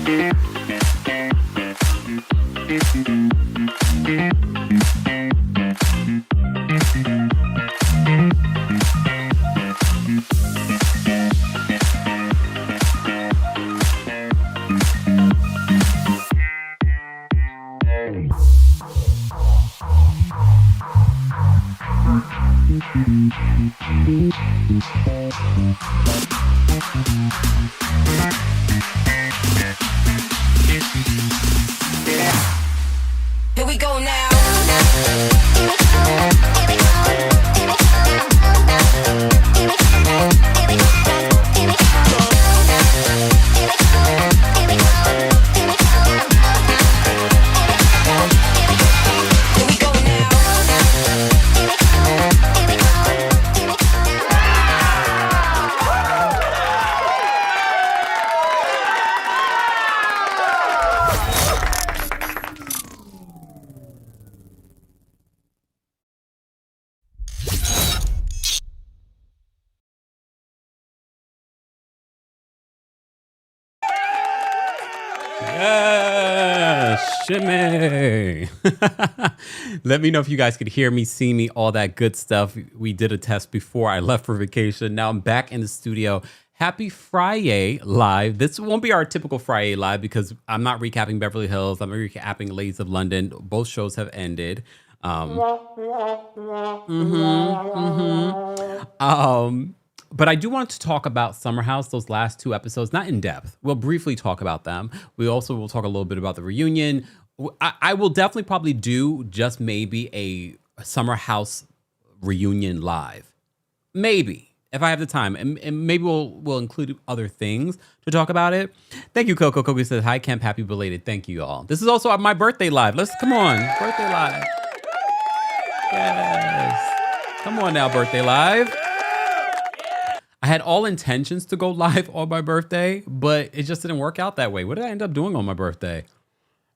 Here we go now. Yes, shimmy. Let me know if you guys could hear me, see me, all that good stuff. We did a test before I left for vacation. Now I'm back in the studio. Happy Friday live. This won't be our typical Friday live because I'm not recapping Beverly Hills. I'm recapping Ladies of London. Both shows have ended. But I do want to talk about Summer House, those last two episodes, not in depth. We'll briefly talk about them. We also will talk a little bit about the reunion. I will definitely probably do just maybe a Summer House reunion live. Maybe, if I have the time. And maybe we'll include other things to talk about it. Thank you, Coco. Coco says, hi, Kemp, happy belated. Thank you, all. This is also my birthday live. Come on, birthday live. Yes. Come on now, birthday live. I had all intentions to go live on my birthday, but it just didn't work out that way. What did I end up doing on my birthday?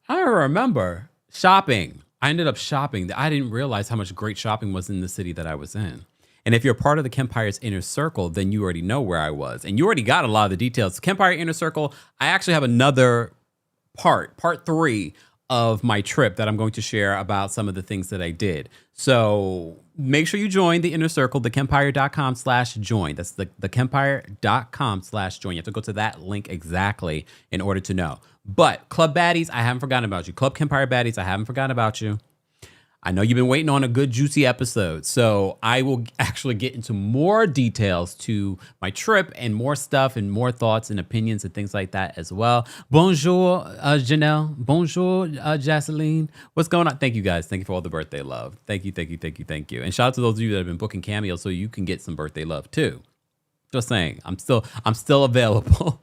I don't remember. Shopping. I ended up shopping. I didn't realize how much great shopping was in the city that I was in. And if you're part of the Kempire's Inner Circle, then you already know where I was. And you already got a lot of the details. Kempire Inner Circle, I actually have another part 3 of my trip that I'm going to share about some of the things that I did. So make sure you join the Inner Circle, thekempire.com/join. That's thekempire.com/join. You have to go to that link exactly in order to know. But Club Baddies, I haven't forgotten about you. Club Kempire Baddies, I haven't forgotten about you. I know you've been waiting on a good, juicy episode, so I will actually get into more details to my trip and more stuff and more thoughts and opinions and things like that as well. Bonjour, Janelle. Bonjour, Jocelyn. What's going on? Thank you, guys. Thank you for all the birthday love. Thank you. And shout out to those of you that have been booking CAMEO so you can get some birthday love too. Just saying, I'm still available.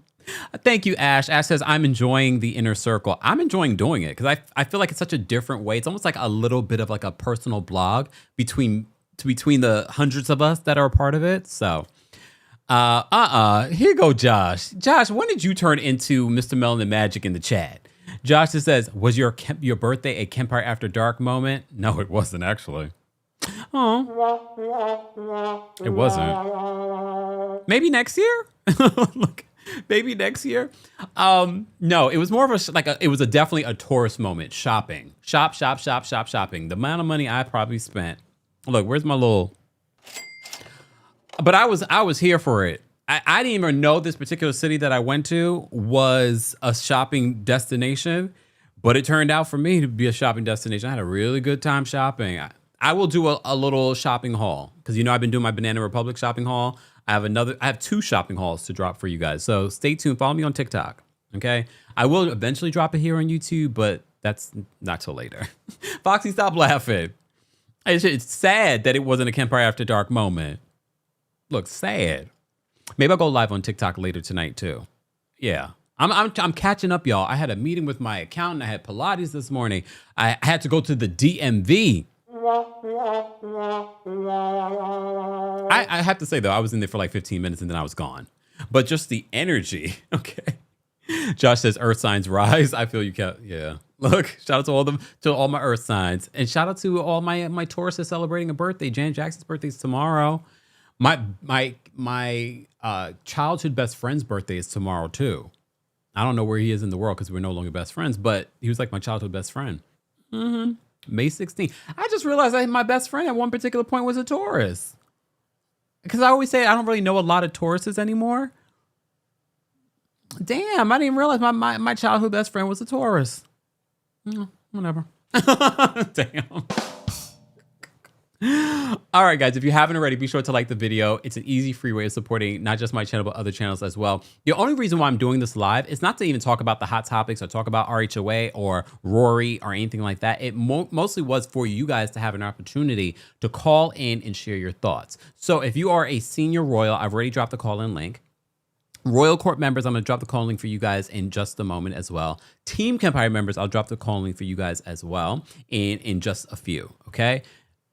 Thank you, Ash. Ash says, I'm enjoying the Inner Circle. I'm enjoying doing it because I feel like it's such a different way. It's almost like a little bit of like a personal blog between the hundreds of us that are a part of it. So, here you go, Josh. Josh, when did you turn into Mr. Melanin Magic in the chat? Josh just says, was your birthday a Kempire After Dark moment? No, it wasn't actually. Oh, it wasn't. Maybe next year? Look. Maybe next year. No, it was more of it was definitely a tourist moment. Shopping. Shopping. The amount of money I probably spent. Look, where's my little... But I was here for it. I didn't even know this particular city that I went to was a shopping destination, but it turned out for me to be a shopping destination. I had a really good time shopping. I will do a little shopping haul because, I've been doing my Banana Republic shopping haul. I have 2 shopping hauls to drop for you guys. So stay tuned. Follow me on TikTok. Okay. I will eventually drop it here on YouTube, but that's not till later. Foxy, stop laughing. It's sad that it wasn't a Kempire After Dark moment. Look, sad. Maybe I'll go live on TikTok later tonight too. Yeah. I'm catching up, y'all. I had a meeting with my accountant. I had Pilates this morning. I had to go to the DMV. I have to say, though, I was in there for like 15 minutes and then I was gone. But just the energy. Okay. Josh says, Earth signs rise. I feel you can. Yeah. Look, shout out to all my Earth signs. And shout out to all my Tauruses celebrating a birthday. Janet Jackson's birthday is tomorrow. My childhood best friend's birthday is tomorrow, too. I don't know where he is in the world because we're no longer best friends, but he was like my childhood best friend. May 16th. I just realized that my best friend at one particular point was a Taurus. Because I always say I don't really know a lot of Tauruses anymore. Damn, I didn't even realize my childhood best friend was a Taurus. Whatever. Damn. All right, guys, if you haven't already, be sure to like the video. It's an easy, free way of supporting not just my channel, but other channels as well. The only reason why I'm doing this live is not to even talk about the hot topics or talk about RHOA or RHORI or anything like that. It mostly was for you guys to have an opportunity to call in and share your thoughts. So if you are a senior royal, I've already dropped the call-in link. Royal Court members, I'm going to drop the call link for you guys in just a moment as well. Team Kempire members, I'll drop the call link for you guys as well in just a few, okay?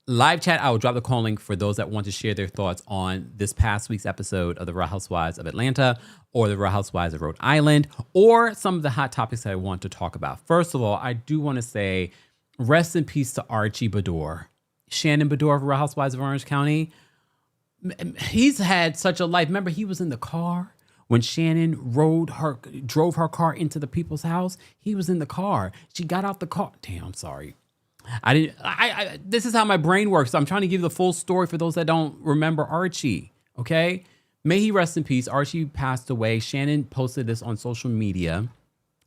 Live chat, I will drop the call link for those that want to share their thoughts on this past week's episode of the Real Housewives of Atlanta or the Real Housewives of Rhode Island or some of the hot topics that I want to talk about. First of all, I do want to say rest in peace to Archie Bador. Shannon Bador of Real Housewives of Orange County. He's had such a life. Remember, he was in the car when Shannon drove her car into the people's house. He was in the car. She got out the car. Damn, I'm sorry. This is how my brain works. So I'm trying to give the full story for those that don't remember Archie, okay? May he rest in peace. Archie passed away. Shannon posted this on social media.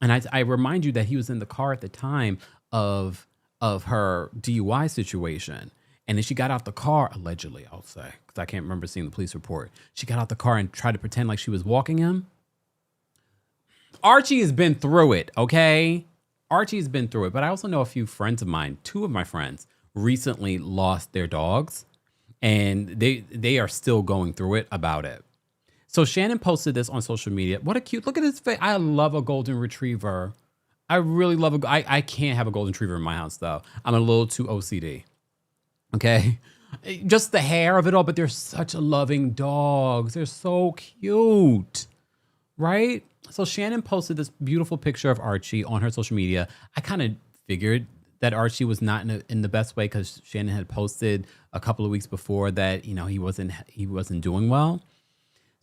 And I remind you that he was in the car at the time of her DUI situation. And then she got out the car, allegedly, I'll say, because I can't remember seeing the police report. She got out the car and tried to pretend like she was walking him. Archie has been through it, okay? Archie's been through it, but I also know a few friends of mine, two of my friends, recently lost their dogs, and they are still going through it about it. So Shannon posted this on social media. What a cute, look at his face. I love a golden retriever. I really love I can't have a golden retriever in my house, though. I'm a little too OCD, okay? Just the hair of it all, but they're such loving dogs. They're so cute, right? So Shannon posted this beautiful picture of Archie on her social media. I kind of figured that Archie was not in the best way because Shannon had posted a couple of weeks before that, you know, he wasn't doing well.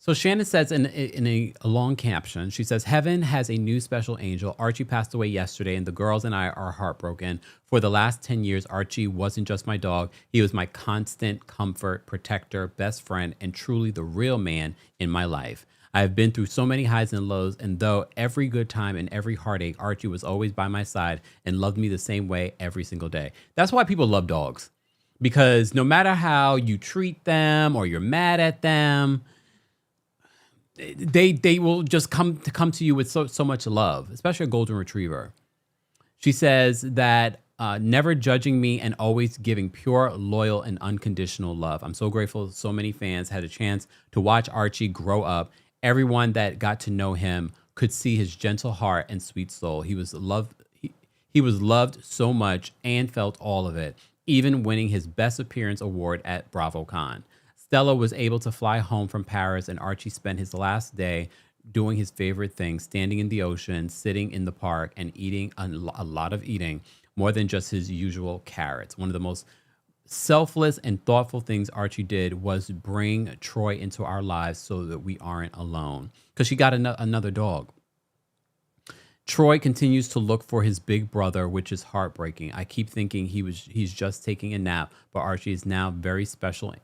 So Shannon says in a long caption, she says, "Heaven has a new special angel. Archie passed away yesterday and the girls and I are heartbroken. For the last 10 years, Archie wasn't just my dog. He was my constant comfort, protector, best friend, and truly the real man in my life. I have been through so many highs and lows, and though every good time and every heartache, Archie was always by my side and loved me the same way every single day." That's why people love dogs, because no matter how you treat them or you're mad at them, they will just come to you with so much love, especially a golden retriever. She says that never judging me and always giving pure, loyal, and unconditional love. I'm so grateful so many fans had a chance to watch Archie grow up. Everyone that got to know him could see his gentle heart and sweet soul. He was loved. He was loved so much and felt all of it, even winning his Best Appearance award at BravoCon. Stella was able to fly home from Paris, and Archie spent his last day doing his favorite thing, standing in the ocean, sitting in the park, and eating a lot of eating, more than just his usual carrots. One of the most selfless and thoughtful things Archie did was bring Troy into our lives so that we aren't alone, because she got another dog. Troy continues to look for his big brother, which is heartbreaking. I keep thinking he's just taking a nap, but Archie is now very special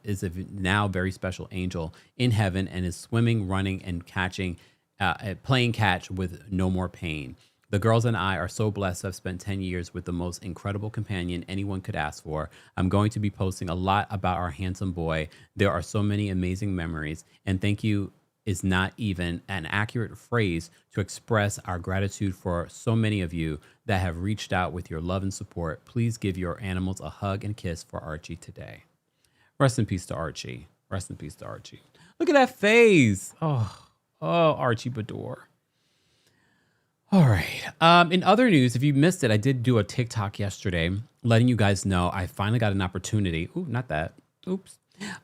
angel in heaven and is swimming, running, and catching, playing catch with no more pain. The girls and I are so blessed to have spent 10 years with the most incredible companion anyone could ask for. I'm going to be posting a lot about our handsome boy. There are so many amazing memories, and thank you is not even an accurate phrase to express our gratitude for so many of you that have reached out with your love and support. Please give your animals a hug and kiss for Archie today. Rest in peace to Archie. Rest in peace to Archie. Look at that face. Oh, Archie Bador. All right. In other news, if you missed it, I did do a TikTok yesterday letting you guys know I finally got an opportunity. Ooh, not that. Oops.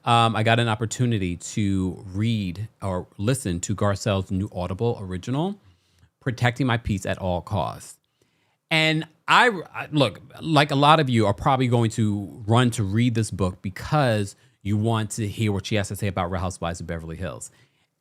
I got an opportunity to read or listen to Garcelle's new Audible original, Protecting My Peace at All Costs. And I look, like a lot of you are probably going to run to read this book because you want to hear what she has to say about Real Housewives of Beverly Hills.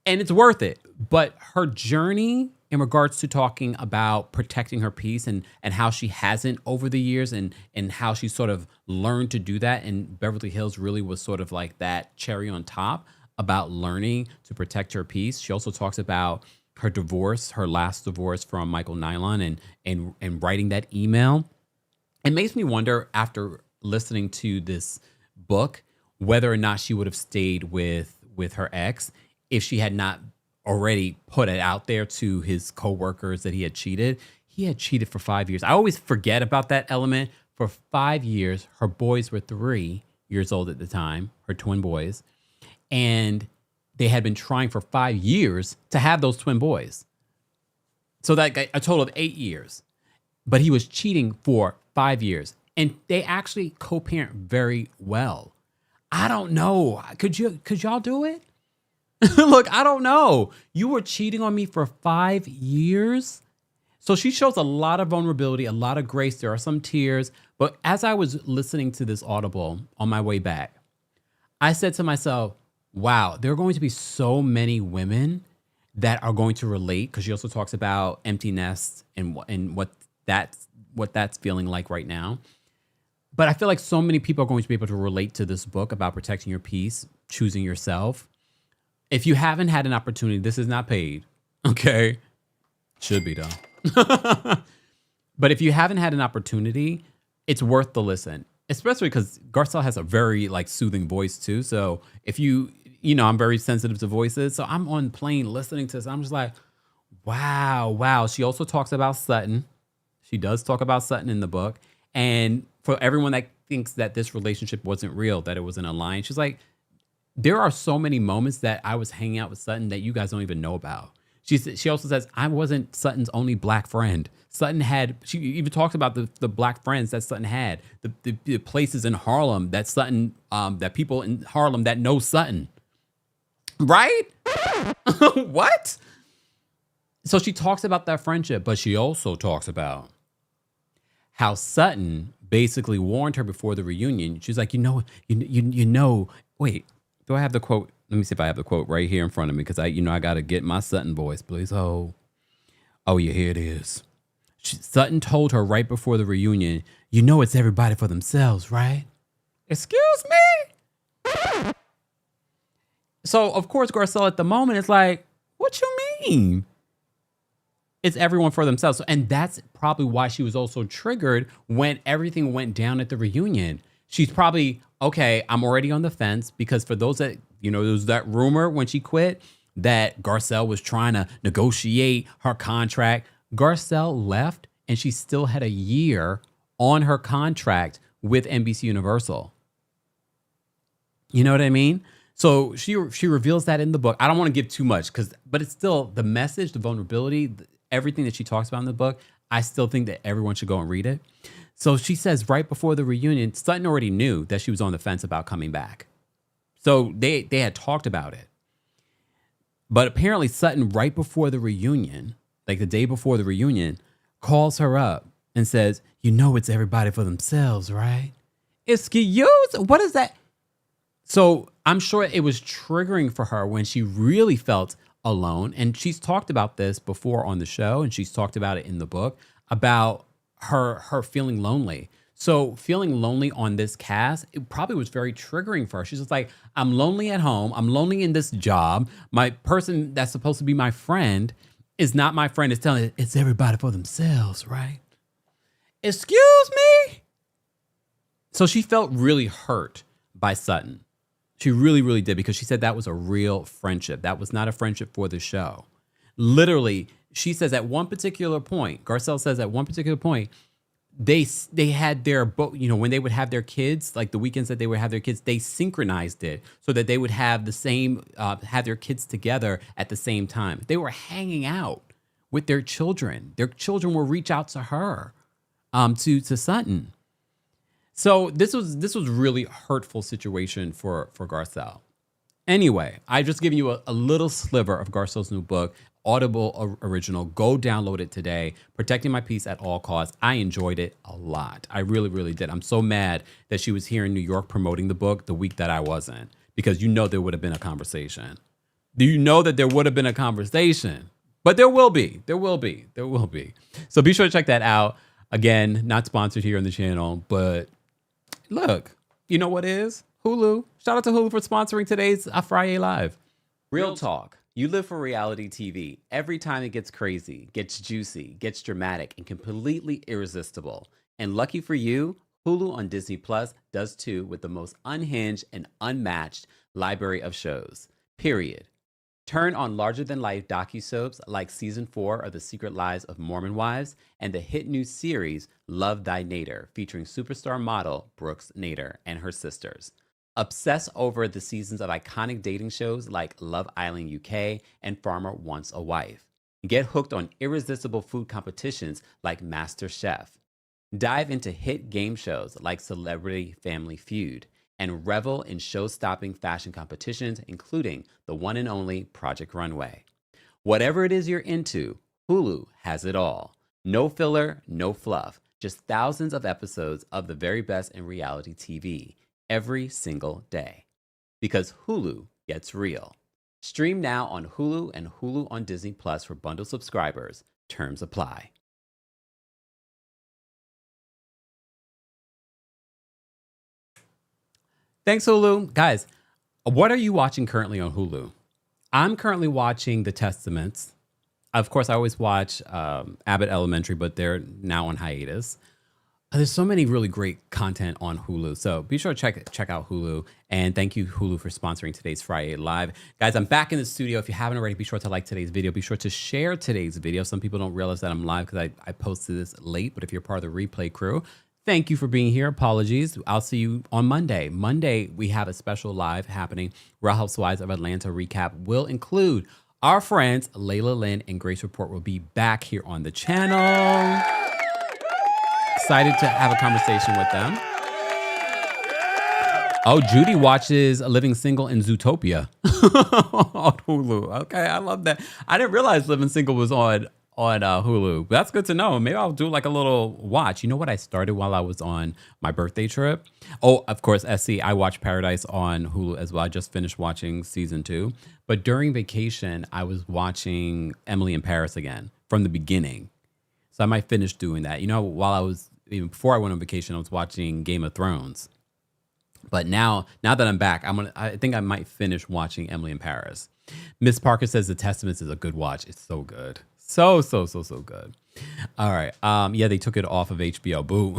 And it's worth it. But her journey in regards to talking about protecting her peace and how she hasn't over the years and how she sort of learned to do that. And Beverly Hills really was sort of like that cherry on top about learning to protect her peace. She also talks about her divorce, her last divorce from Michael Nylon and writing that email. It makes me wonder after listening to this book, whether or not she would have stayed with her ex if she had not already put it out there to his coworkers that he had cheated. He had cheated for 5 years. I always forget about that element. For 5 years, her boys were 3 years old at the time, her twin boys, and they had been trying for 5 years to have those twin boys. So that a total of 8 years. But he was cheating for 5 years. And they actually co-parent very well. I don't know. Could y'all do it? Look, I don't know. You were cheating on me for 5 years. So she shows a lot of vulnerability, a lot of grace. There are some tears. But as I was listening to this Audible on my way back, I said to myself, wow, there are going to be so many women that are going to relate, because she also talks about empty nests and what that's feeling like right now. But I feel like so many people are going to be able to relate to this book about protecting your peace, choosing yourself. If you haven't had an opportunity, this is not paid, okay? Should be though. But if you haven't had an opportunity, it's worth the listen, especially because Garcelle has a very soothing voice too. So if I'm very sensitive to voices. So I'm on plane listening to this. I'm just like, wow. She also talks about Sutton. She does talk about Sutton in the book. And for everyone that thinks that this relationship wasn't real, that it was an alliance, she's like, there are so many moments that I was hanging out with Sutton that you guys don't even know about. She also says, I wasn't Sutton's only black friend. She even talks about the black friends that Sutton had, the places in Harlem that Sutton, that people in Harlem that know Sutton. Right? What? So she talks about that friendship, but she also talks about how Sutton basically warned her before the reunion. She's like, wait, do I have the quote? Let me see if I have the quote right here in front of me, because I got to get my Sutton voice, please. Oh, yeah, here it is. Sutton told her right before the reunion, it's everybody for themselves, right? Excuse me? So, of course, Garcelle at the moment is like, what you mean? It's everyone for themselves. And that's probably why she was also triggered when everything went down at the reunion. She's probably, okay, I'm already on the fence, because for those that, there was that rumor when she quit that Garcelle was trying to negotiate her contract. Garcelle left and she still had a year on her contract with NBC Universal. You know what I mean? So she reveals that in the book. I don't want to give too much, but it's still the message, the vulnerability, everything that she talks about in the book. I still think that everyone should go and read it. So she says right before the reunion, Sutton already knew that she was on the fence about coming back. So they had talked about it. But apparently Sutton, right before the reunion, like the day before the reunion, calls her up and says, it's everybody for themselves, right? Excuse? What is that? So I'm sure it was triggering for her when she really felt alone. And she's talked about this before on the show, and she's talked about it in the book, about her feeling lonely. So feeling lonely on this cast, it probably was very triggering for her. She's just like, I'm lonely at home. I'm lonely in this job. My person that's supposed to be my friend is not my friend. It's telling it's everybody for themselves, right? Excuse me? So she felt really hurt by Sutton. She really, really did, because she said that was a real friendship. That was not a friendship for the show. Literally, she says at one particular point, Garcelle says at one particular point, they had their, when they would have their kids, like the weekends that they would have their kids, they synchronized it so that they would have the same, have their kids together at the same time. They were hanging out with their children. Their children will reach out to her, to Sutton. So this was really hurtful situation for Garcelle. Anyway, I've just given you a little sliver of Garcelle's new book, Audible original. Go download it today. Protecting My Peace at All Costs. I enjoyed it a lot. I really, really did. I'm so mad that she was here in New York promoting the book the week that I wasn't, because there would have been a conversation. Do you know that there would have been a conversation? But there will be. There will be. There will be. So be sure to check that out. Again, not sponsored here on the channel, but look, you know what is? Hulu. Shout out to Hulu for sponsoring today's Friday Live. Real talk. You live for reality TV. Every time it gets crazy, gets juicy, gets dramatic, and completely irresistible. And lucky for you, Hulu on Disney Plus does too, with the most unhinged and unmatched library of shows. Period. Turn on larger-than-life docusoaps like Season 4 of The Secret Lives of Mormon Wives and the hit new series Love Thy Nader, featuring superstar model Brooks Nader and her sisters. Obsess over the seasons of iconic dating shows like Love Island UK and Farmer Wants a Wife. Get hooked on irresistible food competitions like Master Chef. Dive into hit game shows like Celebrity Family Feud and revel in show-stopping fashion competitions, including the one and only Project Runway. Whatever it is you're into, Hulu has it all. No filler, no fluff, just thousands of episodes of the very best in reality TV every single day. Because Hulu gets real. Stream now on Hulu and Hulu on Disney Plus for bundle subscribers. Terms apply. Thanks, Hulu. Guys, what are you watching currently on Hulu? I'm currently watching The Testaments. Of course, I always watch Abbott Elementary, but they're now on hiatus. There's so many really great content on Hulu. So be sure to check out Hulu. And thank you, Hulu, for sponsoring today's Friday Live. Guys, I'm back in the studio. If you haven't already, be sure to like today's video. Be sure to share today's video. Some people don't realize that I'm live because I posted this late. But if you're part of the replay crew, thank you for being here. Apologies. I'll see you on Monday. Monday, we have a special live happening. Real Housewives of Atlanta recap will include our friends Layla Lynn and Grace Report will be back here on the channel. Excited to have a conversation with them. Oh, Judy watches Living Single in Zootopia on Hulu. Okay, I love that. I didn't realize Living Single was on Hulu. That's good to know. Maybe I'll do like a little watch. You know what I started while I was on my birthday trip? Oh, of course, SC. I watched Paradise on Hulu as well. I just finished watching season 2. But during vacation, I was watching Emily in Paris again from the beginning. So I might finish doing that. You know, even before I went on vacation, I was watching Game of Thrones. But now that I'm back, I think I might finish watching Emily in Paris. Miss Parker says The Testaments is a good watch. It's so good. So good. All right. Yeah, they took it off of HBO. Boo.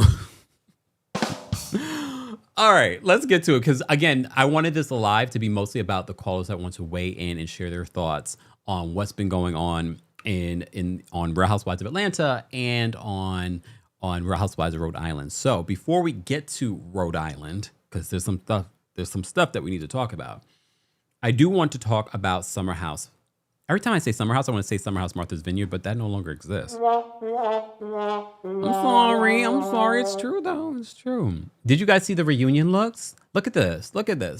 All right, let's get to it. Because again, I wanted this live to be mostly about the callers that want to weigh in and share their thoughts on what's been going on on Real Housewives of Atlanta and on Real Housewives of Rhode Island. So before we get to Rhode Island, because there's some stuff that we need to talk about, I do want to talk about Summer House. Every time I say Summer House, I want to say Summer House Martha's Vineyard, but that no longer exists. I'm sorry. It's true, though. It's true. Did you guys see the reunion looks? Look at this.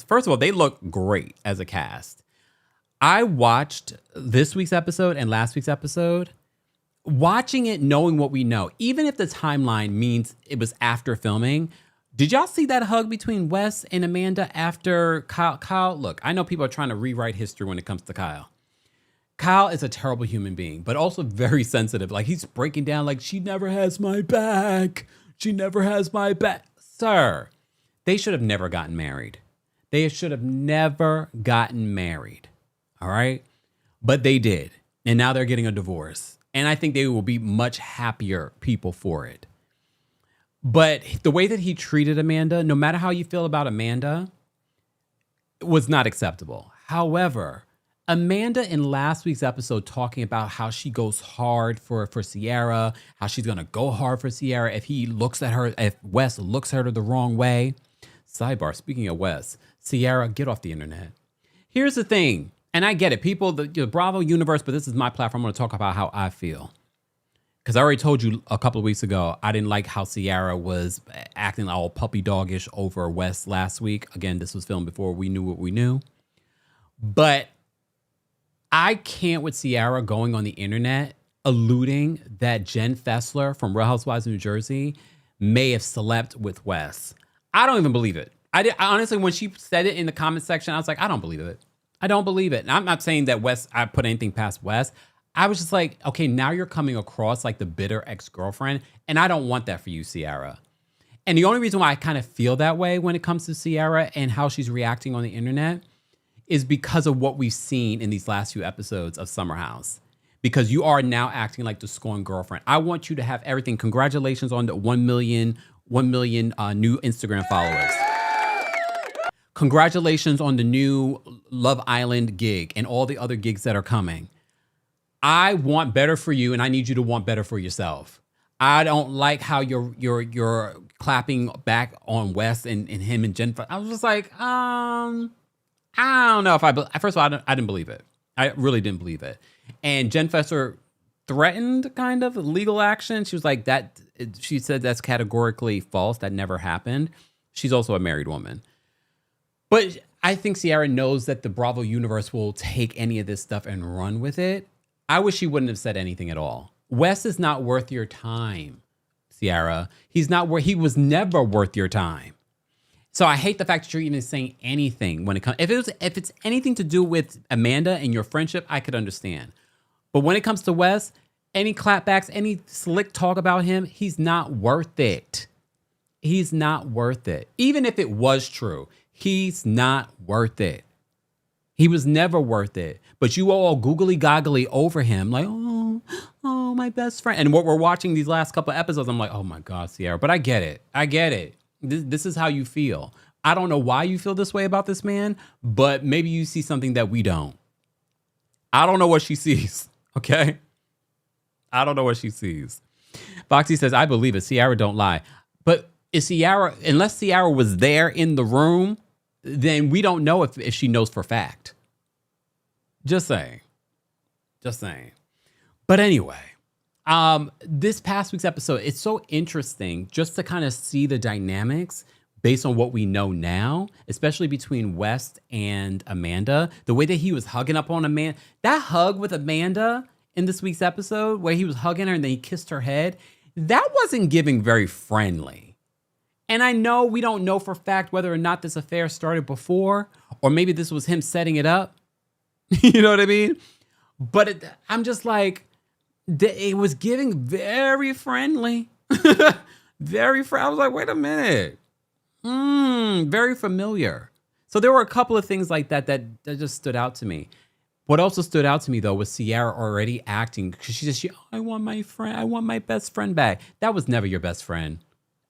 First of all, they look great as a cast. I watched this week's episode and last week's episode. Watching it, knowing what we know, even if the timeline means it was after filming, did y'all see that hug between Wes and Amanda after Kyle? Look, I know people are trying to rewrite history when it comes to Kyle. Kyle is a terrible human being, but also very sensitive. Like, he's breaking down like, she never has my back. She never has my back. Sir, they should have never gotten married. All right? But they did. And now they're getting a divorce. And I think they will be much happier people for it. But the way that he treated Amanda, no matter how you feel about Amanda, was not acceptable. However, Amanda in last week's episode talking about how she goes hard for Ciara, how she's going to go hard for Ciara if Wes looks at her the wrong way. Sidebar, speaking of Wes, Ciara, get off the internet. Here's the thing, and I get it. People, the Bravo universe, but this is my platform. I'm going to talk about how I feel. Because I already told you a couple of weeks ago, I didn't like how Ciara was acting all puppy doggish over Wes last week. Again, this was filmed before we knew what we knew. But I can't with Ciara going on the internet alluding that Jen Fessler from Real Housewives of New Jersey may have slept with Wes. I don't even believe it. I honestly, when she said it in the comment section, I was like, I don't believe it. I don't believe it. And I'm not saying that I put anything past Wes. I was just like, okay, now you're coming across like the bitter ex-girlfriend, and I don't want that for you, Ciara. And the only reason why I kind of feel that way when it comes to Ciara and how she's reacting on the internet is because of what we've seen in these last few episodes of Summer House. Because you are now acting like the scorned girlfriend. I want you to have everything. Congratulations on the 1 million new Instagram followers. Congratulations on the new Love Island gig and all the other gigs that are coming. I want better for you, and I need you to want better for yourself. I don't like how you're clapping back on Wes and him and Jennifer. I was just like, I don't know if first of all, I didn't believe it. I really didn't believe it. And Jen Fester threatened kind of legal action. She was like that. She said that's categorically false. That never happened. She's also a married woman. But I think Ciara knows that the Bravo universe will take any of this stuff and run with it. I wish she wouldn't have said anything at all. Wes is not worth your time, Ciara. He was never worth your time. So I hate the fact that you're even saying anything when it comes. If it's anything to do with Amanda and your friendship, I could understand. But when it comes to Wes, any clapbacks, any slick talk about him, he's not worth it. He's not worth it. Even if it was true, he's not worth it. He was never worth it. But you all googly goggly over him like, oh, my best friend. And what we're watching these last couple of episodes, I'm like, oh my God, Ciara. But I get it. This is how you feel. I don't know why you feel this way about this man, but maybe you see something that we don't. I don't know what she sees, okay? I don't know what she sees. Foxy says, I believe it. Ciara don't lie. But unless Ciara was there in the room, then we don't know if she knows for fact. Just saying. But anyway, this past week's episode, it's so interesting just to kind of see the dynamics based on what we know now, especially between Wes and Amanda. The way that he was hugging up on Amanda, that hug with Amanda in this week's episode where he was hugging her and then he kissed her head, that wasn't giving very friendly. And I know we don't know for fact whether or not this affair started before, or maybe this was him setting it up. You know what I mean? But I'm just like, it was giving very friendly. Very friendly. I was like, wait a minute. Very familiar. So there were a couple of things like that just stood out to me. What also stood out to me, though, was Ciara already acting. Because she said, I want my friend. I want my best friend back. That was never your best friend.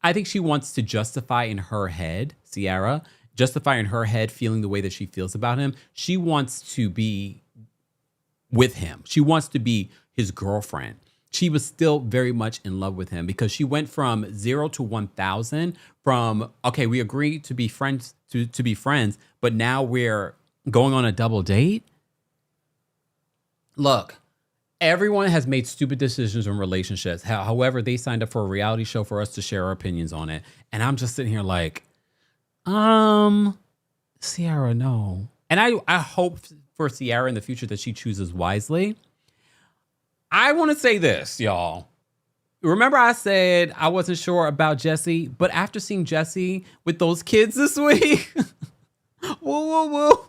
I think she wants to justify in her head, Ciara, justify in her head feeling the way that she feels about him. She wants to be with him. She wants to be his girlfriend. She was still very much in love with him because she went from 0 to 1,000 from, okay, we agreed to be friends, to be friends, but now we're going on a double date. Look, everyone has made stupid decisions in relationships. However, they signed up for a reality show for us to share our opinions on it. And I'm just sitting here like, Ciara, no. And I hope for Ciara in the future that she chooses wisely. I want to say this, y'all. Remember I said I wasn't sure about Jesse, but after seeing Jesse with those kids this week, woo.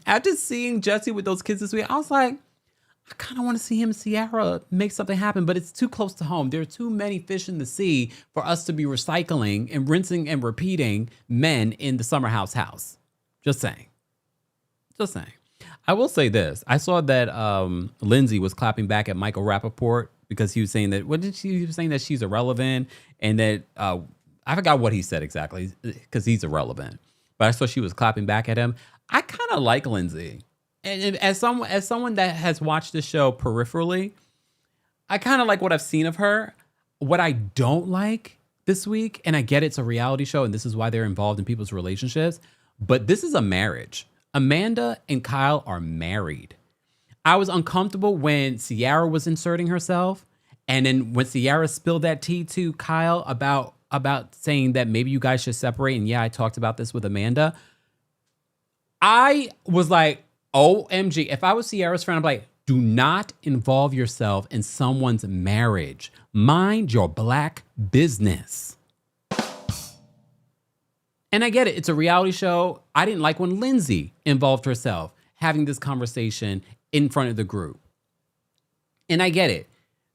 After seeing Jesse with those kids this week, I was like, I kind of want to see him and Ciara make something happen, but it's too close to home. There are too many fish in the sea for us to be recycling and rinsing and repeating men in the Summer House. Just saying. I will say this. I saw that Lindsay was clapping back at Michael Rappaport because he was saying that, he was saying that she's irrelevant and that, I forgot what he said exactly because he's irrelevant. But I saw she was clapping back at him. I kind of like Lindsay. And as someone that has watched the show peripherally, I kind of like what I've seen of her. What I don't like this week, and I get it's a reality show and this is why they're involved in people's relationships, but this is a marriage. Amanda and Kyle are married. I was uncomfortable when Ciara was inserting herself. And then when Ciara spilled that tea to Kyle about saying that maybe you guys should separate. And yeah, I talked about this with Amanda. I was like, OMG. If I was Ciara's friend, I'm like, do not involve yourself in someone's marriage. Mind your black business. And I get it. It's a reality show. I didn't like when Lindsay involved herself. having this conversation in front of the group. And I get it.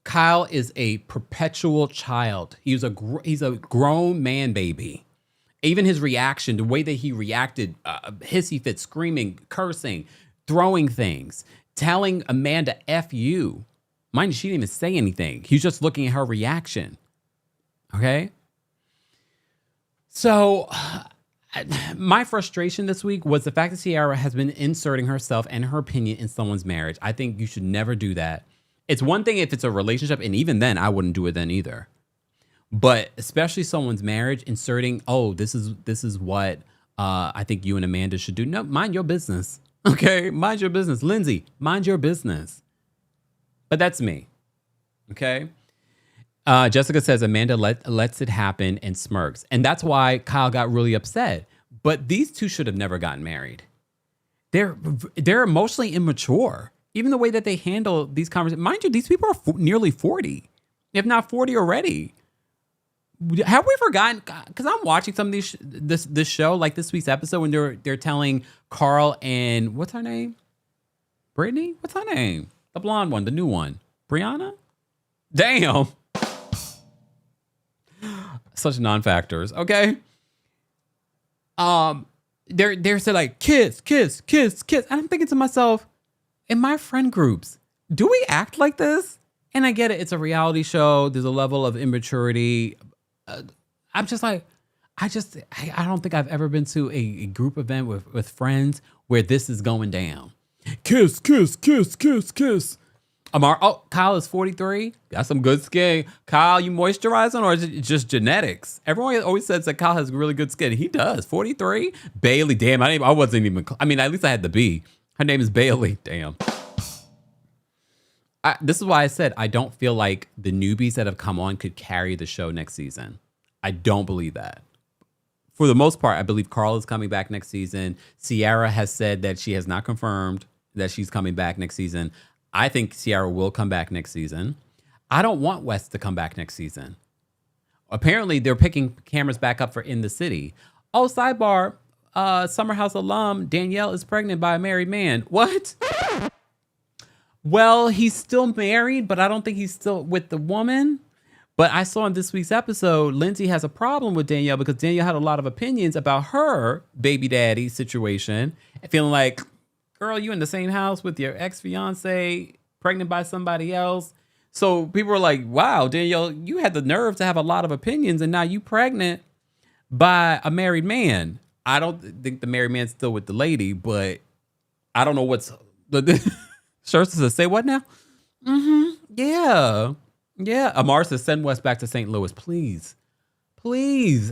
Kyle is a perpetual child. He's a grown man baby. Even his reaction, the way that he reacted, hissy fit, screaming, cursing, throwing things, telling Amanda F you. Mind you, she didn't even say anything. He was just looking at her reaction. Okay? So my frustration this week was the fact that Ciara has been inserting herself and her opinion in someone's marriage. I think you should never do that. It's one thing if it's a relationship, and even then, I wouldn't do it then either. But especially someone's marriage, inserting, oh, this is what I think you and Amanda should do. No, mind your business. Okay, mind your business. Lindsay, mind your business. But that's me. Okay. Jessica says Amanda lets it happen and smirks. And that's why Kyle got really upset. But these two should have never gotten married. They're emotionally immature. Even the way that they handle these conversations. Mind you, these people are nearly 40, if not 40 already. Have we forgotten? Because I'm watching some of this show, like this week's episode, when they're telling Carl and what's her name? Brittany? What's her name? The blonde one, the new one. Brianna? Damn. Such non-factors, okay? They're saying like kiss. And I'm thinking to myself, in my friend groups, do we act like this? And I get it. It's a reality show. There's a level of immaturity. I'm just like, I don't think I've ever been to a group event with friends where this is going down. Kiss. Kyle is 43. Got some good skin. Kyle, you moisturizing or is it just genetics? Everyone always says that Kyle has really good skin. He does. 43. Bailey, damn, I wasn't even, at least I had the B. Her name is Bailey. Damn. This is why I said I don't feel like the newbies that have come on could carry the show next season. I don't believe that. For the most part, I believe Carl is coming back next season. Ciara has said that she has not confirmed that she's coming back next season. I think Ciara will come back next season. I don't want Wes to come back next season. Apparently, they're picking cameras back up for In the City. Oh, sidebar. Summer House alum Danielle is pregnant by a married man. What? Well, he's still married, but I don't think he's still with the woman. But I saw in this week's episode, Lindsay has a problem with Danielle because Danielle had a lot of opinions about her baby daddy situation, feeling like, girl, you in the same house with your ex-fiance, pregnant by somebody else. So people were like, wow, Danielle, you had the nerve to have a lot of opinions and now you pregnant by a married man. I don't think the married man's still with the lady, but I don't know what's the Shirts says, say what now? Yeah. Amar says, send Wes back to St. Louis, please.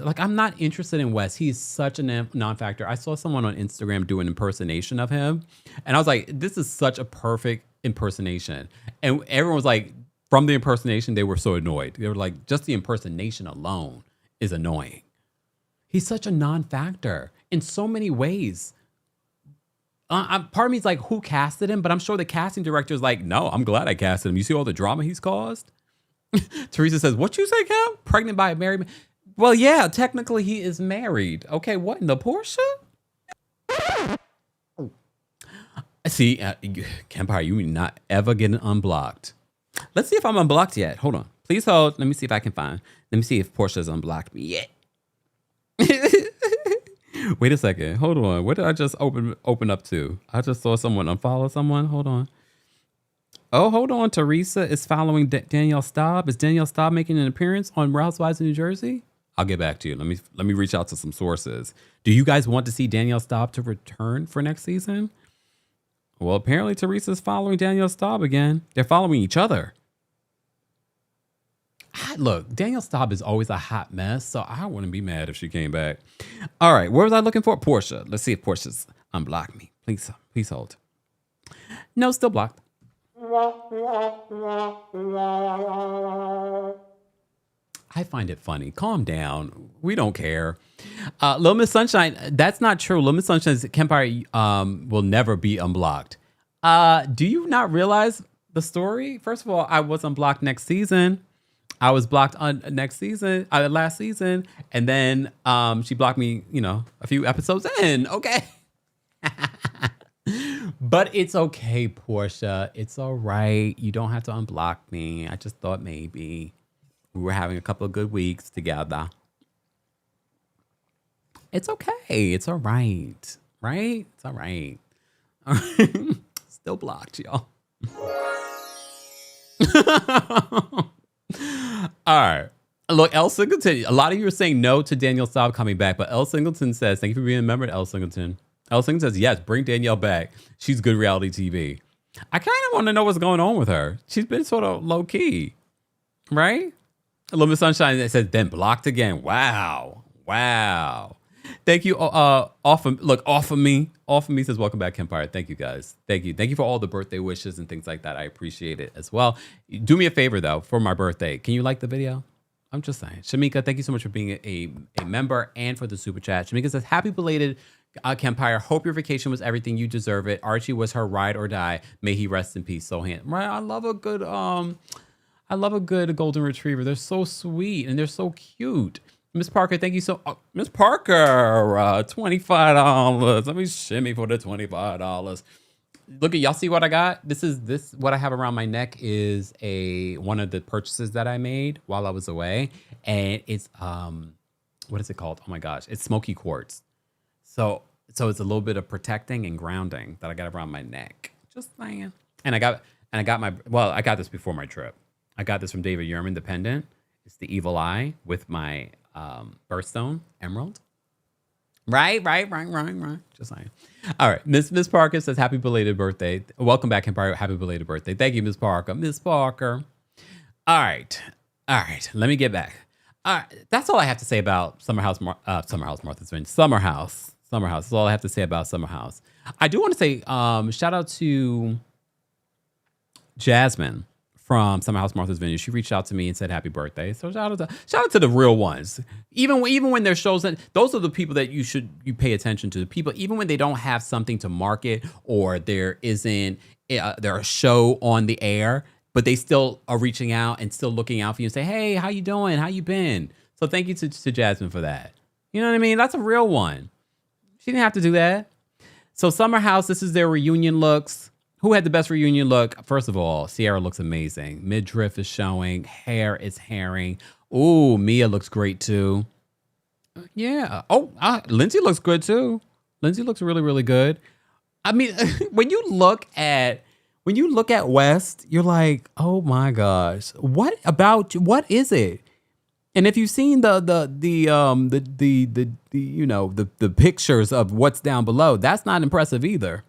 Like, I'm not interested in Wes. He's such a non-factor. I saw someone on Instagram do an impersonation of him, and I was like, this is such a perfect impersonation. And everyone was like, from the impersonation, they were so annoyed. They were like, just the impersonation alone is annoying. He's such a non-factor in so many ways. Part of me is like, who casted him? But I'm sure the casting director is like, no, I'm glad I casted him. You see all the drama he's caused? Teresa says, what you say, Cal? Pregnant by a married man? Well, yeah, technically he is married. Okay, what in the Porsche? See, Kempire, you may not ever get unblocked. Let's see if I'm unblocked yet. Hold on. Please hold. Let me see if I can find. Let me see if Portia's unblocked me yet. Wait a second. Hold on. What did I just open up to? I just saw someone unfollow someone. Hold on. Oh, hold on. Teresa is following Danielle Staub. Is Danielle Staub making an appearance on Housewives in New Jersey? I'll get back to you. Let me reach out to some sources. Do you guys want to see Danielle Staub to return for next season? Well, apparently Teresa's following Danielle Staub again. They're following each other. Look, Danielle Staub is always a hot mess, so I wouldn't be mad if she came back. All right, where was I looking for? Portia. Let's see if Portia's unblocked me. Please hold. No, still blocked. I find it funny. Calm down. We don't care. Little Miss Sunshine, that's not true. Little Miss Sunshine's Kempire will never be unblocked. Do you not realize the story? First of all, I was unblocked next season. I was blocked on last season, and then she blocked me, a few episodes in. Okay. But it's okay, Portia. It's all right. You don't have to unblock me. I just thought maybe we were having a couple of good weeks together. It's okay. It's all right. Right? It's all right. All right. Still blocked, y'all. All right. Look, L. Singleton, a lot of you are saying no to Danielle Staub coming back, but L. Singleton says, thank you for being a member, L. Singleton. L. Singleton says, yes, bring Danielle back. She's good reality TV. I kind of want to know what's going on with her. She's been sort of low key, right? A little Miss Sunshine that says, then blocked again. Wow. Wow. Thank you. Off of me says, welcome back, Kempire. Thank you, guys. Thank you. Thank you for all the birthday wishes and things like that. I appreciate it as well. Do me a favor, though, for my birthday. Can you like the video? I'm just saying. Shamika, thank you so much for being a member and for the super chat. Shamika says, happy belated Kempire. Hope your vacation was everything. You deserve it. Archie was her ride or die. May he rest in peace. So hand. Right. I love a good golden retriever. They're so sweet and they're so cute. Miss Parker, thank you so Miss Parker, $25. Let me shimmy for the $25. Look at y'all, see what I got? This what I have around my neck is one of the purchases that I made while I was away. And it's what is it called? Oh my gosh, it's smoky quartz. So it's a little bit of protecting and grounding that I got around my neck. Just saying. And I got this before my trip. I got this from David Yurman, the pendant. It's the evil eye with my birthstone emerald. Right. Just saying. All right. Miss Parker says, happy belated birthday. Welcome back, Empire. Happy belated birthday. Thank you, Miss Parker. Miss Parker. All right. Let me get back. All right. That's all I have to say about Summer House. Martha's Vineyard. Summer House. That's all I have to say about Summer House. I do want to say shout out to Jasmine from Summer House Martha's Vineyard. She reached out to me and said happy birthday. So shout out to the real ones. Even when there's shows, those are the people that you pay attention to. The people, even when they don't have something to market or there isn't a show on the air, but they still are reaching out and still looking out for you and say, hey, how you doing? How you been? So thank you to Jasmine for that. You know what I mean? That's a real one. She didn't have to do that. So Summer House, this is their reunion looks. Who had the best reunion look? First of all, Sierra looks amazing. Midriff is showing. Hair is hairing. Ooh, Mia looks great too. Yeah. Oh, Lindsay looks good too. Lindsay looks really, really good. I mean, when you look at West, you're like, oh my gosh, what is it? And if you've seen the pictures of what's down below, that's not impressive either.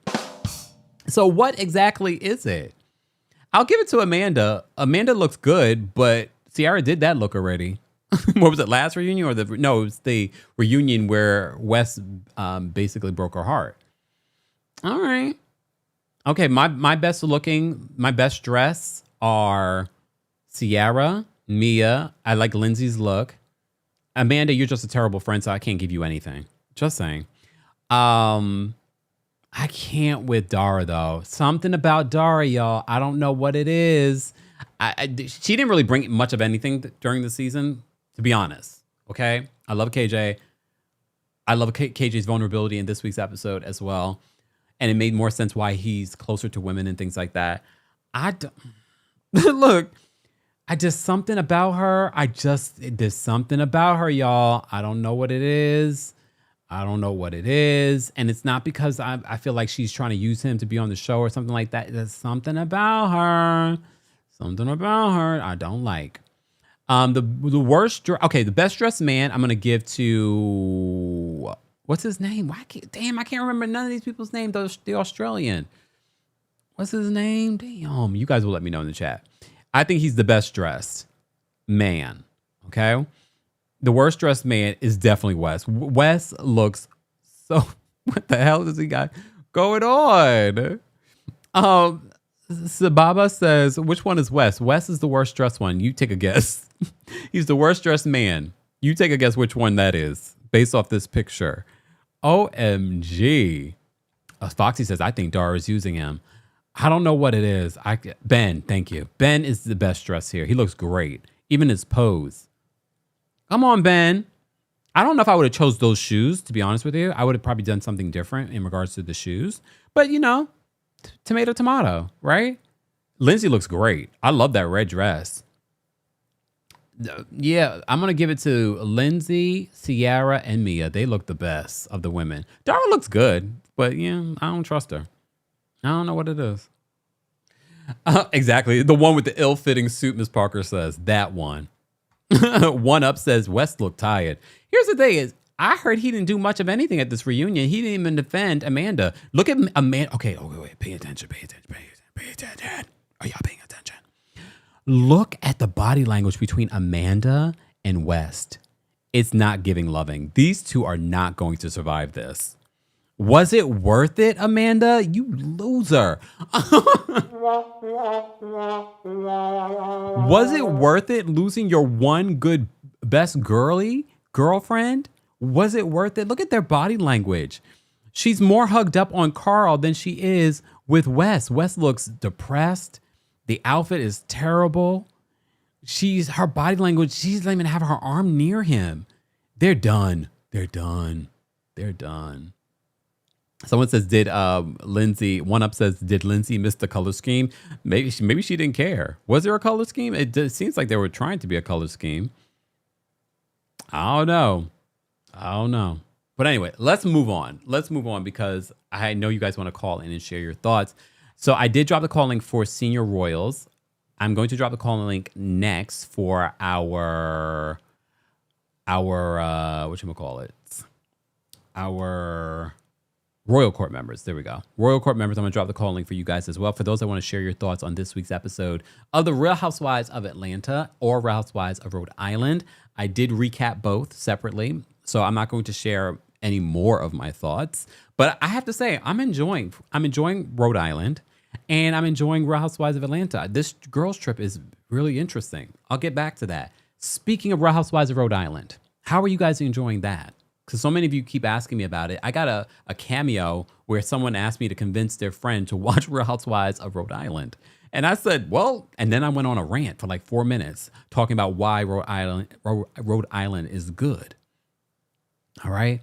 So what exactly is it? I'll give it to Amanda. Amanda looks good, but Ciara did that look already. What was it, last reunion it was the reunion where Wes basically broke her heart. All right. Okay, my best dress are Ciara, Mia. I like Lindsay's look. Amanda, you're just a terrible friend, so I can't give you anything. Just saying. I can't with Dara, though. Something about Dara, y'all. I don't know what it is. She didn't really bring much of anything during the season, to be honest. Okay? I love KJ. I love KJ's vulnerability in this week's episode as well. And it made more sense why he's closer to women and things like that. Look, there's something about her. There's something about her, y'all. I don't know what it is. And it's not because I feel like she's trying to use him to be on the show or something like that. There's something about her. I don't like. The best dressed man I'm going to give to, what's his name? I can't remember none of these people's names. The Australian. What's his name? Damn, you guys will let me know in the chat. I think he's the best dressed man. Okay. The worst dressed man is definitely Wes. Wes looks so, what the hell does he got going on? Sababa says, which one is Wes? Wes is the worst dressed one. You take a guess. He's the worst dressed man. You take a guess which one that is based off this picture. OMG. Foxy says, I think Dara is using him. I don't know what it is. Ben, thank you. Ben is the best dressed here. He looks great. Even his pose. Come on, Ben. I don't know if I would have chose those shoes, to be honest with you. I would have probably done something different in regards to the shoes. But, Tomato, right? Lindsay looks great. I love that red dress. Yeah, I'm gonna give it to Lindsay, Sierra, and Mia. They look the best of the women. Dara looks good, but yeah, I don't trust her. I don't know what it is. Exactly, the one with the ill-fitting suit. Miss Parker says that one. One up says West looked tired. Here's the thing: is I heard he didn't do much of anything at this reunion. He didn't even defend Amanda. Look at Amanda. Okay, wait. Pay attention. Are y'all paying attention? Look at the body language between Amanda and West. It's not giving loving. These two are not going to survive this. Was it worth it, Amanda? You loser. Was it worth it losing your one good best girlfriend? Was it worth it? Look at their body language. She's more hugged up on Carl than she is with West. West looks depressed. The outfit is terrible. Her body language, she doesn't even have her arm near him. They're done. Someone says, did Lindsay, one up says, did Lindsay miss the color scheme? Maybe she didn't care. Was there a color scheme? It seems like they were trying to be a color scheme. I don't know. But anyway, let's move on. Because I know you guys want to call in and share your thoughts. So I did drop the call link for Senior Royals. I'm going to drop the call link next for our whatchamacallit? Our Royal Court members. There we go. Royal Court members. I'm going to drop the call link for you guys as well. For those that want to share your thoughts on this week's episode of the Real Housewives of Atlanta or Real Housewives of Rhode Island. I did recap both separately, so I'm not going to share any more of my thoughts. But I have to say, I'm enjoying Rhode Island, and I'm enjoying Real Housewives of Atlanta. This girls trip is really interesting. I'll get back to that. Speaking of Real Housewives of Rhode Island, how are you guys enjoying that? Because so many of you keep asking me about it. I got a cameo where someone asked me to convince their friend to watch Real Housewives of Rhode Island. And I said, well, and then I went on a rant for like 4 minutes talking about why Rhode Island is good. All right.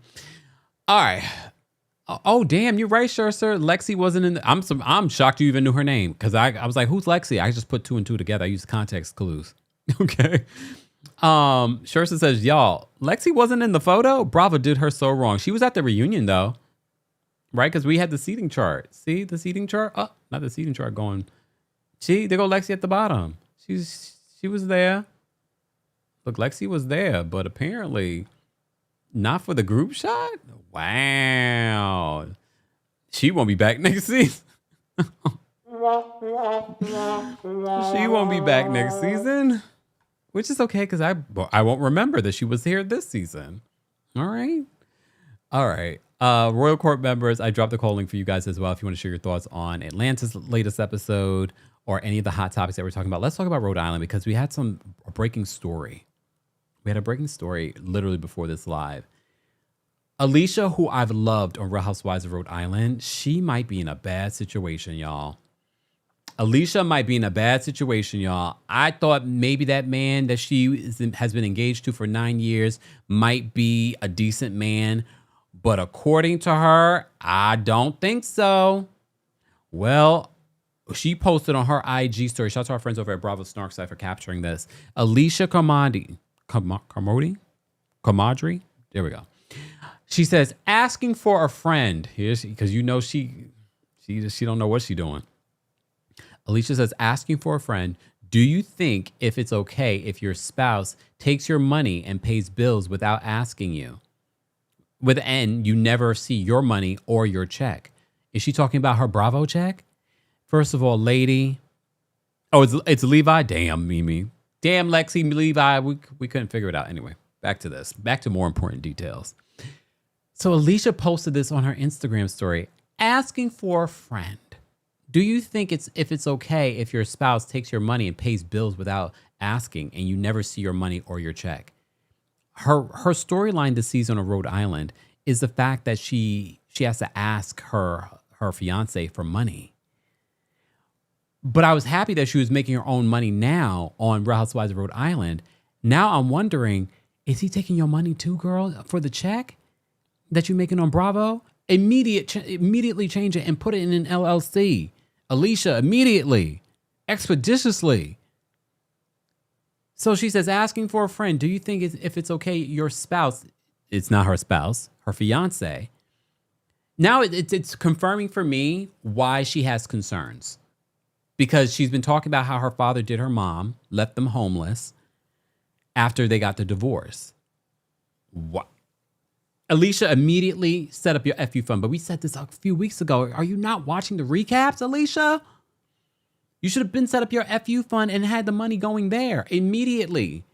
Oh, damn, you're right, sure, sir. Lexi wasn't in I'm shocked you even knew her name, because I was like, who's Lexi? I just put 2 and 2 together. I used context clues. Okay. Shersa says, y'all, Lexi wasn't in the photo. Bravo did her so wrong. She was at the reunion though, right? Because we had the seating chart. See the seating chart? Oh, not the seating chart going. See, there go Lexi at the bottom. She was there. Look, Lexi was there, but apparently not for the group shot. Wow. She won't be back next season. She won't be back next season. Which is okay, because I won't remember that she was here this season. All right. Royal Court members, I dropped the call link for you guys as well if you want to share your thoughts on Atlanta's latest episode or any of the hot topics that we're talking about. Let's talk about Rhode Island, because we had a breaking story. We had a breaking story literally before this live. Alicia, who I've loved on Real Housewives of Rhode Island, she might be in a bad situation, y'all. Alicia might be in a bad situation, y'all. I thought maybe that man that she has been engaged to for 9 years might be a decent man. But according to her, I don't think so. Well, she posted on her IG story. Shout out to our friends over at Bravo Snarkside for capturing this. Alicia Camadri. There we go. She says, asking for a friend. Here's because you know she don't know what she's doing. Alicia says, asking for a friend, do you think if it's okay if your spouse takes your money and pays bills without asking you? With N, you never see your money or your check. Is she talking about her Bravo check? First of all, lady. Oh, it's Levi? Damn, Mimi. Damn, Lexi, Levi. We couldn't figure it out. Anyway, back to this. Back to more important details. So Alicia posted this on her Instagram story, asking for a friend. Do you think if it's okay if your spouse takes your money and pays bills without asking and you never see your money or your check? Her storyline this season on Rhode Island is the fact that she has to ask her fiance for money. But I was happy that she was making her own money now on Real Housewives of Rhode Island. Now I'm wondering, is he taking your money too, girl, for the check that you're making on Bravo? Immediately change it and put it in an LLC. Alicia, immediately, expeditiously. So she says, asking for a friend, do you think if it's okay, your spouse, it's not her spouse, her fiance. Now it's confirming for me why she has concerns. Because she's been talking about how her father did her mom, left them homeless after they got the divorce. What? Alicia immediately set up your FU fund. But we said this a few weeks ago. Are you not watching the recaps, Alicia? You should have been set up your FU fund and had the money going there immediately.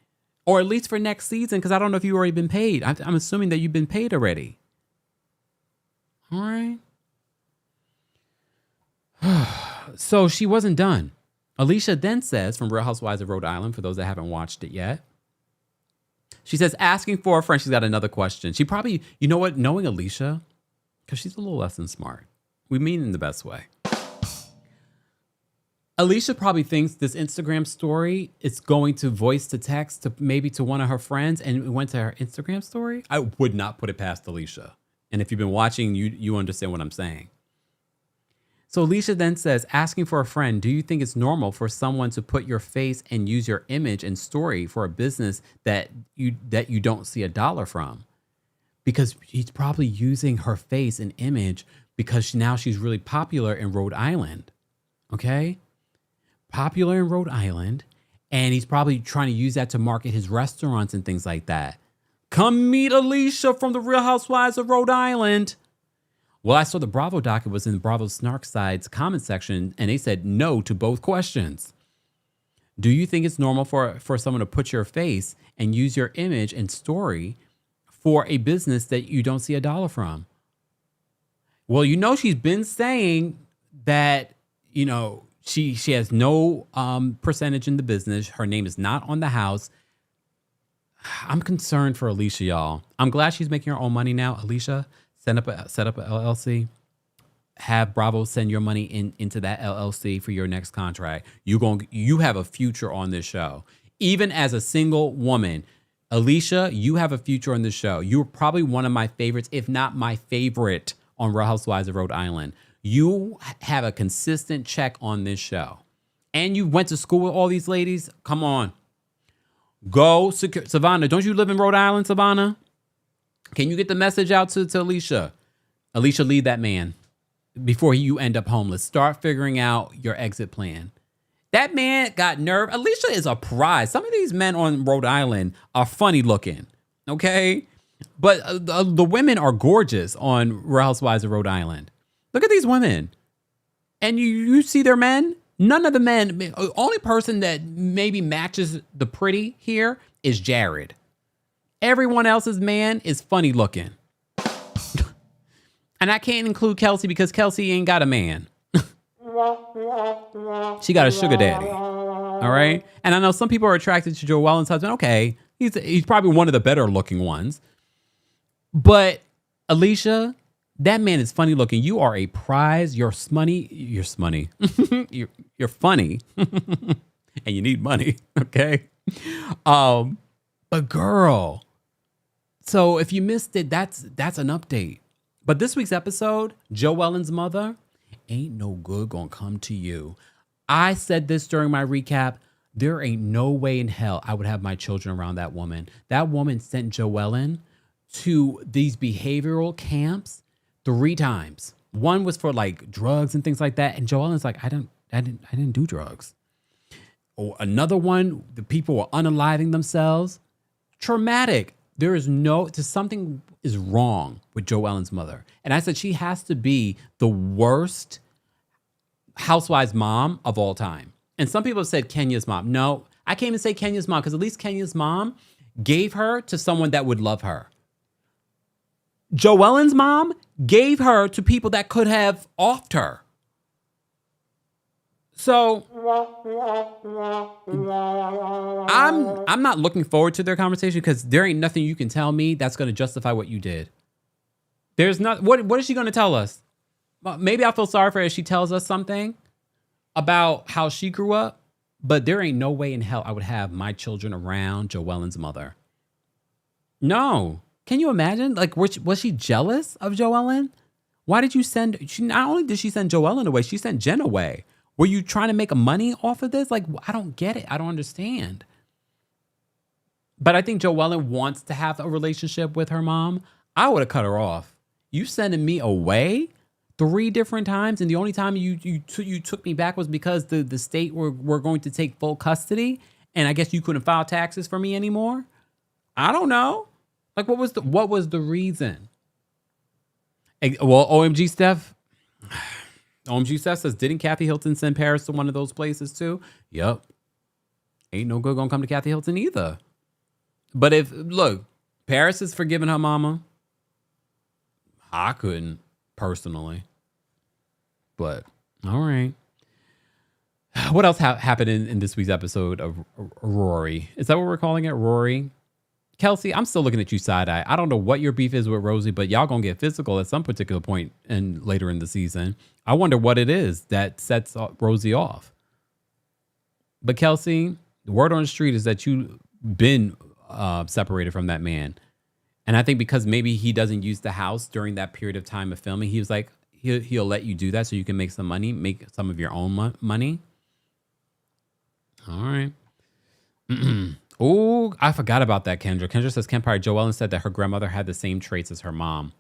Or at least for next season, because I don't know if you've already been paid. I'm assuming that you've been paid already. All right. So she wasn't done. Alicia then says, from Real Housewives of Rhode Island, for those that haven't watched it yet, she says, asking for a friend, she's got another question. She probably, you know what, knowing Alicia, because she's a little less than smart. We mean in the best way. Alicia probably thinks this Instagram story is going to voice to text to maybe to one of her friends, and it went to her Instagram story. I would not put it past Alicia. And if you've been watching, you understand what I'm saying. So Alicia then says, asking for a friend, do you think it's normal for someone to put your face and use your image and story for a business that you don't see a dollar from? Because he's probably using her face and image because now she's really popular in Rhode Island. Okay? Popular in Rhode Island. And he's probably trying to use that to market his restaurants and things like that. Come meet Alicia from the Real Housewives of Rhode Island. Well, I saw the Bravo doc. It was in Bravo Snark Side's comment section, and they said no to both questions. Do you think it's normal for someone to put your face and use your image and story for a business that you don't see a dollar from? Well, you know, she's been saying that, you know, she has no percentage in the business. Her name is not on the house. I'm concerned for Alicia, y'all. I'm glad she's making her own money now. Alicia, set up a LLC. Have Bravo send your money into that LLC for your next contract. You have a future on this show. Even as a single woman, Alicia, you have a future on this show. You're probably one of my favorites, if not my favorite, on Real Housewives of Rhode Island. You have a consistent check on this show. And you went to school with all these ladies. Come on. Go secure. Savannah, don't you live in Rhode Island, Savannah? Can you get the message out to Alicia? Alicia, leave that man before you end up homeless. Start figuring out your exit plan. That man got nerve. Alicia is a prize. Some of these men on Rhode Island are funny looking, okay? But the women are gorgeous on Real Housewives of Rhode Island. Look at these women. And you see their men? None of the men, the only person that maybe matches the pretty here is Jared. Everyone else's man is funny looking. And I can't include Kelsey because Kelsey ain't got a man. She got a sugar daddy. All right. And I know some people are attracted to Joellen's husband. Okay. He's probably one of the better looking ones. But Alicia, that man is funny looking. You are a prize. You're smoney. You're smoney. You're funny. And you need money. Okay. But girl. So if you missed it, that's an update. But this week's episode, Joellen's mother, ain't no good gonna come to you. I said this during my recap. There ain't no way in hell I would have my children around that woman. That woman sent Joellen to these behavioral camps 3 times. One was for like drugs and things like that. And Joellen's like, I didn't do drugs. Or another one, the people were unaliving themselves. Traumatic. Something is wrong with Joellen's mother. And I said, she has to be the worst housewives mom of all time. And some people have said Kenya's mom. No, I can't even say Kenya's mom because at least Kenya's mom gave her to someone that would love her. Joellen's mom gave her to people that could have offed her. So I'm not looking forward to their conversation because there ain't nothing you can tell me that's going to justify what you did. There's not. What is she going to tell us? Maybe I feel sorry for her if she tells us something about how she grew up, but there ain't no way in hell I would have my children around Joellen's mother. No. Can you imagine? Like, was she jealous of Joellen? Why did you send, not only did she send Joellen away, she sent Jen away. Were you trying to make money off of this? Like, I don't get it. I don't understand. But I think Joellen wants to have a relationship with her mom. I would have cut her off. You sending me away 3 different times, and the only time you took me back was because the state were going to take full custody, and I guess you couldn't file taxes for me anymore. I don't know. Like, what was the reason? Well, OMG Steph says, didn't Kathy Hilton send Paris to one of those places too? Yep. Ain't no good gonna come to Kathy Hilton either. But look, Paris is forgiving her mama. I couldn't personally. But all right. What else happened in this week's episode of RHORI? Is that what we're calling it? RHORI? Kelsey, I'm still looking at you side eye. I don't know what your beef is with Rosie, but y'all gonna get physical at some particular point later in the season. I wonder what it is that sets Rosie off. But Kelsey, the word on the street is that you've been separated from that man. And I think because maybe he doesn't use the house during that period of time of filming, he was like, he'll let you do that so you can make some money, make some of your own money. All right. Oh, I forgot about that, Kendra. Kendra says, Kempire, Joellen said that her grandmother had the same traits as her mom.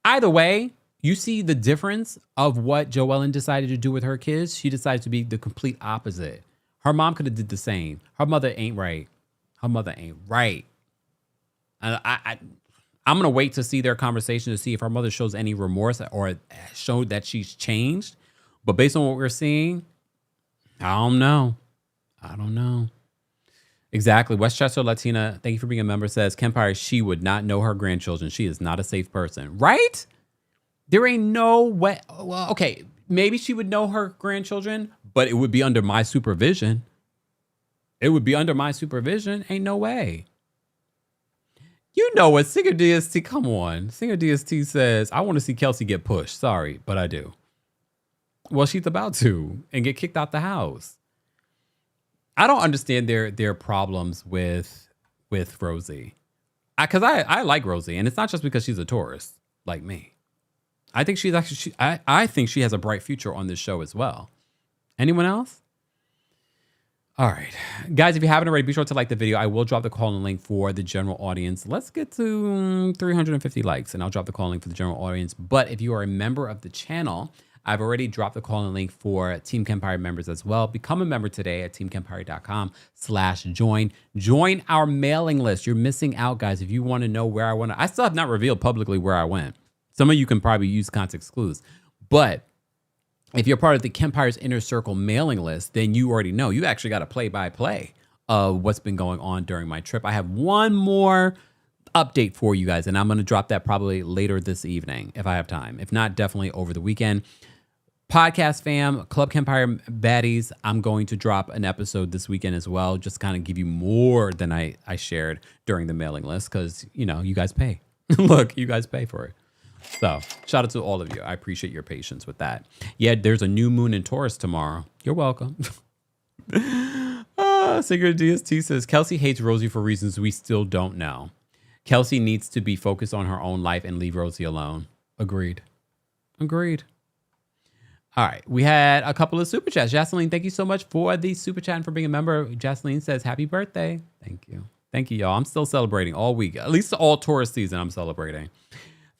Either way, you see the difference of what Joellen decided to do with her kids. She decided to be the complete opposite. Her mom could have did the same. Her mother ain't right. Her mother ain't right. And I'm going to wait to see their conversation to see if her mother shows any remorse or showed that she's changed. But based on what we're seeing, I don't know. Exactly. Westchester Latina, thank you for being a member, says, Kempire, she would not know her grandchildren. She is not a safe person. Right? There ain't no way. Well, okay, maybe she would know her grandchildren, but it would be under my supervision. Ain't no way. You know what? Singer DST, come on. Singer DST says, I want to see Kelsey get pushed. Sorry, but I do. Well, she's about to and get kicked out the house. I don't understand their problems with Rosie. Because I like Rosie, and it's not just because she's a Taurus like me. I think I think she has a bright future on this show as well. Anyone else? All right. Guys, if you haven't already, be sure to like the video. I will drop the call and link for the general audience. Let's get to 350 likes, and I'll drop the call and link for the general audience. But if you are a member of the channel, I've already dropped the call and link for Team Kempire members as well. Become a member today at teamkempire.com/join. Join our mailing list. You're missing out, guys. If you want to know where I went, I still have not revealed publicly where I went. Some of you can probably use context clues. But if you're part of the Kempire's Inner Circle mailing list, then you already know. You actually got a play-by-play of what's been going on during my trip. I have one more update for you guys, and I'm going to drop that probably later this evening if I have time. If not, definitely over the weekend. Podcast fam, Club Kempire baddies, I'm going to drop an episode this weekend as well, just kind of give you more than I shared during the mailing list because, you know, you guys pay. Look, you guys pay for it. So shout out to all of you. I appreciate your patience with that. Yeah, there's a new moon in Taurus tomorrow. You're welcome. Secret DST says, Kelsey hates Rosie for reasons we still don't know. Kelsey needs to be focused on her own life and leave Rosie alone. Agreed. All right. We had a couple of super chats. Jocelyn, thank you so much for the super chat and for being a member. Jocelyn says, happy birthday. Thank you. Thank you, y'all. I'm still celebrating all week. At least all Taurus season, I'm celebrating.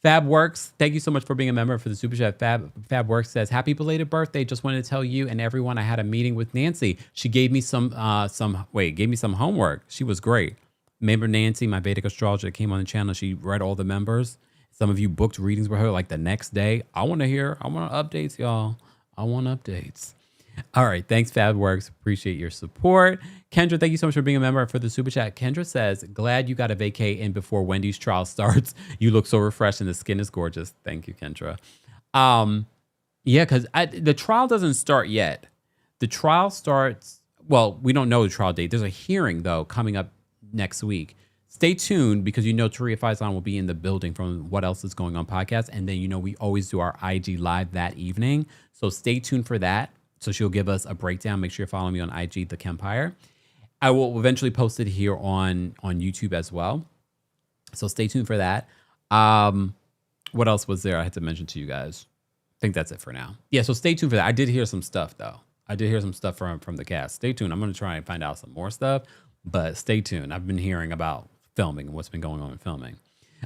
Fab Works, thank you so much for being a member for the super chat. Fab Works says, happy belated birthday. Just wanted to tell you and everyone I had a meeting with Nancy. She gave me some homework. She was great. Remember Nancy, my Vedic astrologer that came on the channel? She read all the members. Some of you booked readings with her like the next day. I want updates, y'all. I want updates. All right. Thanks, Fab Works. Appreciate your support. Kendra, thank you so much for being a member for the super chat. Kendra says, glad you got a vacay in before Wendy's trial starts. You look so refreshed and the skin is gorgeous. Thank you, Kendra. Yeah, because the trial doesn't start yet. The trial starts, well, we don't know the trial date. There's a hearing, though, coming up next week. Stay tuned because Taria Faison will be in the building from What Else Is Going On podcast. And then, we always do our IG live that evening. So stay tuned for that. So she'll give us a breakdown. Make sure you're following me on IG, TheKempire. I will eventually post it here on YouTube as well. So stay tuned for that. What else was there I had to mention to you guys? I think that's it for now. Yeah, so stay tuned for that. I did hear some stuff, though. I did hear some stuff from the cast. Stay tuned. I'm going to try and find out some more stuff, but stay tuned. I've been hearing about filming and what's been going on in filming.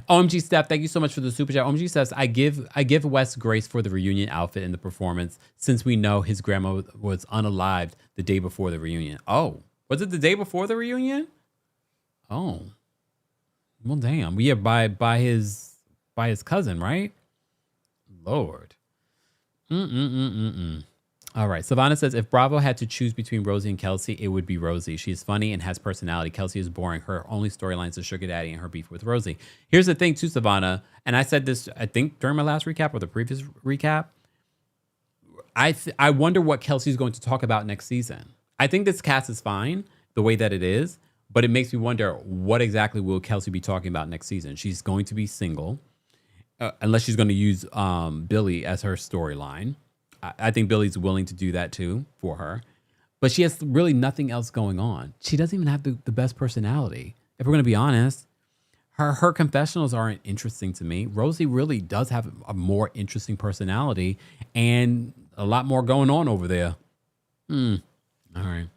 OMG Steph, thank you so much for the super chat. OMG says, I give Wes grace for the reunion outfit and the performance since we know his grandma was unalived the day before the reunion. Oh, was it the day before the reunion? Oh, well, damn. Yeah, by his cousin, right? Lord. All right. Savannah says, if Bravo had to choose between Rosie and Kelsey, it would be Rosie. She's funny and has personality. Kelsey is boring. Her only storyline is the sugar daddy and her beef with Rosie. Here's the thing too, Savannah, and I said this, I think during my last recap or the previous recap, I wonder what Kelsey's going to talk about next season. I think this cast is fine the way that it is, but it makes me wonder what exactly will Kelsey be talking about next season. She's going to be single, unless she's going to use Billy as her storyline. I think Billy's willing to do that too for her, but she has really nothing else going on. She doesn't even have the best personality. If we're going to be honest, her confessionals aren't interesting to me. Rosie really does have a more interesting personality and a lot more going on over there. All right.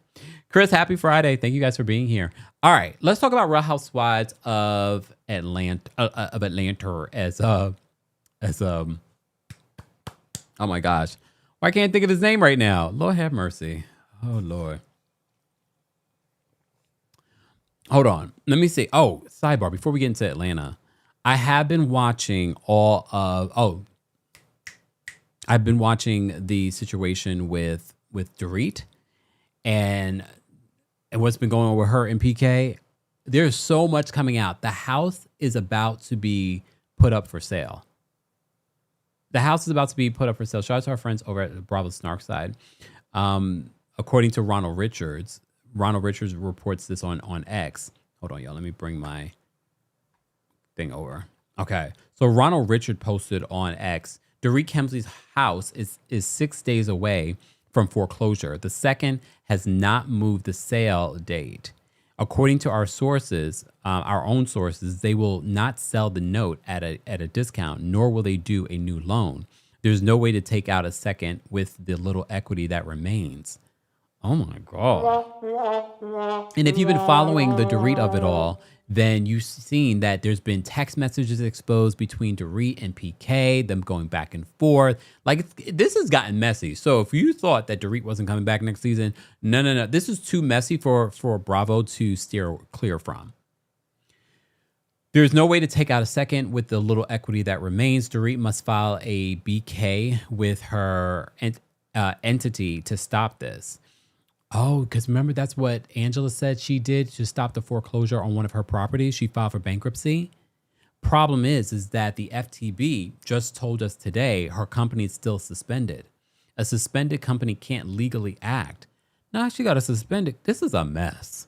Chris, happy Friday. Thank you guys for being here. All right, let's talk about Real Housewives of Atlanta oh my gosh. I can't think of his name right now. Lord have mercy. Oh, Lord. Hold on. Let me see. Oh, sidebar. Before we get into Atlanta, I have been watching I've been watching the situation with Dorit and what's been going on with her and PK. There's so much coming out. The house is about to be put up for sale. The house is about to be put up for sale. Shout out to our friends over at Bravo Snarkside. According to Ronald Richards reports this on X. Hold on, y'all. Let me bring my thing over. Okay. So Ronald Richard posted on X, Dorit Kemsley's house is 6 days away from foreclosure. The second has not moved the sale date. According to our sources, our own sources, they will not sell the note at a discount, nor will they do a new loan. There's no way to take out a second with the little equity that remains. Oh my God. And if you've been following the Dorit of it all, then you've seen that there's been text messages exposed between Dorit and PK, them going back and forth. Like, this has gotten messy. So if you thought that Dorit wasn't coming back next season, no. This is too messy for Bravo to steer clear from. There's no way to take out a second with the little equity that remains. Dorit must file a BK with her entity to stop this. Oh, because remember, that's what Angela said she did to stop the foreclosure on one of her properties. She filed for bankruptcy. Problem is that the FTB just told us today her company is still suspended. A suspended company can't legally act. Now she got to suspend it. This is a mess.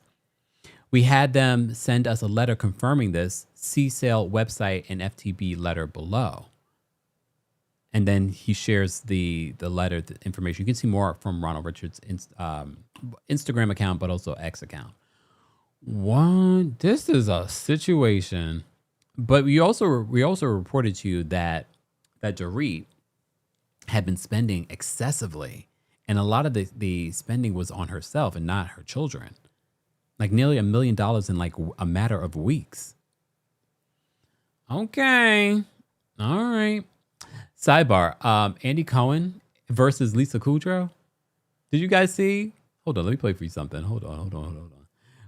We had them send us a letter confirming this. See sale website and FTB letter below. And then he shares the letter, the information. You can see more from Ronald Richards' Instagram account, but also X account. What? This is a situation. But we also reported to you that Dorit had been spending excessively, and a lot of the spending was on herself and not her children. Like nearly $1 million in like a matter of weeks. Okay, all right. Sidebar, Andy Cohen versus Lisa Kudrow. Did you guys see? Hold on, let me play for you something. Hold on.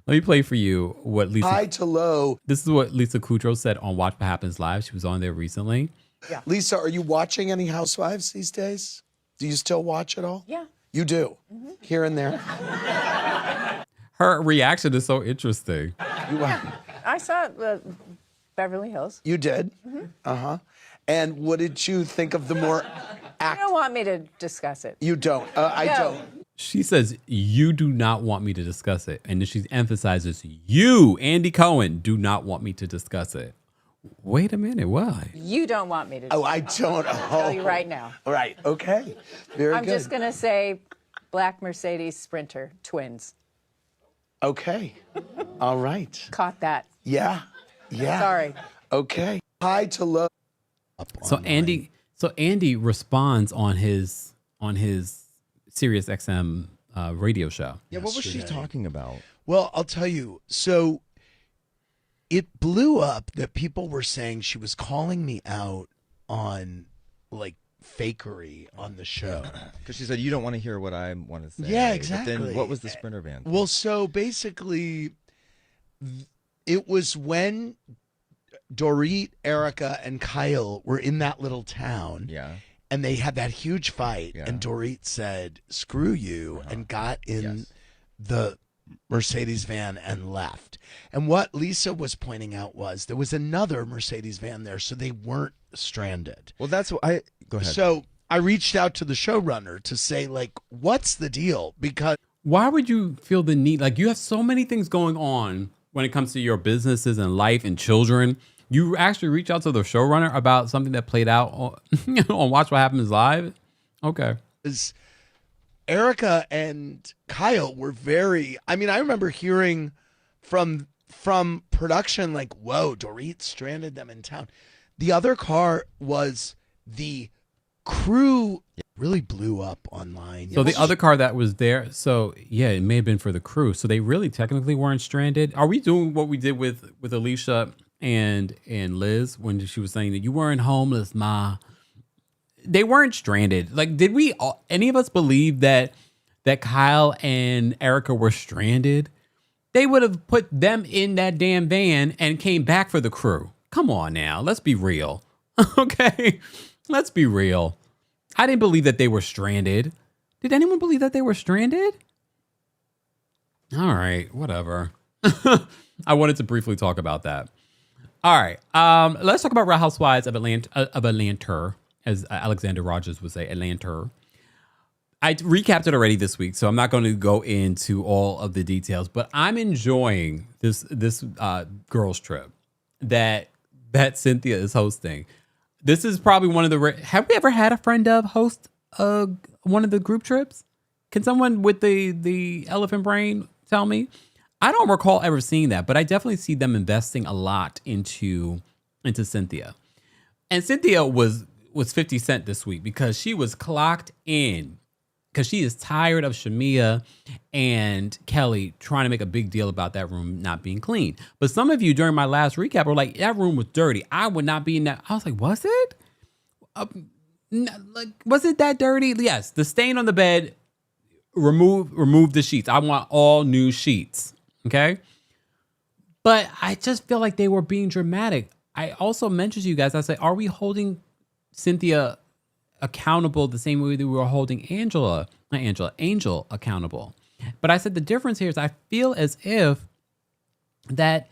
Let me play for you what Lisa... High to low. This is what Lisa Kudrow said on Watch What Happens Live. She was on there recently. Yeah. Lisa, are you watching any Housewives these days? Do you still watch it all? Yeah. You do? Mm-hmm. Here and there? Her reaction is so interesting. I saw Beverly Hills. You did? Mm-hmm. Uh-huh. And what did you think of the more You don't want me to discuss it. You don't. I don't. She says, you do not want me to discuss it. And then she emphasizes, you, Andy Cohen, do not want me to discuss it. Wait a minute, why? You don't want me to discuss it. I don't. I'll tell you right now. Right, okay. Very good. I'm just going to say black Mercedes Sprinter, twins. Okay. All right. Caught that. Yeah. Sorry. Okay. High to low. up So online. Andy responds on his Sirius XM radio show. Yeah, what was she yesterday. talking about? Well, I'll tell you. So it blew up that people were saying she was calling me out on like fakery on the show. Because she said, you don't want to hear what I want to say. Yeah, But exactly. then what was the Sprinter band? Well, so basically, it was when Dorit, Erica, and Kyle were in that little town. Yeah. And they had that huge fight, Yeah. and Dorit said, "Screw you," and got in Yes. the Mercedes van and left. And what Lisa was pointing out was there was another Mercedes van there, so they weren't stranded. Well, that's what I... Go ahead. So I reached out to the showrunner to say, like, what's the deal? Because Why would you feel the need? Like, you have so many things going on when it comes to your businesses and life and children. You actually reach out to the showrunner about something that played out on Watch What Happens Live? Okay. Erica and Kyle were very, I mean, I remember hearing from production like, whoa, Dorit stranded them in town. The other car was the crew. Really blew up online. So the other car that was there, so yeah, it may have been for the crew. So they really technically weren't stranded. Are we doing what we did with Alicia and Liz when she was saying that you weren't homeless, ma? They weren't stranded. Like, did we any of us believe that Kyle and Erica were stranded? They would have put them in that damn van and came back for the crew. Come on now, let's be real. Okay, let's be real. I didn't believe that they were stranded. Did anyone believe that they were stranded? All right, whatever. I wanted to briefly talk about that. All right, let's talk about Real Housewives of Atlanta, as Alexander Rogers would say, Atlanta. I recapped it already this week, so I'm not going to go into all of the details, but I'm enjoying this girls trip that Cynthia is hosting. This is probably one of the have we ever had a friend of host one of the group trips? Can someone with the elephant brain tell me? I don't recall ever seeing that, but I definitely see them investing a lot into Cynthia. And Cynthia was 50 Cent this week because she was clocked in because she is tired of Shamia and Kelly trying to make a big deal about that room not being clean. But some of you during my last recap were like, that room was dirty. I would not be in that. I was like, was it? Was it that dirty? Yes. The stain on the bed, remove the sheets. I want all new sheets. Okay. But I just feel like they were being dramatic. I also mentioned to you guys, I say, are we holding Cynthia accountable the same way that we were holding Angel accountable? But I said the difference here is I feel as if that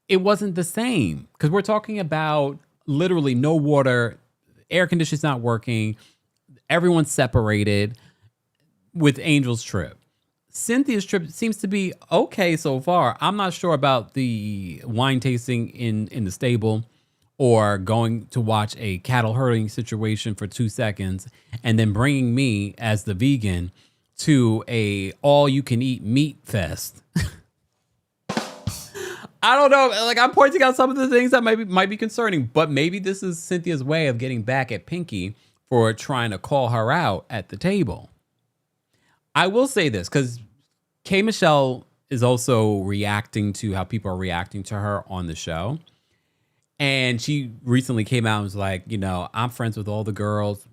it wasn't the same because we're talking about literally no water, air conditioning's not working, everyone's separated with Angel's trip. Cynthia's trip seems to be okay so far. I'm not sure about the wine tasting in the stable or going to watch a cattle herding situation for 2 seconds and then bringing me as the vegan to a all-you-can-eat meat fest. I don't know. Like, I'm pointing out some of the things that might be concerning, but maybe this is Cynthia's way of getting back at Pinky for trying to call her out at the table. I will say this, because K. Michelle is also reacting to how people are reacting to her on the show. And she recently came out and was like, you know, I'm friends with all the girls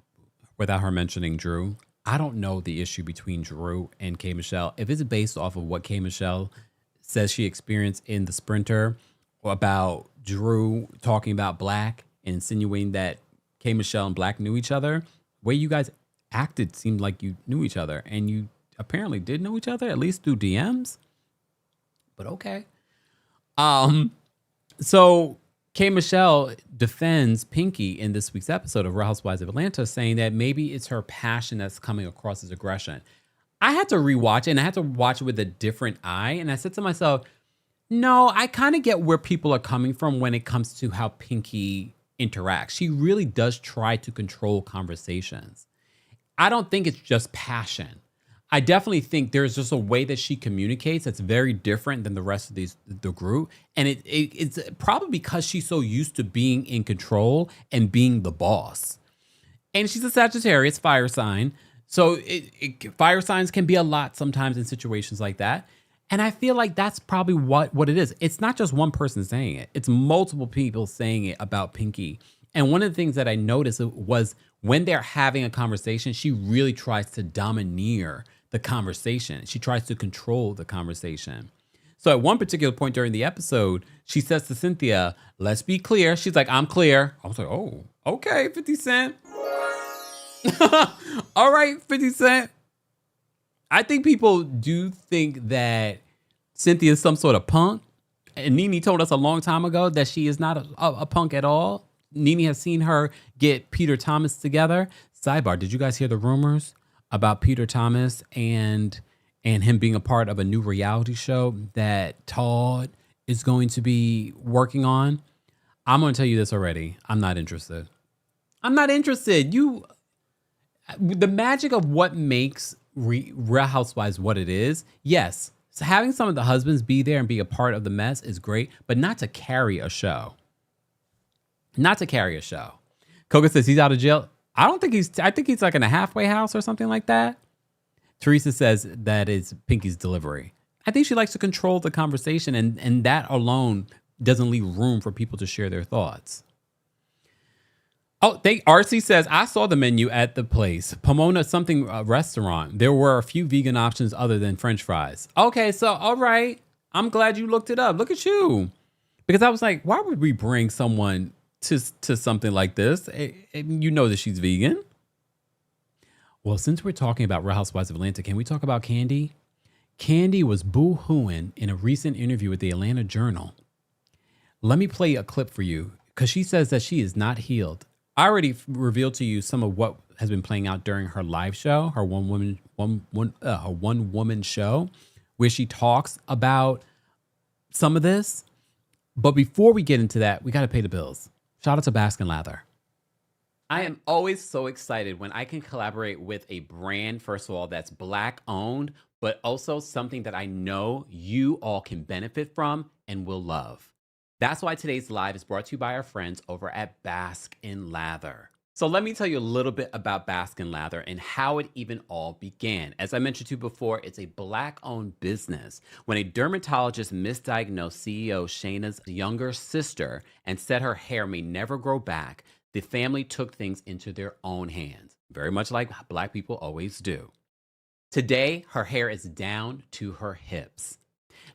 without her mentioning Drew. I don't know the issue between Drew and K. Michelle. If it's based off of what K. Michelle says she experienced in the Sprinter about Drew talking about Black and insinuating that K. Michelle and Black knew each other, the way you guys acted seemed like you knew each other. And you apparently did know each other, at least through DMs. But okay. So K. Michelle defends Pinky in this week's episode of Real Housewives of Atlanta, saying that maybe it's her passion that's coming across as aggression. I had to rewatch it, and I had to watch it with a different eye. And I said to myself, no, I kind of get where people are coming from when it comes to how Pinky interacts. She really does try to control conversations. I don't think it's just passion. I definitely think there's just a way that she communicates that's very different than the rest of the group. And it's probably because she's so used to being in control and being the boss. And she's a Sagittarius fire sign. So fire signs can be a lot sometimes in situations like that. And I feel like that's probably what it is. It's not just one person saying it. It's multiple people saying it about Pinky. And one of the things that I noticed was when they're having a conversation, she really tries to domineer the conversation. She tries to control the conversation. So at one particular point during the episode, she says to Cynthia, let's be clear. She's like, I'm clear. I was like, oh, okay, 50 Cent. All right, 50 Cent. I think people do think that Cynthia is some sort of punk. And Nene told us a long time ago that she is not a punk at all. Nene has seen her get Peter Thomas together. Sidebar, did you guys hear the rumors about Peter Thomas and him being a part of a new reality show that Todd is going to be working on? I'm going to tell you this already. I'm not interested. I'm not interested. The magic of what makes Real Housewives what it is, yes, so having some of the husbands be there and be a part of the mess is great, but not to carry a show. Not to carry a show. Coco says he's out of jail. I think he's like in a halfway house or something like that. Teresa says that is Pinky's delivery. I think she likes to control the conversation, and that alone doesn't leave room for people to share their thoughts. Oh, RC says, I saw the menu at the place. Pomona something restaurant. There were a few vegan options other than French fries. Okay, so, all right. I'm glad you looked it up. Look at you. Because I was like, why would we bring someone to something like this? You know that she's vegan. Well, since we're talking about Real Housewives of Atlanta, can we talk about Kandi? Kandi was boo-hooing in a recent interview with the Atlanta Journal. Let me play a clip for you because she says that she is not healed. I already revealed to you some of what has been playing out during her live show, her one woman show, where she talks about some of this. But before we get into that, we got to pay the bills. Shout out to Bask and Lather. I am always so excited when I can collaborate with a brand, first of all, that's Black owned, but also something that I know you all can benefit from and will love. That's why today's live is brought to you by our friends over at Bask and Lather. So let me tell you a little bit about Bask and Lather and how it even all began. As I mentioned to you before, it's a Black-owned business. When a dermatologist misdiagnosed CEO Shayna's younger sister and said her hair may never grow back, the family took things into their own hands, very much like Black people always do. Today, her hair is down to her hips.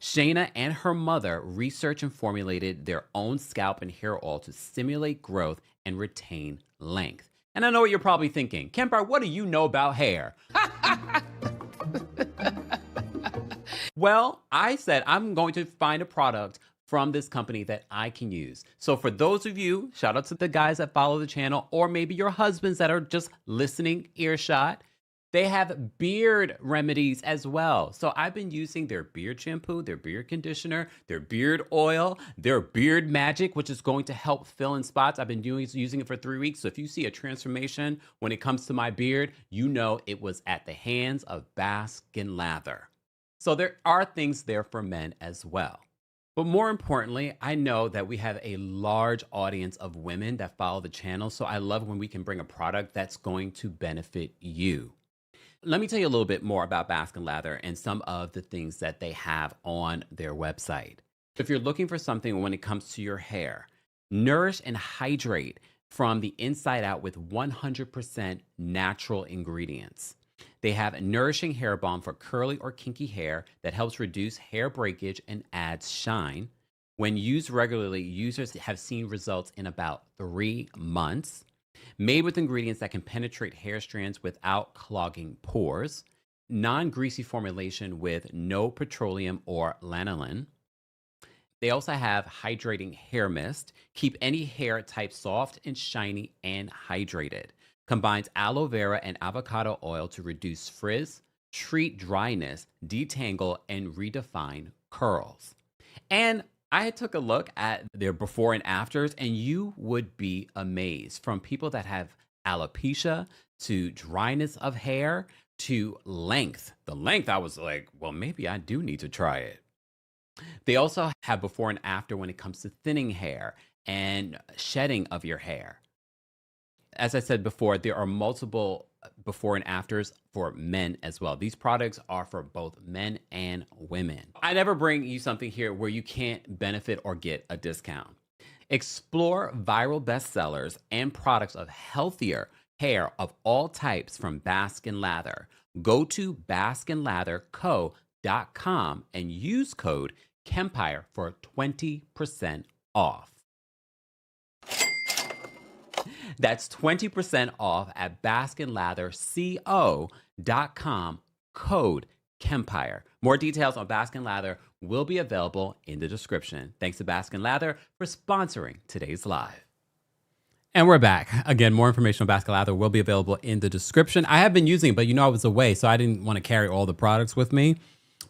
Shayna and her mother researched and formulated their own scalp and hair oil to stimulate growth and retain length. And I know what you're probably thinking, Kempire, what do you know about hair? Well, I said I'm going to find a product from this company that I can use. So for those of you, shout out to the guys that follow the channel, or maybe your husbands that are just listening earshot, they have beard remedies as well. So I've been using their beard shampoo, their beard conditioner, their beard oil, their beard magic, which is going to help fill in spots. I've been using it for 3 weeks. So if you see a transformation when it comes to my beard, you know it was at the hands of Bask and Lather. So there are things there for men as well. But more importantly, I know that we have a large audience of women that follow the channel. So I love when we can bring a product that's going to benefit you. Let me tell you a little bit more about Bask and Lather and some of the things that they have on their website. If you're looking for something when it comes to your hair, nourish and hydrate from the inside out with 100% natural ingredients. They have a nourishing hair balm for curly or kinky hair that helps reduce hair breakage and adds shine. When used regularly, users have seen results in about 3 months. Made with ingredients that can penetrate hair strands without clogging pores. Non-greasy formulation with no petroleum or lanolin. They also have hydrating hair mist. Keep any hair type soft and shiny and hydrated. Combines aloe vera and avocado oil to reduce frizz, treat dryness, detangle, and redefine curls. And I took a look at their before and afters, and you would be amazed. From people that have alopecia to dryness of hair, to length. The length, I was like, well, maybe I do need to try it. They also have before and after when it comes to thinning hair and shedding of your hair. As I said before, there are multiple before and afters for men as well. These products are for both men and women. I never bring you something here where you can't benefit or get a discount. Explore viral bestsellers and products of healthier hair of all types from Bask and Lather. Go to baskandlatherco.com and use code Kempire for 20% off. That's 20% off at baskandlatherco.com, code Kempire. More details on Bask and Lather will be available in the description. Thanks to Bask and Lather for sponsoring today's live. And we're back. Again, more information on Bask and Lather will be available in the description. I have been using it, but I was away, so I didn't want to carry all the products with me.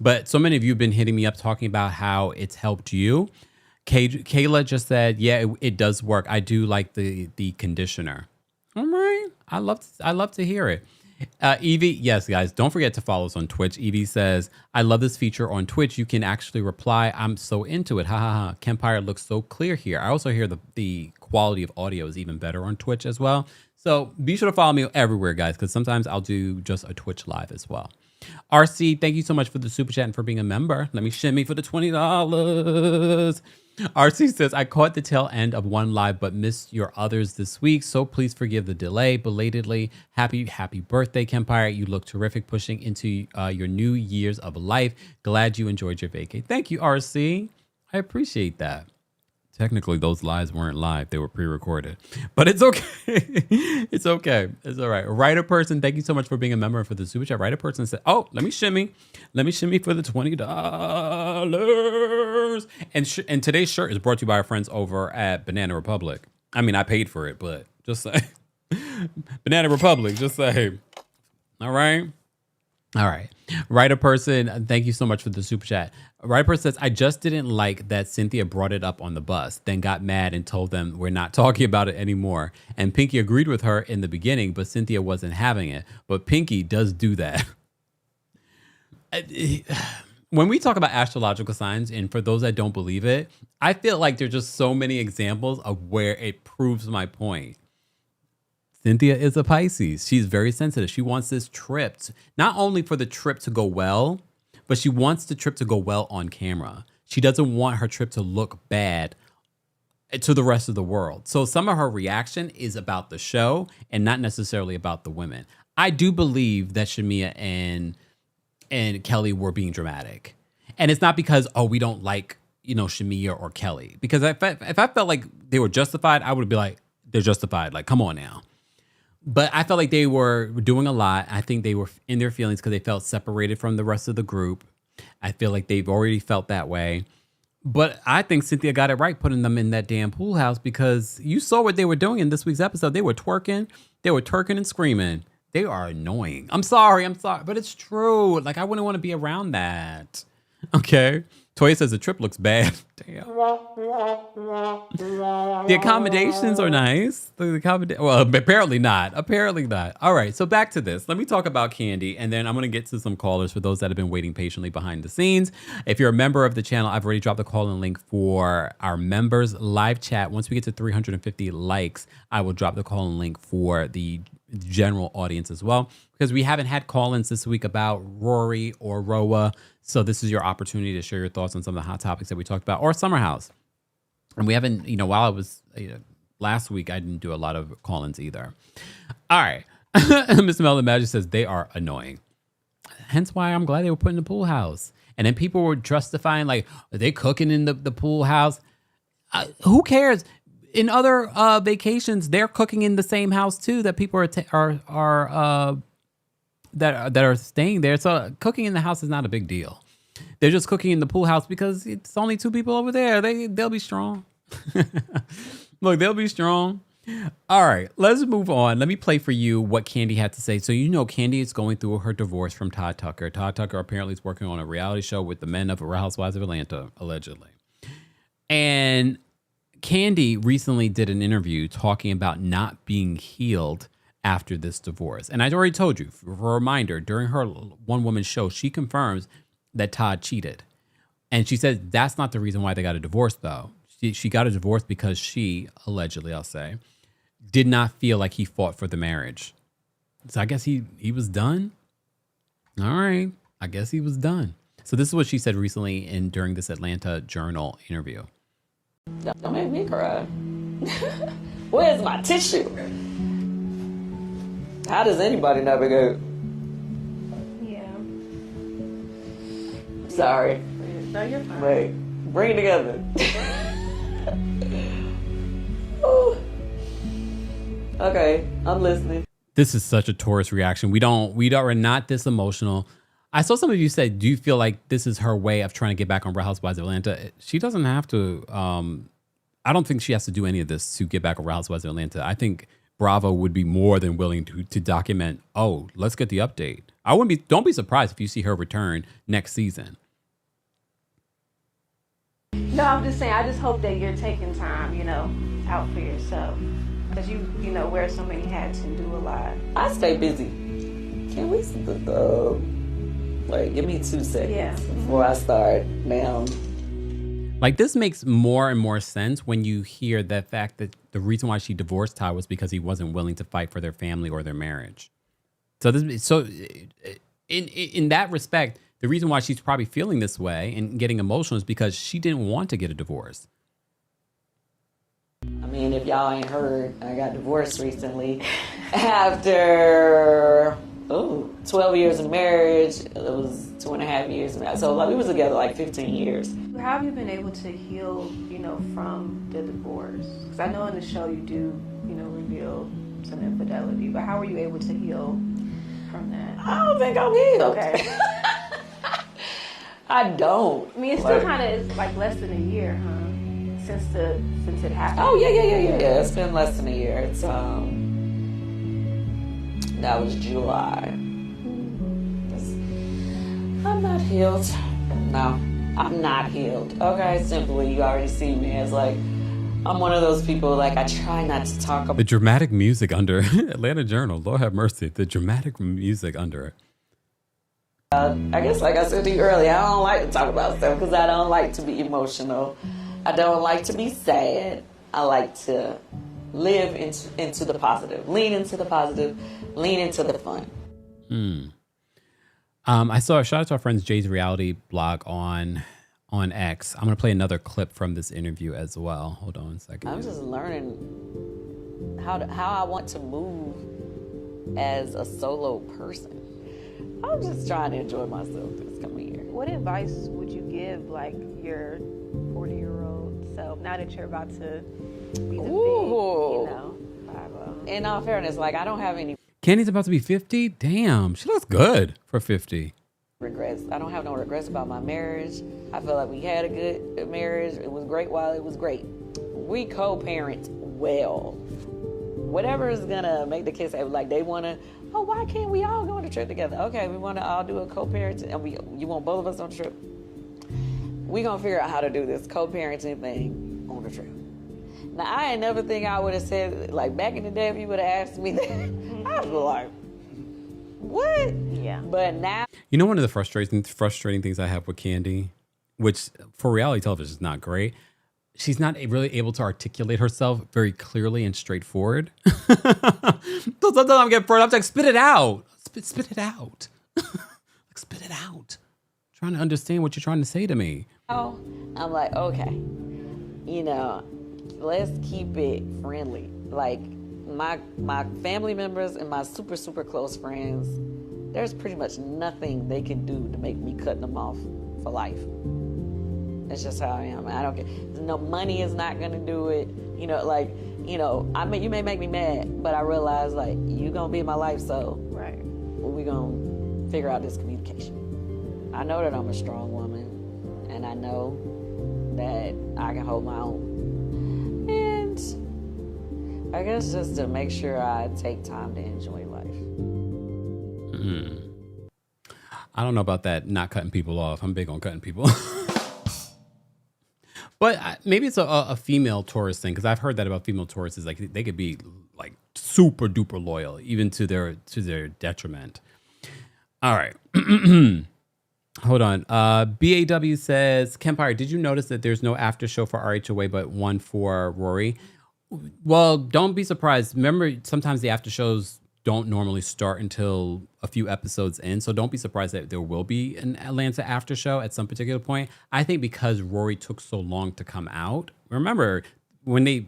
But so many of you have been hitting me up talking about how it's helped you. Kayla just said, yeah, it does work. I do like the conditioner. All right. I love to hear it. Evie, yes, guys, don't forget to follow us on Twitch. Evie says, I love this feature on Twitch. You can actually reply. I'm so into it. Ha ha ha. Kempire looks so clear here. I also hear the quality of audio is even better on Twitch as well. So be sure to follow me everywhere, guys, because sometimes I'll do just a Twitch live as well. RC, thank you so much for the super chat and for being a member. Let me shimmy for the $20. RC says, I caught the tail end of one live but missed your others this week, so please forgive the delay. Belatedly, happy birthday, Kempire. You look terrific pushing into your new years of life. Glad you enjoyed your vacay. Thank you, RC. I appreciate that. Technically, those lives weren't live. They were pre-recorded. But it's okay. It's okay. It's all right. Writer person, thank you so much for being a member for the super chat. Writer person said, oh, let me shimmy. Let me shimmy for the $20. And today's shirt is brought to you by our friends over at Banana Republic. I mean, I paid for it, but just say. Banana Republic, just say. All right. All right. Writer person, thank you so much for the super chat. Writer person says, I just didn't like that Cynthia brought it up on the bus, then got mad and told them we're not talking about it anymore. And Pinky agreed with her in the beginning, but Cynthia wasn't having it. But Pinky does do that. When we talk about astrological signs, and for those that don't believe it, I feel like there's just so many examples of where it proves my point. Cynthia is a Pisces. She's very sensitive. She wants this trip, not only for the trip to go well, but she wants the trip to go well on camera. She doesn't want her trip to look bad to the rest of the world. So some of her reaction is about the show and not necessarily about the women. I do believe that Shamia and Kelly were being dramatic. And it's not because, we don't like, Shamia or Kelly. Because if I felt like they were justified, I would be like, they're justified. Like, come on now. But I felt like they were doing a lot. I think they were in their feelings because they felt separated from the rest of the group. I feel like they've already felt that way. But I think Cynthia got it right putting them in that damn pool house, because you saw what they were doing in this week's episode. They were twerking. They were twerking and screaming. They are annoying. I'm sorry. But it's true. Like, I wouldn't want to be around that. Okay. Toya says the trip looks bad. Damn. The accommodations are nice. Well, apparently not. All right, so back to this. Let me talk about Kandi, and then I'm going to get to some callers for those that have been waiting patiently behind the scenes. If you're a member of the channel, I've already dropped the call-in link for our members live chat. Once we get to 350 likes, I will drop the call-in link for the general audience as well, because we haven't had call-ins this week about RHORI or RHOA. So this is your opportunity to share your thoughts on some of the hot topics that we talked about, or Summer House. And we haven't, while I was, last week, I didn't do a lot of call-ins either. All right. Mr. Melvin Magic says they are annoying. Hence why I'm glad they were put in the pool house. And then people were justifying, like, are they cooking in the pool house? Who cares? In other vacations, they're cooking in the same house too that people are staying there. So cooking in the house is not a big deal. They're just cooking in the pool house because it's only two people over there. They'll be strong. Look, they'll be strong. All right, let's move on. Let me play for you what Kandi had to say. So Kandi is going through her divorce from Todd Tucker. Todd Tucker apparently is working on a reality show with the men of Real Housewives of Atlanta, allegedly. And Kandi recently did an interview talking about not being healed after this divorce. And I already told you, for a reminder, during her one woman show, she confirms that Todd cheated. And she said that's not the reason why they got a divorce, though. She got a divorce because she, allegedly, I'll say, did not feel like he fought for the marriage. So I guess he was done. All right. I guess he was done. So this is what she said recently during this Atlanta Journal interview. Don't make me cry. Where's my tissue? How does anybody navigate? Yeah. Sorry. No, you're fine. Wait. Bring it together. Ooh. Okay, I'm listening. This is such a Taurus reaction. We are not this emotional. I saw some of you say, do you feel like this is her way of trying to get back on Real Housewives of Atlanta? She doesn't have to. I don't think she has to do any of this to get back on Real Housewives of Atlanta. I think Bravo would be more than willing to document, oh, let's get the update. Don't be surprised if you see her return next season. No, I'm just saying, I just hope that you're taking time, out for yourself. Because you wear so many hats and do a lot. I stay busy. Can we wait, give me 2 seconds before I start now. Like, this makes more and more sense when you hear the fact that the reason why she divorced Todd was because he wasn't willing to fight for their family or their marriage. So in that respect, the reason why she's probably feeling this way and getting emotional is because she didn't want to get a divorce. I mean, if y'all ain't heard, I got divorced recently after 12 years of marriage. It was 2.5 years. So we was together like 15 years. How have you been able to heal, from the divorce? Because I know in the show you do, reveal some infidelity, but how were you able to heal from that? I don't think I'm healed. Okay. I don't. I mean, it's still kind of, it's like less than a year, huh? Since it happened. Oh, yeah. It's been less than a year. It's, that was July. I'm not healed. No, I'm not healed. Okay, simply, you already see me as like, I'm one of those people, like, I try not to talk about The dramatic music under Atlanta Journal, Lord have mercy, the dramatic music under it. I guess, like I said to you earlier, I don't like to talk about stuff because I don't like to be emotional. I don't like to be sad. I like to live into the positive, lean into the positive, lean into the fun. I saw a shout out to our friends Jay's reality blog on X. I'm going to play another clip from this interview as well. Hold on a second. I'm just learning how I want to move as a solo person. I'm just trying to enjoy myself this coming year. What advice would you give, like, your 40-year-old self, now that you're about to be the big, 5-0? In all fairness, like, I don't have any Candy's about to be 50? Damn, she looks good for 50. regrets. I don't have no regrets about my marriage. I feel like we had a good marriage. It was great while it was great. We co-parent well. Whatever is gonna make the kids have, like, they wanna, why can't we all go on a trip together? Okay, we wanna all do a co-parent, and you want both of us on a trip? We gonna figure out how to do this co-parenting thing on the trip. Now, I ain't never think I would have said, like, back in the day, if you would have asked me that, I'd be like, what? Yeah. But now, You know, one of the frustrating things I have with Kandi, which for reality television is not great, she's not really able to articulate herself very clearly and straightforward. Sometimes I get burned up, like, spit it out. Spit it out. Like, spit it out. I'm trying to understand what you're trying to say to me. I'm like, okay, let's keep it friendly. Like, my family members and my super, super close friends, there's pretty much nothing they can do to make me cut them off for life. That's just how I am. I don't care. No money is not gonna do it. You may make me mad, but I realize, like, you gonna be in my life, so Right. we gonna figure out this communication. I know that I'm a strong woman, and I know that I can hold my own. And I guess just to make sure I take time to enjoy life. I don't know about that, not cutting people off. I'm big on cutting people. But maybe it's a female Taurus thing, because I've heard that about female Tauruses. Like, they could be like super duper loyal, even to their detriment. All right. Hold on. BAW says, Kempire, did you notice that there's no after show for RHOA but one for RHORI? Well, don't be surprised. Remember, sometimes the after shows don't normally start until a few episodes in. So don't be surprised that there will be an Atlanta after show at some particular point. I think because RHORI took so long to come out. Remember, when they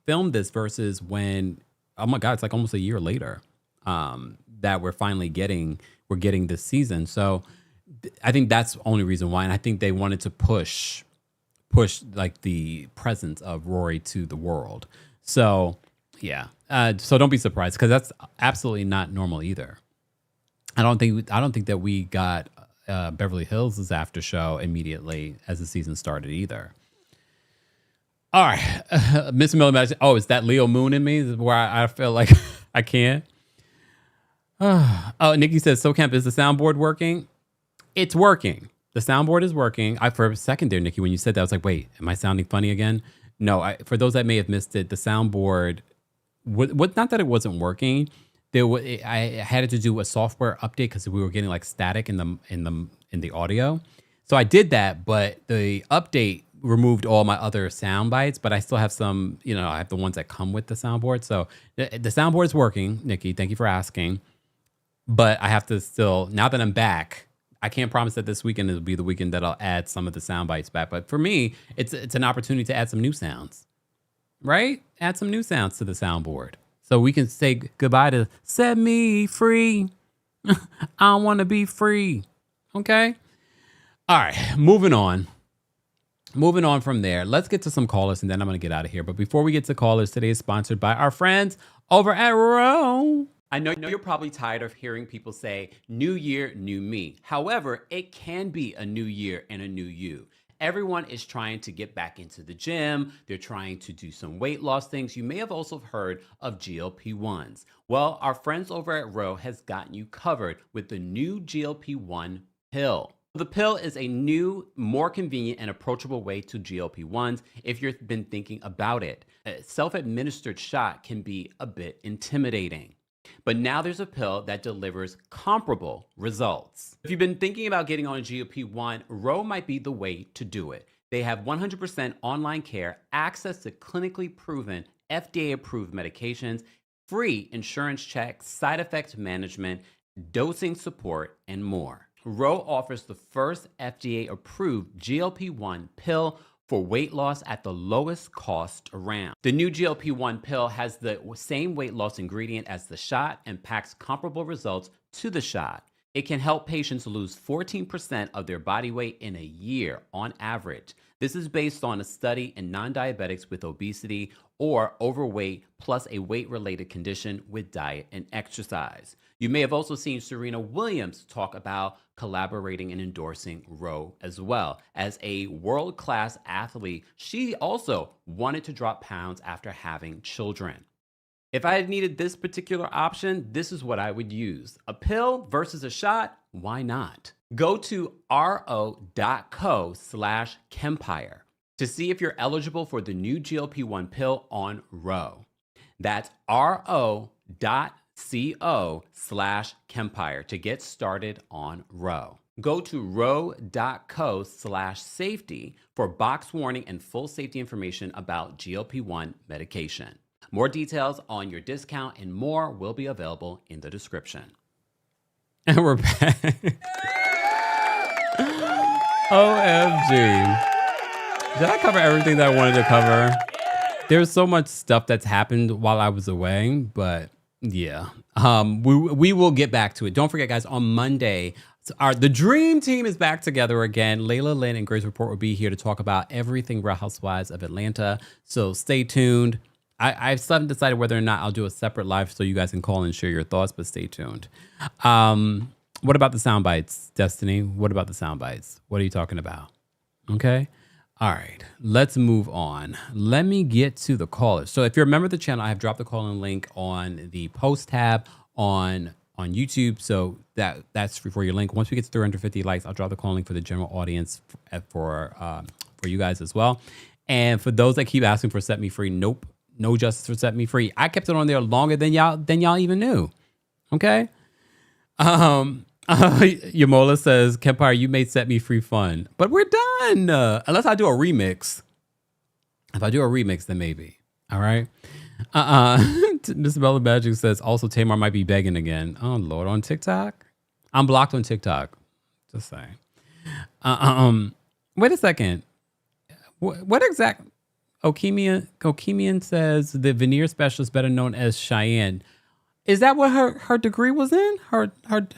filmed this versus when, oh my God, it's like almost a year later that we're finally getting this season. So I think that's the only reason why. And I think they wanted to push like the presence of RHORI to the world. So yeah. So don't be surprised, because that's absolutely not normal either. I don't think that we got Beverly Hills' after show immediately as the season started either. All right. Mr. Miller, oh, is that Leo Moon in me where I feel like I can't? Oh, Nikki says, so Kemp, is the soundboard working? It's working. The soundboard is working. For a second there, Nikki, when you said that, I was like, wait, am I sounding funny again? No, for those that may have missed it, the soundboard, not that it wasn't working. I had to do a software update because we were getting like static in the audio. So I did that, but the update removed all my other sound bites, but I still have some, I have the ones that come with the soundboard. So the soundboard is working, Nikki. Thank you for asking. But I have to still, now that I'm back, I can't promise that this weekend will be the weekend that I'll add some of the sound bites back. But for me, it's an opportunity to add some new sounds, right? Add some new sounds to the soundboard. So we can say goodbye to set me free. I want to be free. Okay? All right, moving on. Moving on from there, let's get to some callers and then I'm going to get out of here. But before we get to callers, today is sponsored by our friends over at RHORI. I know you're probably tired of hearing people say, new year, new me. However, it can be a new year and a new you. Everyone is trying to get back into the gym. They're trying to do some weight loss things. You may have also heard of GLP-1s. Well, our friends over at RHORI has gotten you covered with the new GLP-1 pill. The pill is a new, more convenient and approachable way to GLP-1s if you've been thinking about it. A self-administered shot can be a bit intimidating. But now there's a pill that delivers comparable results. If you've been thinking about getting on a GLP-1, RHORI might be the way to do it. They have 100% online care, access to clinically proven, FDA-approved medications, free insurance checks, side effects management, dosing support, and more. RHORI offers the first FDA-approved GLP-1 pill for weight loss at the lowest cost around. The new GLP-1 pill has the same weight loss ingredient as the shot and packs comparable results to the shot. It can help patients lose 14% of their body weight in a year on average. This is based on a study in non-diabetics with obesity or overweight plus a weight-related condition with diet and exercise. You may have also seen Serena Williams talk about collaborating and endorsing RHORI as well. As a world-class athlete, she also wanted to drop pounds after having children. If I had needed this particular option, this is what I would use. A pill versus a shot? Why not? Go to ro.co/Kempire to see if you're eligible for the new GLP-1 pill on RHORI. That's ro.co/Kempire to get started on RHORI. Go to ro.co/safety for box warning and full safety information about GLP-1 medication. More details on your discount and more will be available in the description. And we're back. OMG. Did I cover everything that I wanted to cover? There's so much stuff that's happened while I was away, but yeah. We will get back to it. Don't forget, guys, on Monday, the dream team is back together again. Layla, Lynn, and Grace Report will be here to talk about everything Real Housewives of Atlanta. So stay tuned. I still haven't decided whether or not I'll do a separate live so you guys can call and share your thoughts, but stay tuned. What about the sound bites, Destiny? What about the sound bites? What are you talking about? Okay. All right. Let's move on. Let me get to the callers. So if you're a member of the channel, I have dropped the call-in link on the post tab on YouTube. So that's for your link. Once we get to 350 likes, I'll drop the call link for the general audience for you guys as well. And for those that keep asking for Set Me Free, nope. No justice for Set Me Free. I kept it on there longer than y'all even knew. Okay. Yamola says, Kempire, you made Set Me Free fun, but we're done. Unless I do a remix. If I do a remix, then maybe. All right. Miss Bella Magic says, also Tamar might be begging again. Oh Lord, on TikTok? I'm blocked on TikTok. Just saying. Wait a second. What exact? Okemian says the veneer specialist, better known as Cheyenne. Is that what her degree was in? Her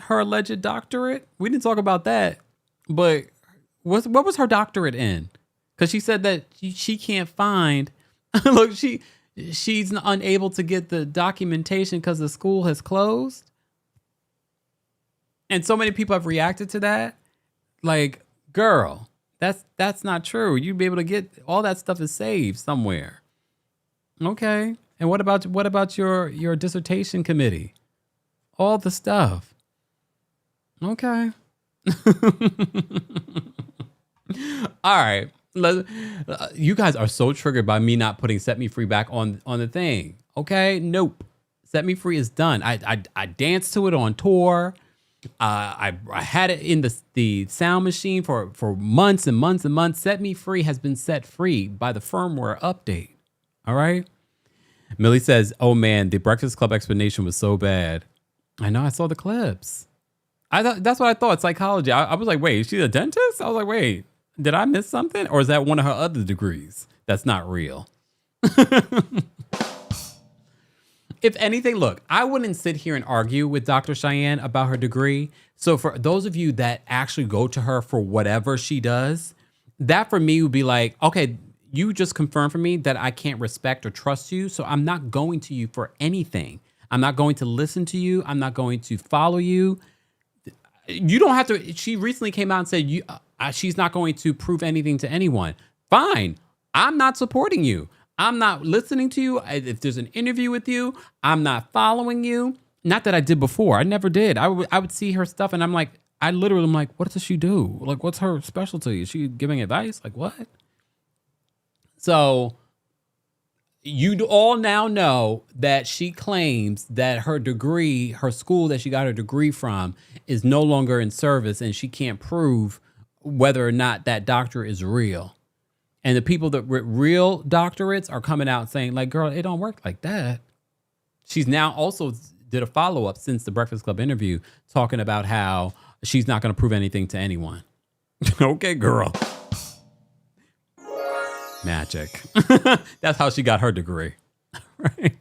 alleged doctorate? We didn't talk about that. But what was her doctorate in? Because she said that she can't find. Look, she's unable to get the documentation because the school has closed. And so many people have reacted to that. Like, girl, that's not true. You'd be able to get all that stuff is saved somewhere. Okay. And what about your dissertation committee? All the stuff. Okay. All right. You guys are so triggered by me not putting Set Me Free back on the thing. Okay. Nope. Set Me Free is done. I danced to it on tour. I had it in the sound machine for months and months and months. Set Me Free has been set free by the firmware update. All right. Millie says, oh man, the Breakfast Club explanation was so bad. I know, I saw the clips. I thought that's what I thought, psychology. I was like, wait, is she a dentist? I was like, wait, did I miss something? Or is that one of her other degrees? That's not real. If anything, look, I wouldn't sit here and argue with Dr. Cheyenne about her degree. So for those of you that actually go to her for whatever she does, that for me would be like, okay, you just confirmed for me that I can't respect or trust you. So I'm not going to you for anything. I'm not going to listen to you. I'm not going to follow you. You don't have to. She recently came out and said she's not going to prove anything to anyone. Fine. I'm not supporting you. I'm not listening to you. If there's an interview with you, I'm not following you. Not that I did before. I never did. I would see her stuff and I'm like, I literally am like, what does she do? Like, what's her specialty? Is she giving advice? Like, what? So you all now know that she claims that her degree, her school that she got her degree from is no longer in service and she can't prove whether or not that doctorate is real. And the people that with real doctorates are coming out saying like, girl, it don't work like that. She's now also did a follow-up since the Breakfast Club interview talking about how she's not going to prove anything to anyone. Okay, girl. Magic. That's how she got her degree. Right.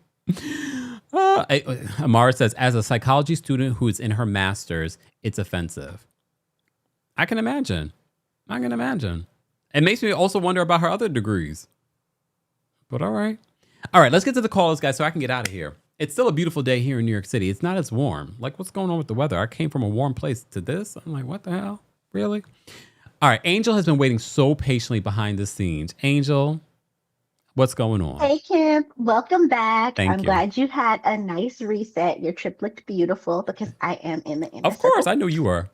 Amara says, as a psychology student who is in her master's, it's offensive. I can imagine. It makes me also wonder about her other degrees. But all right. All right, let's get to the callers, guys, so I can get out of here. It's still a beautiful day here in New York City. It's not as warm. Like, what's going on with the weather? I came from a warm place to this. I'm like, what the hell? Really? All right, Angel has been waiting so patiently behind the scenes. Angel, what's going on? Hey, Kim. Welcome back. Thank I'm you. glad you had a nice reset. Your trip looked beautiful because I am in the inner Of course, circle. I knew you were.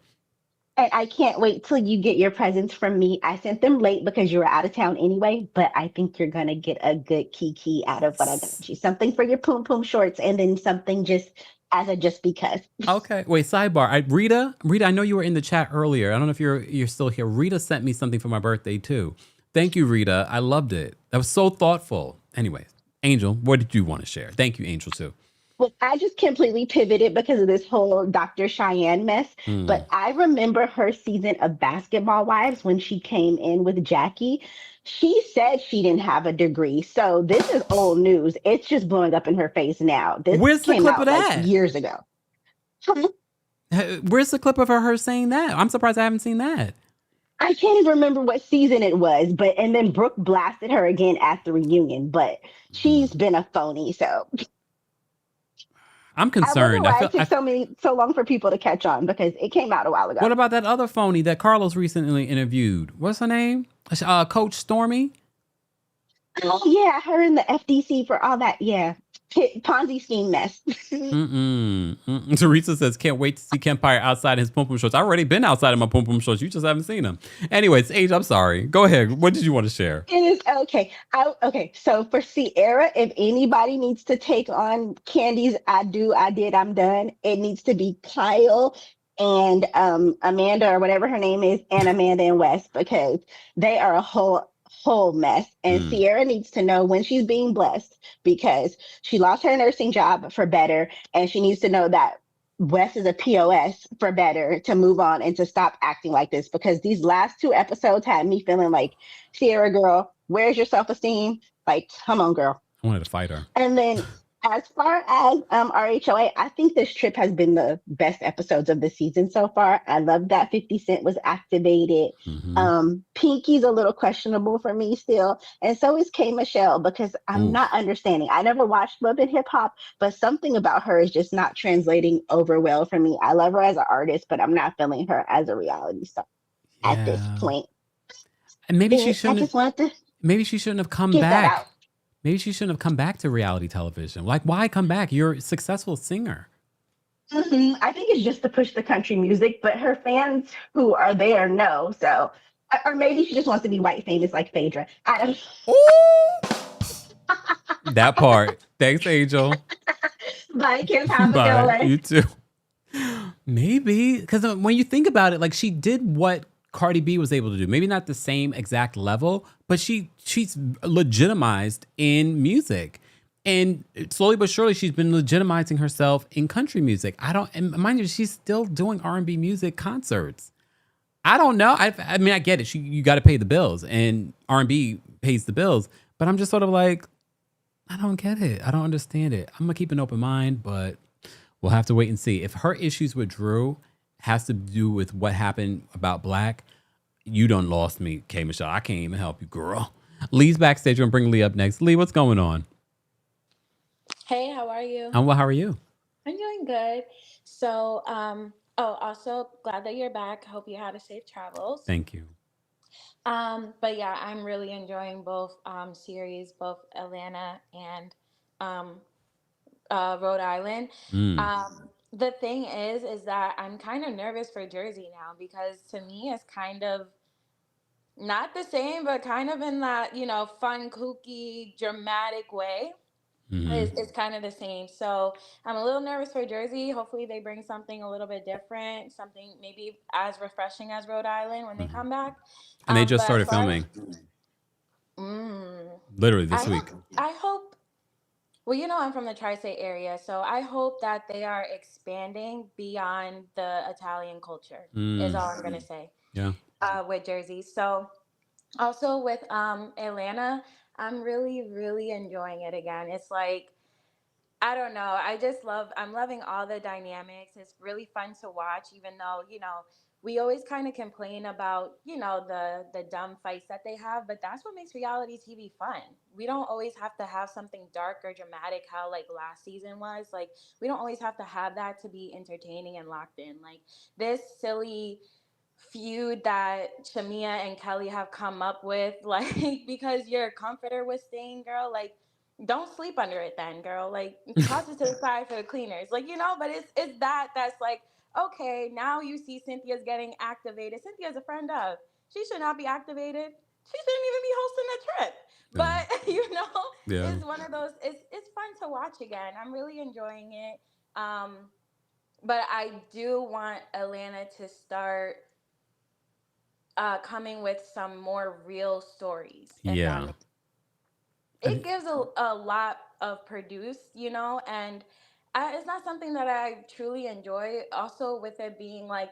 And I can't wait till you get your presents from me. I sent them late because you were out of town anyway, but I think you're going to get a good kiki out of what I got you. Something for your poom poom shorts and then something just as a just because. Okay. Wait, sidebar. Rita, I know you were in the chat earlier. I don't know if you're still here. Rita sent me something for my birthday too. Thank you, Rita. I loved it. That was so thoughtful. Anyways, Angel, what did you want to share? Thank you, Angel, too. Well, I just completely pivoted because of this whole Dr. Cheyenne mess. But I remember her season of Basketball Wives when she came in with Jackie. She said she didn't have a degree. So this is old news. It's just blowing up in her face now. This Where's the came clip out of that? like years ago. Where's the clip of her saying that? I'm surprised I haven't seen that. I can't even remember what season it was, and then Brooke blasted her again at the reunion, but she's been a phony, so I'm concerned. I took so long for people to catch on because it came out a while ago. What about that other phony that Carlos recently interviewed? What's her name? Coach Stormy? Oh yeah, her in the FDC for all that. Yeah. Ponzi scheme mess. Teresa says, can't wait to see Kempire outside his pum pum shorts. I've already been outside of my pum pum shorts. You just haven't seen them. Anyways, Age, I'm sorry. Go ahead. What did you want to share? It is okay. Okay. So for Sierra, if anybody needs to take on Candy's I do, I did, I'm done, it needs to be Kyle and Amanda or whatever her name is, and Amanda and Wes, because they are a whole mess. And Sierra needs to know when she's being blessed, because she lost her nursing job for better, and she needs to know that Wes is a POS for better to move on and to stop acting like this, because these last 2 episodes had me feeling like, Sierra girl, where's your self-esteem? Like, come on, girl. I wanted to fight her. And then as far as RHOA, I think this trip has been the best episodes of the season so far. I love that 50 Cent was activated. Pinky's a little questionable for me still. And so is K. Michelle, because I'm not understanding. I never watched Love and Hip Hop, but something about her is just not translating over well for me. I love her as an artist, but I'm not feeling her as a reality star at this point. And maybe she shouldn't. I just wanted to maybe she shouldn't have come back. Maybe she shouldn't have come back to reality television. Like, why come back? You're a successful singer. I think it's just to push the country music, but her fans who are there know. So, or maybe she just wants to be white famous like Phaedra. I don't. That part. Thanks, Angel. Bye, Kim. Have a good one. You too. Maybe, because when you think about it, like, she did what Cardi B was able to do. Maybe not the same exact level, but she's legitimized in music. And slowly but surely, she's been legitimizing herself in country music. And mind you, she's still doing R&B music concerts. I don't know. I mean, I get it. You got to pay the bills, and R&B pays the bills. But I'm just sort of like, I don't get it. I don't understand it. I'm going to keep an open mind, but we'll have to wait and see. If her issues with Drew has to do with what happened about Black, you done lost me, K. Michelle. I can't even help you, girl. Lee's backstage. We're going to bring Lee up next. Lee, what's going on? Hey, how are you? I'm well. How are you? I'm doing good. So, also glad that you're back. Hope you had a safe travels. Thank you. But yeah, I'm really enjoying both series, both Atlanta and Rhode Island. The thing is that I'm kind of nervous for Jersey now, because to me it's kind of not the same, but kind of in that, fun, kooky, dramatic way. It's kind of the same. So I'm a little nervous for Jersey. Hopefully they bring something a little bit different, something maybe as refreshing as Rhode Island when they come back. And they just started filming. Literally this week. I hope, well, I'm from the tri-state area, so I hope that they are expanding beyond the Italian culture, is all I'm going to say. Yeah. With Jersey. So also with Atlanta, I'm really, really enjoying it again. It's like, I don't know. I'm loving all the dynamics. It's really fun to watch, even though, we always kind of complain about, the dumb fights that they have, but that's what makes reality TV fun. We don't always have to have something dark or dramatic, how like last season was. Like, we don't always have to have that to be entertaining and locked in. Like, this silly feud that Shamia and Kelly have come up with, like, because your comforter was stained, girl, like, don't sleep under it then, girl. Like, toss it to the side for the cleaners. Like, but it's that's like, okay, now you see Cynthia's getting activated. Cynthia's a friend of. She should not be activated. She shouldn't even be hosting a trip. But, it's one of those, it's fun to watch again. I'm really enjoying it. But I do want Atlanta to start coming with some more real stories. Yeah. It gives a lot of produce, and it's not something that I truly enjoy. Also, with it being like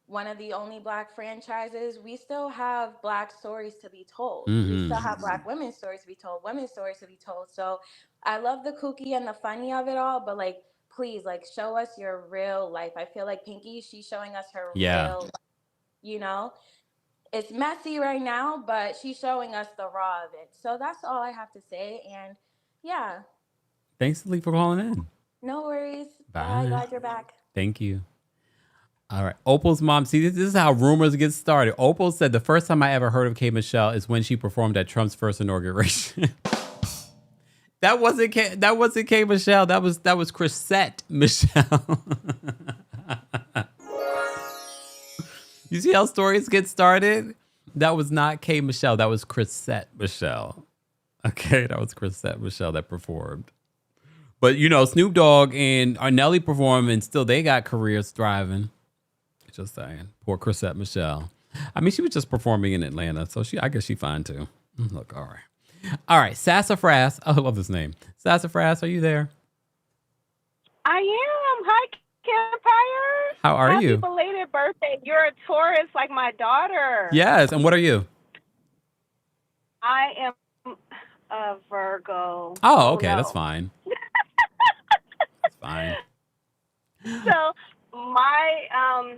one of the only Black franchises, we still have Black stories to be told. We still have Black women's stories to be told, women's stories to be told. So I love the kooky and the funny of it all, but like, please, like, show us your real life. I feel like Pinky, she's showing us her real life, It's messy right now, but she's showing us the raw of it. So that's all I have to say. And yeah. Thanks, Lee, for calling in. No worries. Bye. Glad you're back. Thank you. All right. Opal's mom. See, this is how rumors get started. Opal said the first time I ever heard of K. Michelle is when she performed at Trump's first inauguration. That wasn't K Michelle. That was Chrisette Michelle. You see how stories get started? That was not K Michelle. That was Chrisette Michelle. Okay, that was Chrisette Michelle that performed. But you know, Snoop Dogg and Nelly perform, and still they got careers thriving. Just saying. Poor Chrisette Michelle. I mean, she was just performing in Atlanta, so I guess she fine too. Look, all right. All right, Sassafras. Oh, I love this name. Sassafras, are you there? I am. Hi, Kempire. How are you? Happy belated birthday. You're a Taurus like my daughter. Yes, and what are you? I am a Virgo. Oh, okay, that's fine. That's fine. So, my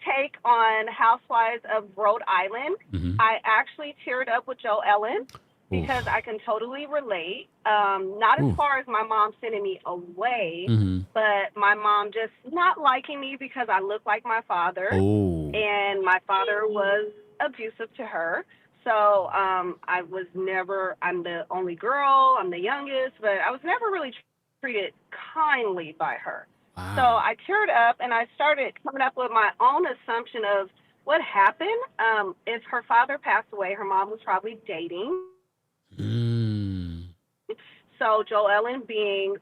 take on Housewives of Rhode Island, I actually teared up with Joe Ellen. Because I can totally relate. Not as far as my mom sending me away, but my mom just not liking me because I look like my father. And my father was abusive to her. So I was never, I'm the only girl, I'm the youngest, but I was never really treated kindly by her. Wow. So I teared up and I started coming up with my own assumption of what happened. If her father passed away, her mom was probably dating. So Joe Ellen being,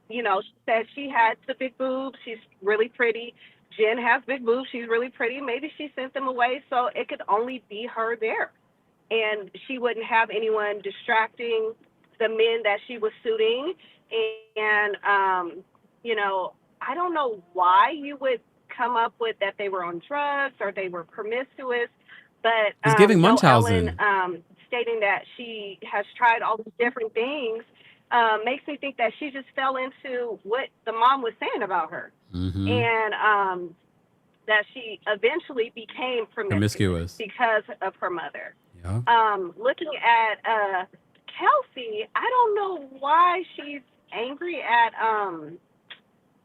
you know, she said she had the big boobs. She's really pretty. Jen has big boobs. She's really pretty. Maybe she sent them away so it could only be her there. And she wouldn't have anyone distracting the men that she was suiting. And, you know, I don't know why you would come up with that they were on drugs or they were promiscuous. But it's giving Joe Munchausen. Ellen, stating that she has tried all these different things makes me think that she just fell into what the mom was saying about her. And that she eventually became promiscuous because of her mother. Yeah. Looking at Kelsey, I don't know why she's angry at,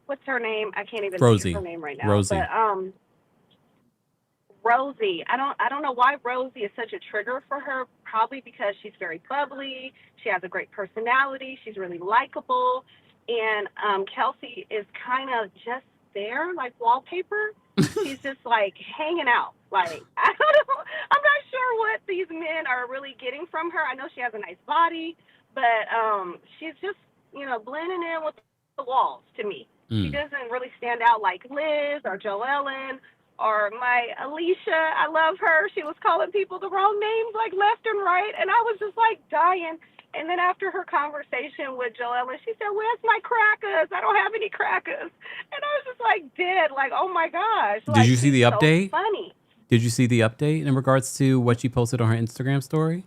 what's her name? I can't even think of her name right now. Rosie. But, Rosie, I don't know why Rosie is such a trigger for her. Probably because she's very bubbly. She has a great personality. She's really likable. And Kelsey is kind of just there, like wallpaper. She's just like hanging out. Like, I don't know. I'm not sure what these men are really getting from her. I know she has a nice body, but she's just, you know, blending in with the walls to me. She doesn't really stand out like Liz or Joellen. Or my Alicia, I love her. She was calling people the wrong names, like left and right, and I was just like dying. And then after her conversation with Joellen, she said, "Where's my crackers? I don't have any crackers." And I was just like dead, like, oh my gosh. Did you see the update? So funny. Did you see the update in regards to what she posted on her Instagram story?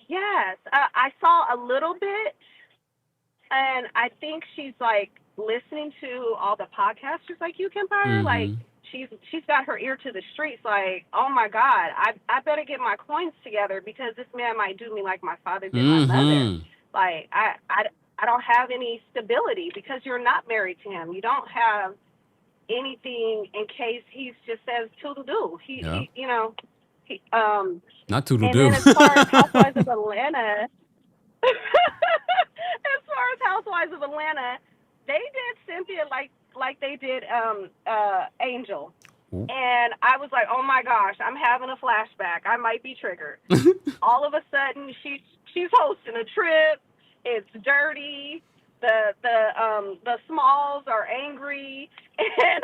Yes, I saw a little bit, and I think she's like listening to all the podcasters like you, Kempire. Like she's got her ear to the streets. Like, oh my God, I better get my coins together because this man might do me like my father did my mother. Like I don't have any stability because you're not married to him. You don't have anything in case he just says toodle-doo. He you know, not toodle-doo. And then as far as Housewives of Atlanta, as far as Housewives of Atlanta, they did Cynthia like they did Angel. And I was like, oh my gosh, I'm having a flashback. I might be triggered. All of a sudden, she's hosting a trip. It's dirty. The Smalls are angry. And,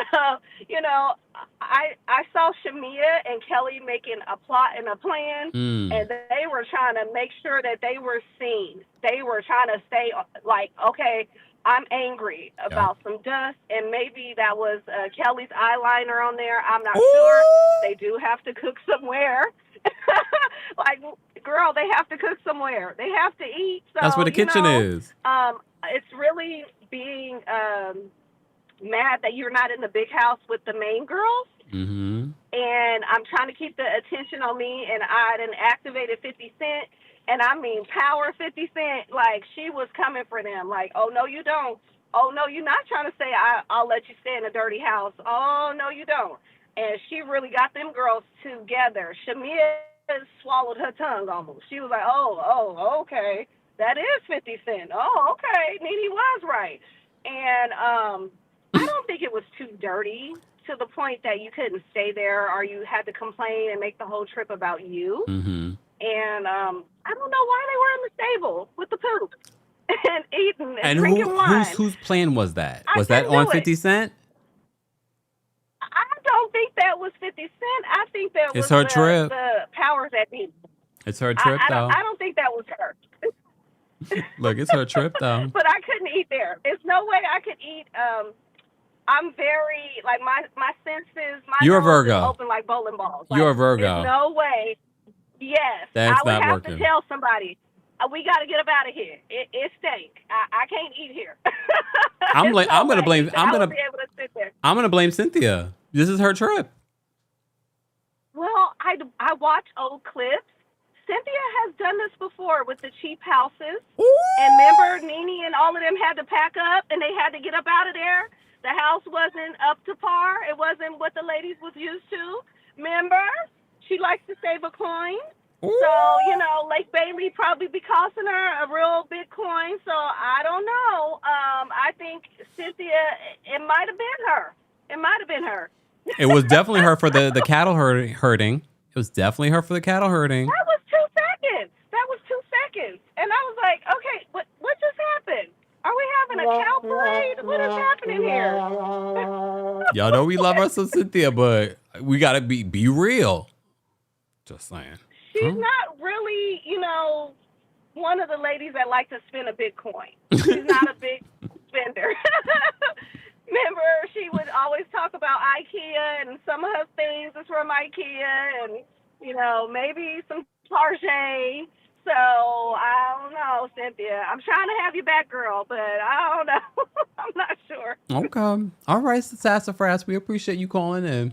you know, I saw Shamia and Kelly making a plot and a plan. And they were trying to make sure that they were seen. They were trying to stay like, okay, I'm angry about some dust, and maybe that was Kelly's eyeliner on there. I'm not sure. They do have to cook somewhere. Like, girl, they have to cook somewhere. They have to eat. So, that's where the kitchen is. It's really being mad that you're not in the big house with the main girls. And I'm trying to keep the attention on me, and I done activated 50 Cent. And I mean, power 50 Cent, like, she was coming for them. Like, oh, no, you don't. Oh, no, you're not trying to say I'll let you stay in a dirty house. Oh, no, you don't. And she really got them girls together. Shamia swallowed her tongue almost. She was like, oh, okay. that is 50 Cent. Oh, okay. Nene was right. And I don't think it was too dirty to the point that you couldn't stay there or you had to complain and make the whole trip about you. Mm-hmm. And I don't know why they were in the stable with the poop and eating and And drinking wine. whose plan was that? I Was that couldn't on do it. 50 Cent? I don't think that was 50 Cent. I think that It's was her trip. the powers that be. It's her trip, though. I don't think that was her. Look, it's her trip, though. But I couldn't eat there. There's no way I could eat. I'm very, like, my senses, my You're a nose is Virgo. open like bowling balls. You're a Like, Virgo. There's no way. Yes. That's I would not have working. to tell somebody, we got to get up out of here. It stank. I can't eat here. I'm gonna blame. I would be able to sit there. I'm gonna blame Cynthia. This is her trip. Well, I watch old clips. Cynthia has done this before with the cheap houses. Ooh. And remember, Nene and all of them had to pack up, and they had to get up out of there. The house wasn't up to par. It wasn't what the ladies was used to. Remember? She likes to save a coin. Ooh. So, Lake Bailey probably be costing her a real big coin. So, I don't know. I think Cynthia, it might have been her. It might have been her. It was definitely her for the cattle herding. It was definitely her for the cattle herding. That was 2 seconds. And I was like, okay, what just happened? Are we having a cow parade? What is happening here? Y'all know we love our some Cynthia, but we gotta be real. Just saying. She's not really, one of the ladies that like to spend a big coin. She's not a big spender. Remember, she would always talk about IKEA and some of her things is from IKEA and, maybe some Target. So, I don't know, Cynthia. I'm trying to have you back, girl, but I don't know. I'm not sure. Okay. All right, Sassafras. We appreciate you calling in.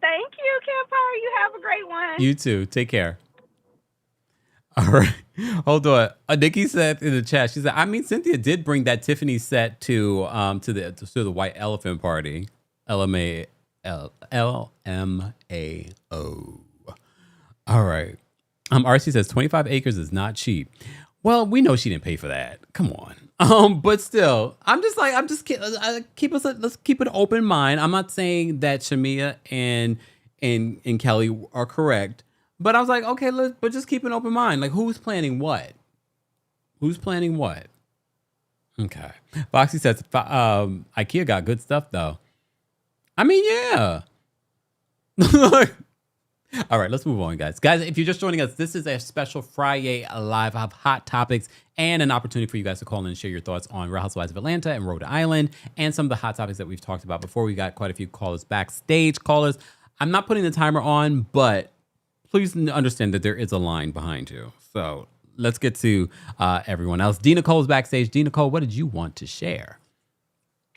Thank you, Kempire. You have a great one. You too. Take care. All right. Hold on. Nikki said in the chat, she said, Cynthia did bring that Tiffany set to the White Elephant Party. LMAO. All right. RC says 25 acres is not cheap. Well, we know she didn't pay for that. Come on. But still, let's keep an open mind. I'm not saying that Shamia and Kelly are correct, but I was like, okay, but just keep an open mind. Like, who's planning what? Okay. Foxy says, IKEA got good stuff though. Yeah. All right, let's move on, guys. Guys, if you're just joining us, this is a special Friday Live. I have hot topics and an opportunity for you guys to call in and share your thoughts on Real Housewives of Atlanta and Rhode Island and some of the hot topics that we've talked about before. We got quite a few callers backstage. Callers, I'm not putting the timer on, but please understand that there is a line behind you. So let's get to everyone else. D. Nicole is backstage. D. Nicole, what did you want to share?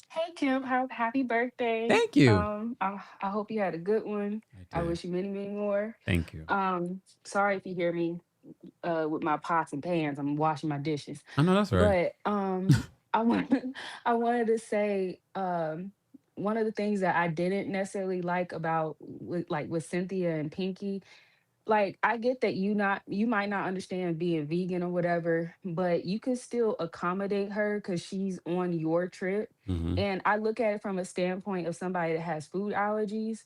Hey, Kim, happy birthday. Thank you. I hope you had a good one. I wish you many, many more. Thank you. Sorry if you hear me with my pots and pans. I'm washing my dishes. I know that's right. But I wanted to say one of the things that I didn't necessarily like about with Cynthia and Pinky. Like, I get that you might not understand being vegan or whatever, but you can still accommodate her because she's on your trip. Mm-hmm. And I look at it from a standpoint of somebody that has food allergies.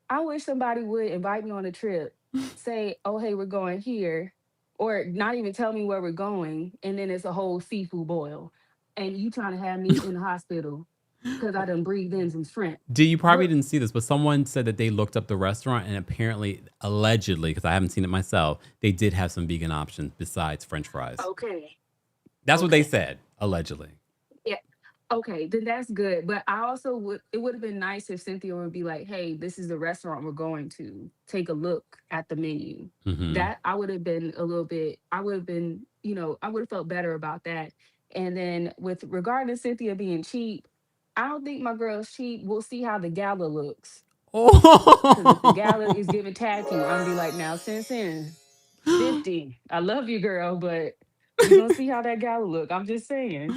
I wish somebody would invite me on a trip, say, oh, hey, we're going here, or not even tell me where we're going. And then it's a whole seafood boil. And you trying to have me in the hospital because I done breathed in some shrimp. You probably didn't see this, but someone said that they looked up the restaurant and apparently, allegedly, because I haven't seen it myself, they did have some vegan options besides French fries. Okay. That's what they said, allegedly. Yeah. Okay, then that's good. But I also it would have been nice if Cynthia would be like, hey, this is the restaurant we're going to. Take a look at the menu. Mm-hmm. That I would have been I would have felt better about that. And then with regard to Cynthia being cheap, I don't think my girl's cheap. We'll see how the gala looks. Because if the gala is giving tacky, I'm gonna be like, now, since in 50. I love you, girl, but we're gonna see how that gala look. I'm just saying.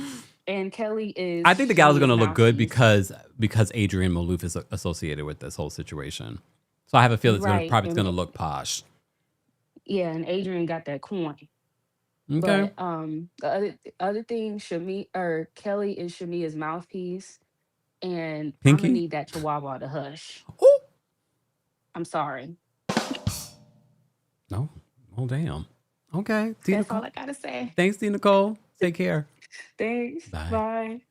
And Kelly is. I think the gala's gonna look good because Adrienne Maloof is associated with this whole situation. So I have a feeling it's probably gonna look posh. Yeah, and Adrienne got that coin. Okay. But the other thing, Kelly is Shamia's mouthpiece, and I'm gonna Pinky? need that Chihuahua to hush. Oh, I'm sorry. no. Oh, damn. Okay. Tina That's all Nicole. I gotta say. Thanks, Tina Nicole. Take care. Thanks. Bye. Bye.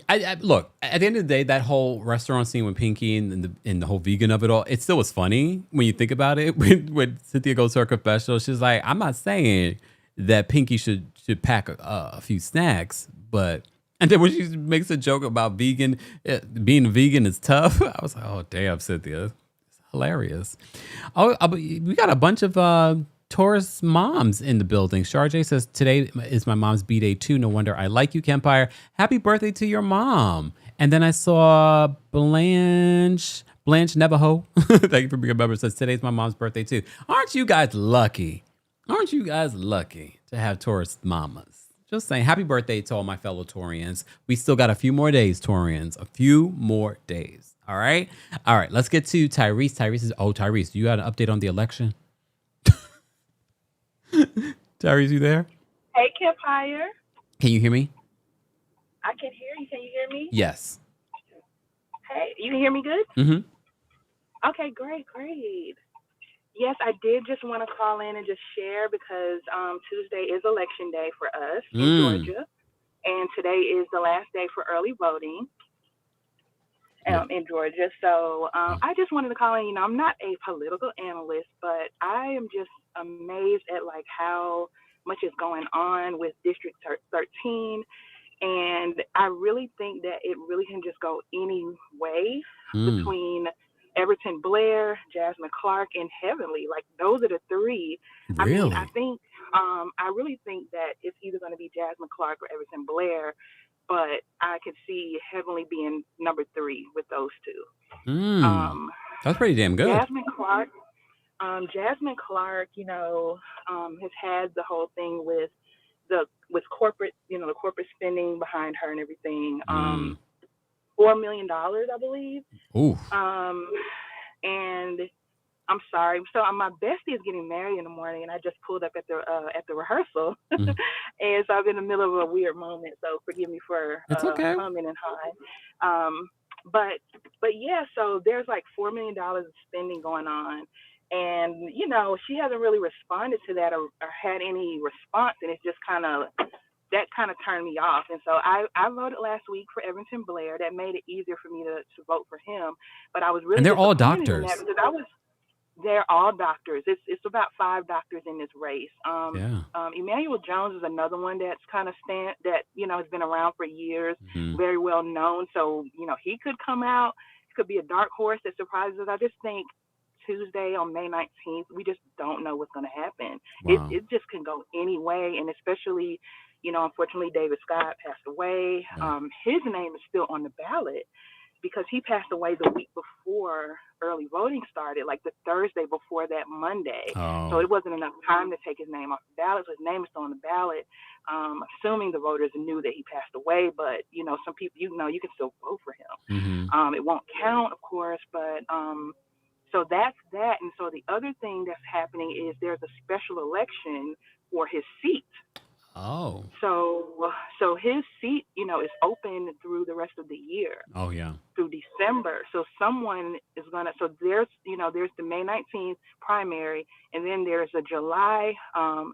I look, at the end of the day, that whole restaurant scene with Pinky and the whole vegan of it all, it still was funny when you think about it. When Cynthia goes to her confessional, she's like, I'm not saying that Pinky should pack a few snacks, but and then when she makes a joke about being a vegan is tough, I was like, oh damn, Cynthia, it's hilarious. Oh, we got a bunch of Taurus moms in the building. Sharjay says, today is my mom's B-Day too. No wonder I like you, Kempire. Happy birthday to your mom. And then I saw Blanche Navajo. Thank you for being a member. Says, today's my mom's birthday too. Aren't you guys lucky? Aren't you guys lucky to have Taurus mamas? Just saying, happy birthday to all my fellow Taurians. We still got a few more days, Taurians. A few more days. All right? All right, let's get to Tyrese. Tyrese, do you got an update on the election? Tyrese, you there? Hey, Kempire. Can you hear me? I can hear you. Can you hear me? Yes. Hey, you can hear me good? Mm-hmm. Okay, great. Yes, I did just want to call in and just share because Tuesday is election day for us in Georgia, and today is the last day for early voting in Georgia. So I just wanted to call in. I'm not a political analyst, but I am just amazed at like how much is going on with District 13. And I really think that it really can just go any way between Everton Blair, Jasmine Clark, and Heavenly. Like, those are the three. Really? I think, I really think that it's either going to be Jasmine Clark or Everton Blair, but I could see Heavenly being number 3 with those two. That's pretty damn good. Jasmine Clark, has had the whole thing with corporate, the corporate spending behind her and everything. $4 million, I believe. Ooh. And I'm sorry. So my bestie is getting married in the morning, and I just pulled up at the rehearsal, and so I'm in the middle of a weird moment. So forgive me for humming and hawing. But yeah. So there's like $4 million of spending going on. And, she hasn't really responded to that or had any response. And it's just that kind of turned me off. And so I voted last week for Everton Blair. That made it easier for me to vote for him. But I was really, and they're all doctors. They're all doctors. It's about 5 doctors in this race. Emmanuel Jones is another one that's has been around for years, very well known. So, he could come out. It could be a dark horse that surprises us. I just think Tuesday on May 19th, we just don't know what's going to happen. Wow. It just can go any way, and especially, unfortunately, David Scott passed away. His name is still on the ballot because he passed away the week before early voting started, like the Thursday before that Monday. So it wasn't enough time to take his name off the ballot, so his name is still on the ballot. Assuming the voters knew that he passed away, but, some people, you can still vote for him. It won't count, of course, but so that's that. And so the other thing that's happening is there's a special election for his seat. Oh. So his seat, is open through the rest of the year. Oh, yeah. Through December. So someone is there's the May 19th primary, and then there's a July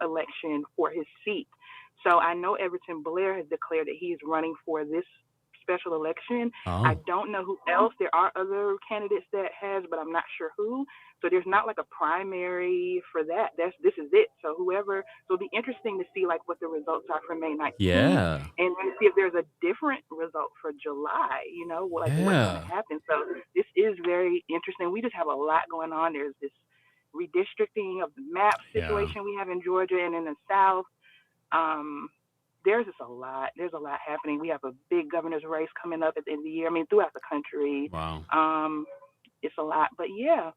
election for his seat. So I know Everton Blair has declared that he is running for this special election. I don't know who else. There are other candidates that has, but I'm not sure who. So there's not like a primary for that. This is it. So it'll be interesting to see like what the results are for May 19th. Yeah. And then see if there's a different result for July, what's going to happen. So this is very interesting. We just have a lot going on. There's this redistricting of the map situation we have in Georgia and in the South. There's just a lot. There's a lot happening. We have a big governor's race coming up at the end of the year. I mean, throughout the country. Wow. It's a lot, but yeah.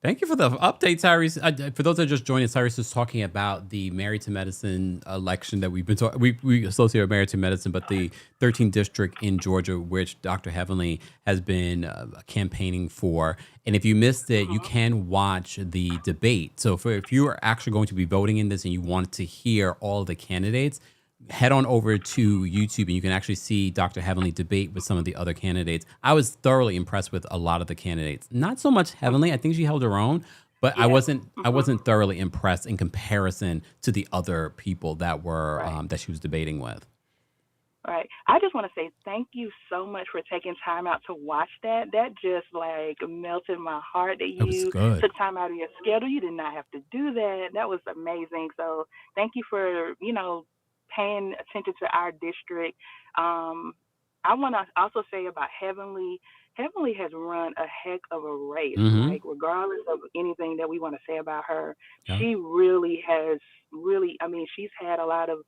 Thank you for the update, Tyrese. For those that just joined us, Tyrese is talking about the Married to Medicine election that we've been talking. We associate with Married to Medicine, but the 13th district in Georgia, which Dr. Heavenly has been campaigning for. And if you missed it, you can watch the debate. So if you are actually going to be voting in this and you wanted to hear all of the candidates, head on over to YouTube and you can actually see Dr. Heavenly debate with some of the other candidates. I was thoroughly impressed with a lot of the candidates. Not so much Heavenly. I think she held her own, but I wasn't thoroughly impressed in comparison to the other people that were that she was debating with. Right. I just want to say thank you so much for taking time out to watch that. That just like melted my heart that you took time out of your schedule. You did not have to do that. That was amazing. So thank you for, paying attention to our district. I want to also say about Heavenly. Heavenly has run a heck of a race. Like regardless of anything that we want to say about her, she really has she's had a lot of,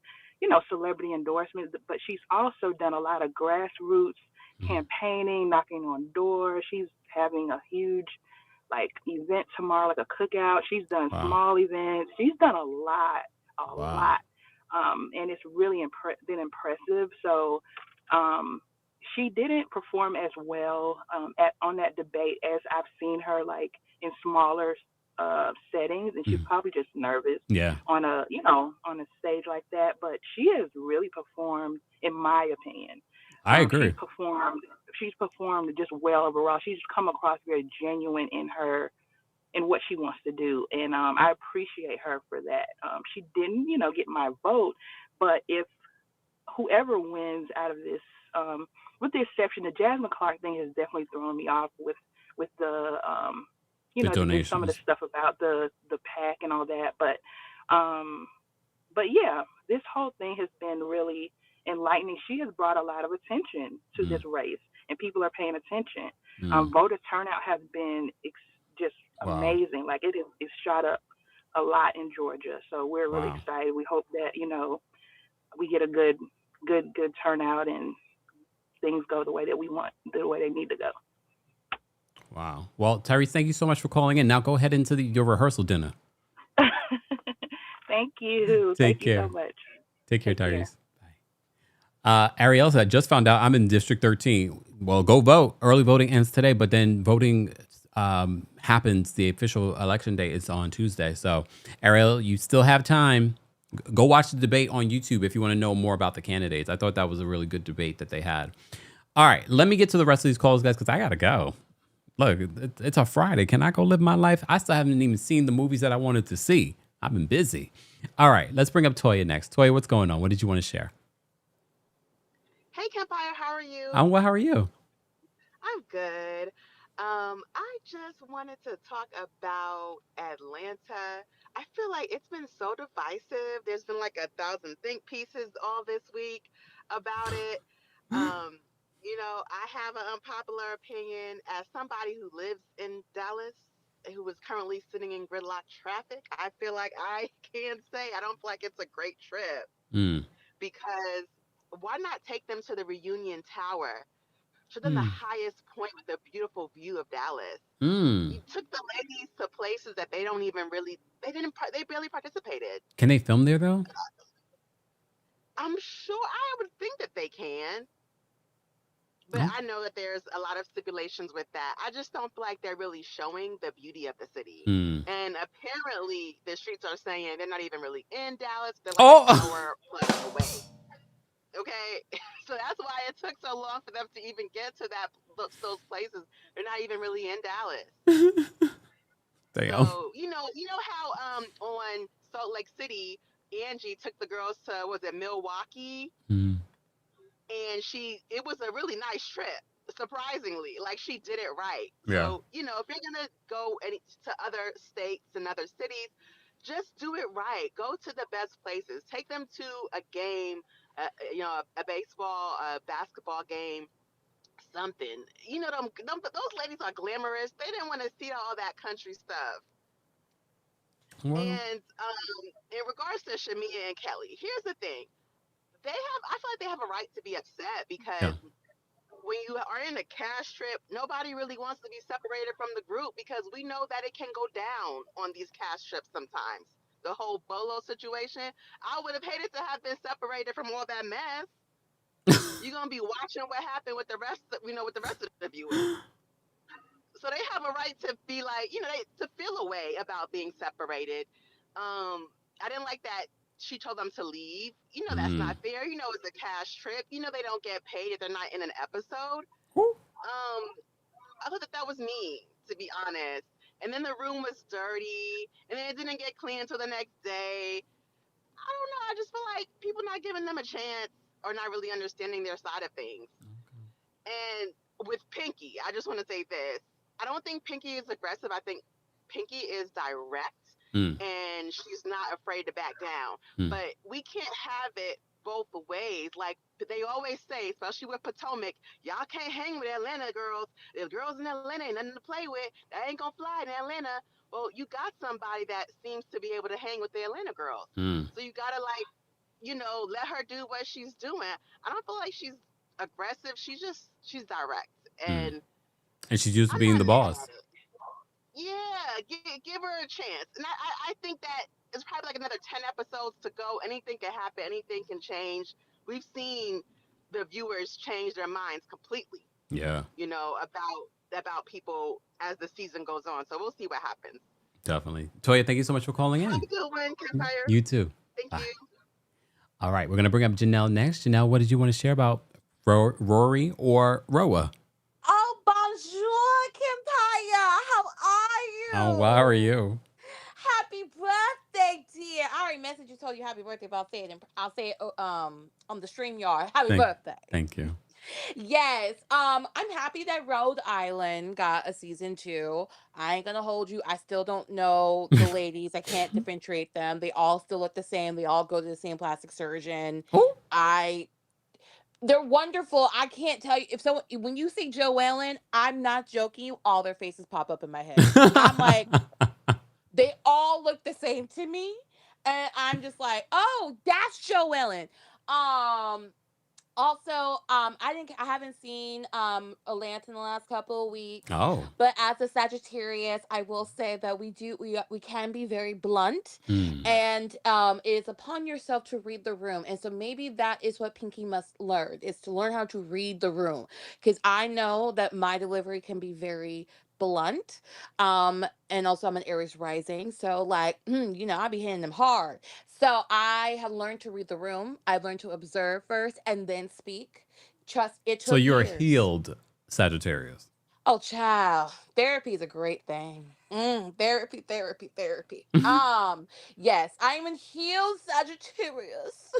celebrity endorsements, but she's also done a lot of grassroots campaigning, knocking on doors. She's having a huge event tomorrow, like a cookout. She's done small events. She's done a lot. And it's really been impressive. So she didn't perform as well on that debate as I've seen her in smaller settings, and she's probably just nervous on a stage like that. But she has really performed, in my opinion. I agree. She's performed just well overall. She's come across very genuine in what she wants to do, and I appreciate her for that. She didn't, get my vote, but if whoever wins out of this, with the exception, the Jasmine Clark thing has definitely thrown me off with the donations. Some of the stuff about the PAC and all that, but yeah, this whole thing has been really enlightening. She has brought a lot of attention to this race, and people are paying attention. Voter turnout has been just amazing. Like it's shot up a lot in Georgia, so we're really excited. We hope that we get a good turnout and things go the way that we want, the way they need to go. Wow. Well, Tyrese, thank you so much for calling in. Now go ahead into your rehearsal dinner. Thank you. Thank you so much. Take care, Tyrese. Bye. Ariel said, I just found out I'm in District 13. Well, go vote. Early voting ends today, but then voting happens. The official election day is on Tuesday. So, Ariel, you still have time. Go watch the debate on YouTube if you want to know more about the candidates. I thought that was a really good debate that they had. All right, let me get to the rest of these calls, guys, because I got to go. Look, it's a Friday. Can I go live my life? I still haven't even seen the movies that I wanted to see. I've been busy. All right, let's bring up Toya next. Toya, what's going on? What did you want to share? Hey, Kempire, how are you? I'm well. How are you? I'm good. I just wanted to talk about Atlanta. I feel like it's been so divisive. There's been like 1,000 think pieces all this week about it. I have an unpopular opinion as somebody who lives in Dallas, who is currently sitting in gridlock traffic. I feel like I can say I don't feel like it's a great trip because why not take them to the Reunion Tower? Show them the highest point with a beautiful view of Dallas. You took the ladies to places that they don't even really, they barely participated. Can they film there though? I'm sure, I would think that they can. But I know that there's a lot of stipulations with that. I just don't feel like they're really showing the beauty of the city. And apparently the streets are saying they're not even really in Dallas. They're like an hour plus away. Okay, so that's why it took so long for them to even get to those places. They're not even really in Dallas. Damn. So you know how on Salt Lake City, Angie took the girls to Milwaukee, and it was a really nice trip. Surprisingly, like she did it right. Yeah. So if you're gonna go to other states and other cities, just do it right. Go to the best places. Take them to a game. A baseball, a basketball game, something. Those ladies are glamorous. They didn't want to see all that country stuff. Well. And in regards to Shamia and Kelly, here's the thing. I feel like they have a right to be upset because when you are in a cash trip, nobody really wants to be separated from the group because we know that it can go down on these cash trips sometimes. The whole Bolo situation, I would have hated to have been separated from all that mess. You're gonna be watching what happened with the rest, with the rest of the viewers. So they have a right to be like, to feel a way about being separated. I didn't like that she told them to leave. That's not fair. It's a cash trip. They don't get paid if they're not in an episode. I thought that was mean, to be honest. And then the room was dirty, and then it didn't get clean until the next day. I don't know. I just feel like people not giving them a chance or not really understanding their side of things. And with Pinky, I just want to say this. I don't think Pinky is aggressive. I think Pinky is direct, and she's not afraid to back down. But we can't have it both ways. Like they always say, especially with Potomac, y'all can't hang with Atlanta girls. The girls in Atlanta ain't nothing to play with. That ain't gonna fly in Atlanta. Well, you got somebody that seems to be able to hang with the Atlanta girls. So you gotta let her do what she's doing. I don't feel like she's aggressive. She's direct, and she's used to being the boss. Yeah, give her a chance. And I think that it's probably like another 10 episodes to go. Anything can happen. Anything can change. We've seen the viewers change their minds completely. Yeah. About people as the season goes on. So we'll see what happens. Definitely. Toya, thank you so much for calling in. Have a good one, Kempire. You too. Thank you. All right, we're going to bring up Janelle next. Janelle, what did you want to share about RHORI or RHOA? Oh, bonjour, Kempire. How are you? How are you? Happy birthday, dear. I already messaged you, told you happy birthday, but I'll say it on the StreamYard. Happy birthday. Thank you. Yes. I'm happy that Rhode Island got a season 2. I ain't gonna hold you. I still don't know the ladies. I can't differentiate them. They all still look the same. They all go to the same plastic surgeon. They're wonderful. I can't tell you when you say Joellen, I'm not joking. All their faces pop up in my head. I'm like, they all look the same to me, and I'm just like, oh, that's Joellen. Also, I haven't seen Atlanta in the last couple of weeks. Oh. But as a Sagittarius, I will say that we can be very blunt, and it is upon yourself to read the room. And so maybe that is what Pinky must learn, is to learn how to read the room. Because I know that my delivery can be very blunt, and also I'm an Aries rising, so like I be hitting them hard. So I have learned to read the room. I've learned to observe first and then speak. Trust it. So you're years. a healed Sagittarius. Oh, child, therapy is a great thing. Therapy. Yes, I'm a healed Sagittarius.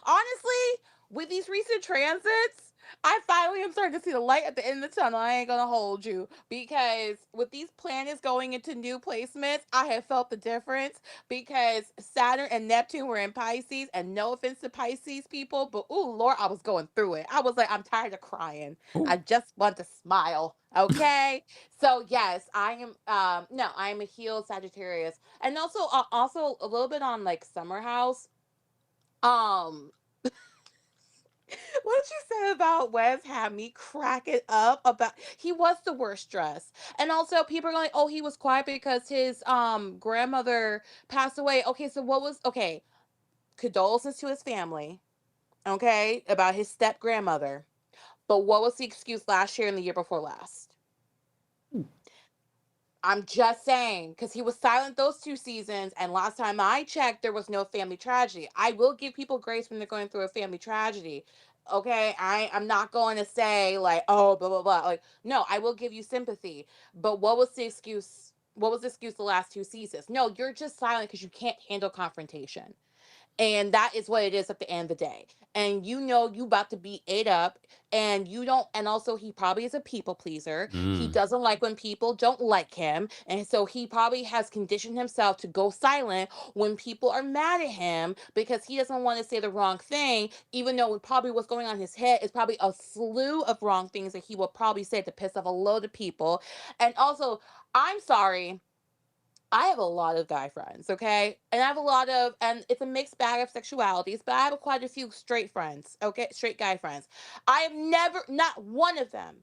Honestly, with these recent transits, I finally am starting to see the light at the end of the tunnel. I ain't gonna hold you, because with these planets going into new placements, I have felt the difference, because Saturn and Neptune were in Pisces, and no offense to Pisces people, but ooh, Lord, I was going through it. I was like, I'm tired of crying. Ooh. I just want to smile. Okay. So yes, I am. No, I am a healed Sagittarius, and also a little bit on like Summer House. What you said about Wes had me cracking up. About he was the worst dressed, and also people are going, oh, he was quiet because his grandmother passed away. Okay, so condolences to his family. Okay, about his step grandmother, but what was the excuse last year and the year before last? I'm just saying, because he was silent those 2 seasons, and last time I checked, there was no family tragedy. I will give people grace when they're going through a family tragedy. Okay, I'm not going to say like, oh, blah blah blah. Like, no, I will give you sympathy. But what was the excuse? What was the excuse the last 2 seasons? No, you're just silent because you can't handle confrontation. And that is what it is at the end of the day. And you about to be ate up, and you don't, and also he probably is a people pleaser. He doesn't like when people don't like him. And so he probably has conditioned himself to go silent when people are mad at him, because he doesn't want to say the wrong thing, even though probably what's going on in his head is probably a slew of wrong things that he will probably say to piss off a load of people. And also, I'm sorry, I have a lot of guy friends, okay? And I have a lot of, and it's a mixed bag of sexualities, but I have quite a few straight friends, okay? Straight guy friends. I have never, not one of them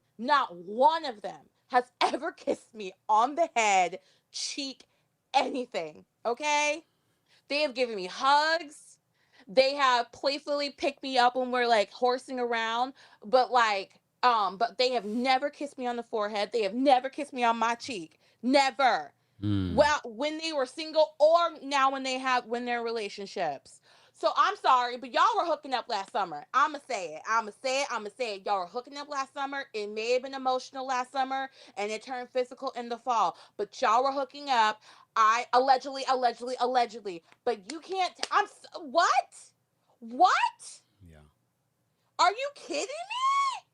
has ever kissed me on the head, cheek, anything, okay? They have given me hugs. They have playfully picked me up when we're like horsing around, but they have never kissed me on the forehead. They have never kissed me on my cheek. Never. Well, when they were single or now when they're in relationships. So I'm sorry, but y'all were hooking up last summer. I'ma say it. Y'all were hooking up last summer. It may have been emotional last summer and it turned physical in the fall. But y'all were hooking up. I allegedly. But you can't what? What? Yeah. Are you kidding me?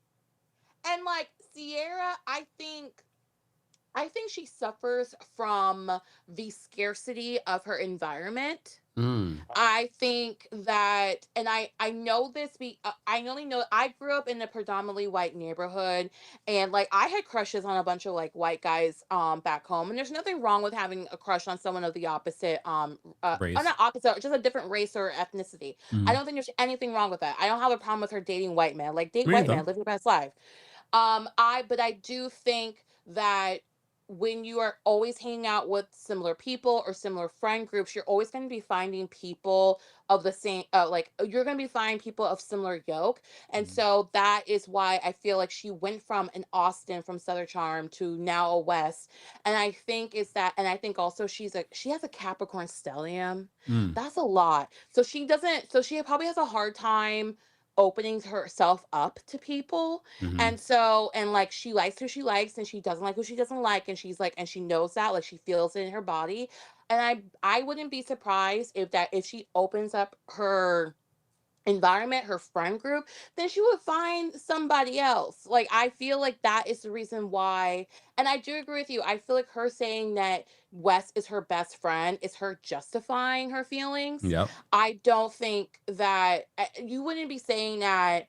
And like Sierra, I think she suffers from the scarcity of her environment. I think that, and I know this. I only know I grew up in a predominantly white neighborhood, and like I had crushes on a bunch of like white guys back home, and there's nothing wrong with having a crush on someone of the opposite Race. or not opposite, just a different race or ethnicity. I don't think there's anything wrong with that. I don't have a problem with her dating white men. Like date Me white either. men, live your best life. But I do think that when you are always hanging out with similar people or similar friend groups, you're always going to be finding people of the same, you're going to be finding people of similar yoke. And so that is why I feel like she went from an Austin from Southern Charm to now a West. And I think and I think also she has a Capricorn stellium. That's a lot. So she probably has a hard time opening herself up to people. And so, and like she likes who she likes and she doesn't like who she doesn't like, and she's like, and she knows that, like she feels it in her body. And I wouldn't be surprised if she opens up her environment, her friend group, then she would find somebody else. Like I feel like that is the reason why. And I do agree with you. I feel like her saying that Wes is her best friend is her justifying her feelings. Yep. I don't think that you wouldn't be saying that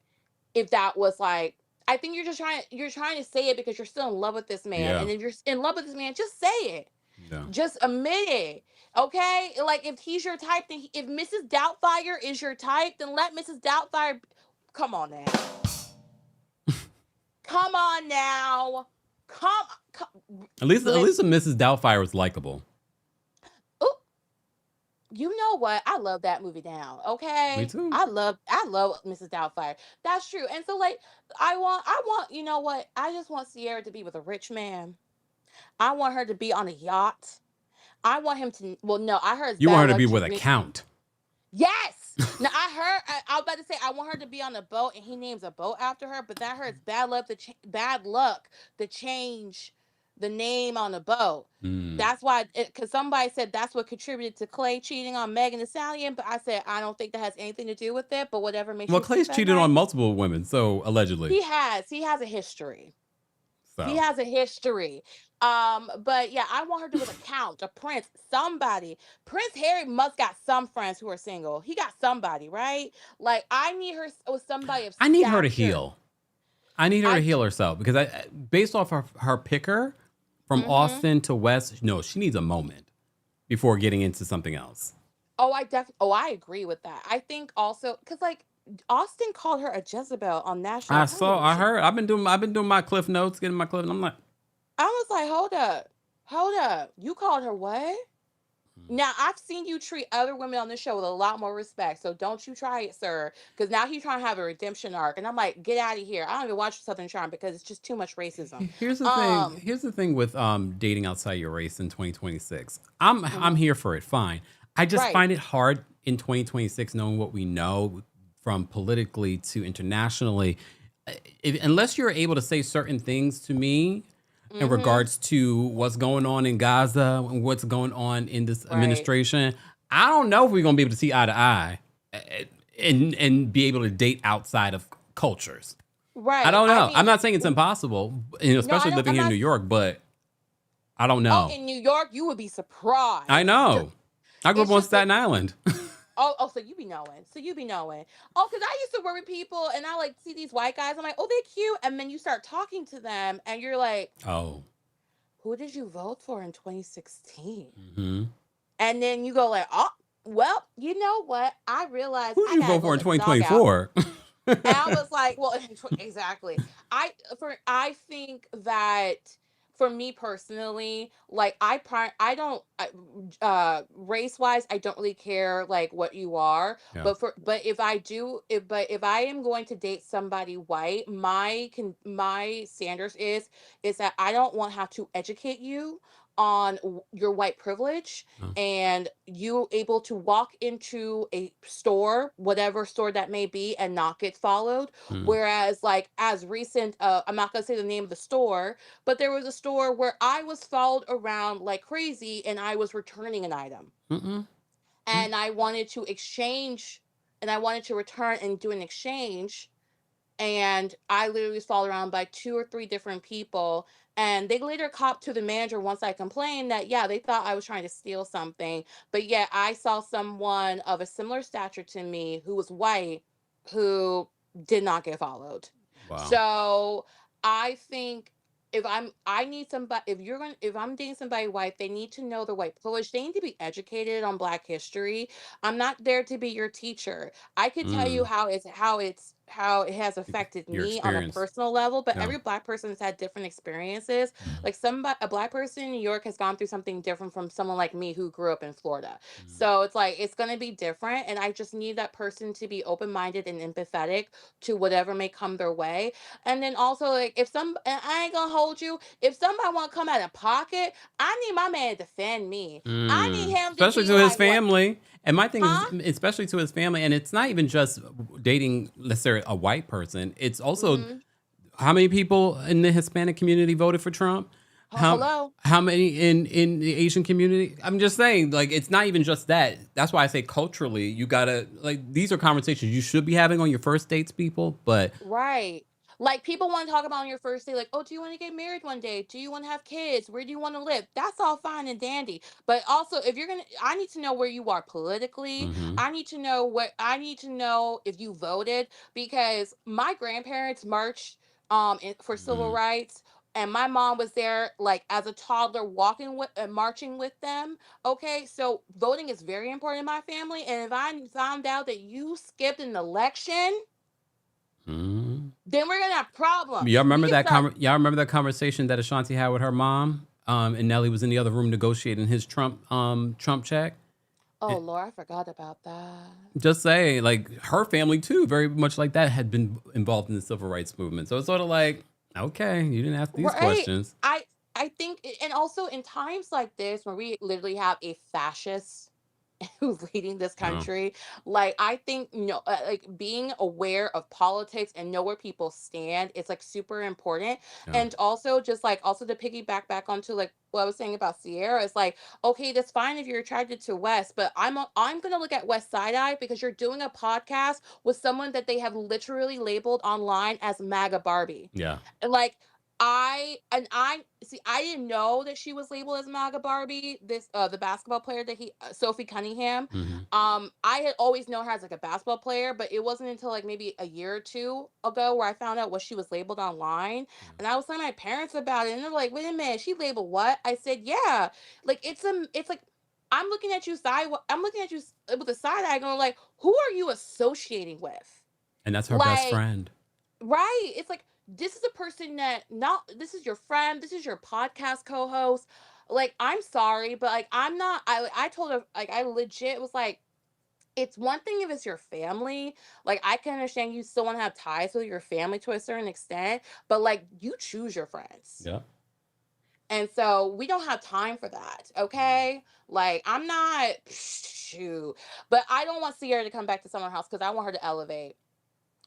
if that was like, I think you're trying to say it because you're still in love with this man. Yeah. And if you're in love with this man, just say it. Yeah. Just admit it. Okay? Like if he's your type, then if Mrs. Doubtfire is your type, then let Mrs. Doubtfire come on now. Come on now. Come At least Mrs. Doubtfire was likable. You know what? I love that movie down. Okay. Me too. I love Mrs. Doubtfire. That's true. And so like I want, you know what? I just want Sierra to be with a rich man. I want her to be on a yacht. I want him to, well, no, I heard You want her to be with a count. Yes. Now I was about to say I want her to be on a boat and he names a boat after her, but that hurts bad luck to change the name on the boat. That's why, because somebody said that's what contributed to Clay cheating on Megan Thee Stallion, but I said I don't think that has anything to do with it. But whatever makes. Well, Clay's cheated on multiple women, so allegedly he has a history. So. He has a history. But yeah, I want her to be with a count, a prince, somebody. Prince Harry must got some friends who are single. He got somebody, right? Like I need her with somebody of. I need her to heal. I need her to heal herself because based off her picker from Austin to West, no, she needs a moment before getting into something else. I agree with that. I think also because like Austin called her a Jezebel on national. I heard. I've been doing my cliff notes, getting my cliff. And I'm like, I was like, hold up. You called her what? Now I've seen you treat other women on this show with a lot more respect. So don't you try it, sir. Because now he's trying to have a redemption arc, and I'm like, get out of here. I don't even watch Southern Charm because it's just too much racism. Here's the thing. Here's the thing with dating outside your race in 2026. I'm here for it. Fine. I just find it hard in 2026, knowing what we know from politically to internationally, unless you're able to say certain things to me in regards to what's going on in Gaza and what's going on in this administration, I don't know if we're going to be able to see eye to eye and be able to date outside of cultures. Right. I don't know. I'm not saying it's impossible, especially living here in New York, but I don't know. Oh, in New York, you would be surprised. I know. I grew up on Staten Island. So you be knowing. Oh, because I used to work with people and I like see these white guys. I'm like, oh, they're cute. And then you start talking to them and you're like, oh, who did you vote for in 2016? Mm-hmm. And then you go like, oh, well, you know what? I realized Who did I you gotta vote go for in let the dog out. 2024? And I was like, well, exactly. I think that for me personally, like I don't race wise, I don't really care like what you are. Yeah. But if I am going to date somebody white, my standards is that I don't want to have to educate you on your white privilege, Oh. and you able to walk into a store, whatever store that may be, and not get followed. Mm. Whereas like as recent, I'm not gonna say the name of the store, but there was a store where I was followed around like crazy and I was returning an item, Mm-mm. and I wanted to exchange, and I wanted to return and do an exchange, and I literally was followed around by 2 or 3 different people. And they later copped to the manager once I complained that, yeah, they thought I was trying to steal something. But yet I saw someone of a similar stature to me who was white who did not get followed. Wow. So I think I need somebody, if I'm dating somebody white, they need to know their white privilege. They need to be educated on Black history. I'm not there to be your teacher. I could tell you Mm. how it has affected Your me on a experience. personal level, but Yeah. every Black person has had different experiences. Like a Black person in New York has gone through something different from someone like me who grew up in Florida. So it's like it's gonna be different, and I just need that person to be open minded and empathetic to whatever may come their way. And then also, like, and I ain't gonna hold you, if somebody want to come out of pocket, I need my man to defend me. I need him to Especially be to his like, what? family. And my thing is, Huh? especially to his family, and it's not even just dating, let's say, a white person. It's also how many people in the Hispanic community voted for Trump? Hello. How many in the Asian community? I'm just saying, like, it's not even just that. That's why I say culturally, you gotta, like, these are conversations you should be having on your first dates, people. But Right. Like people want to talk about on your first day, like, oh, do you want to get married one day? Do you want to have kids? Where do you want to live? That's all fine and dandy. But also, if you're gonna, I need to know where you are politically. I need to know I need to know if you voted, because my grandparents marched for civil rights. And my mom was there, like as a toddler, walking with and marching with them. Okay, so voting is very important in my family. And if I found out that you skipped an election, then we're gonna have problems. y'all We remember can that start. y'all remember that conversation that Ashanti had with her mom? And Nelly was in the other room negotiating his Trump check. Oh Lord, I forgot about that. Just say, like, her family too, very much like that, had been involved in the civil rights movement. So it's sort of like, okay, you didn't ask these Right. questions. I think, and also in times like this where we literally have a fascist who's leading this Oh, country, like I think, like being aware of politics and know where people stand, it's like super important. yeah. And also just like also to piggyback back onto like what I was saying about Sierra, is like, okay, that's fine if you're attracted to West, but I'm gonna look at West side eye because you're doing a podcast with someone that they have literally labeled online as MAGA Barbie. Yeah. And like I see, I didn't know that she was labeled as MAGA Barbie. This the basketball player that Sophie Cunningham. I had always known her as like a basketball player, but it wasn't until like maybe a year or two ago where I found out what she was labeled online. And I was telling my parents about it, and they're like, "Wait a minute, she labeled what?" I said, "Yeah, like it's like I'm looking at you with a side eye, going like, who are you associating with?" And that's her best Like, friend. right. It's like this is a person that not this is your friend, this is your podcast co-host. Like, I'm sorry, but like I'm not I told her, like, I legit was like, it's one thing if it's your family. Like, I can understand you still want to have ties with your family to a certain extent, but like you choose your friends. Yeah. And so we don't have time for that, okay? Like, I'm not shoot, but I don't want Sierra to come back to someone's house because I want her to elevate.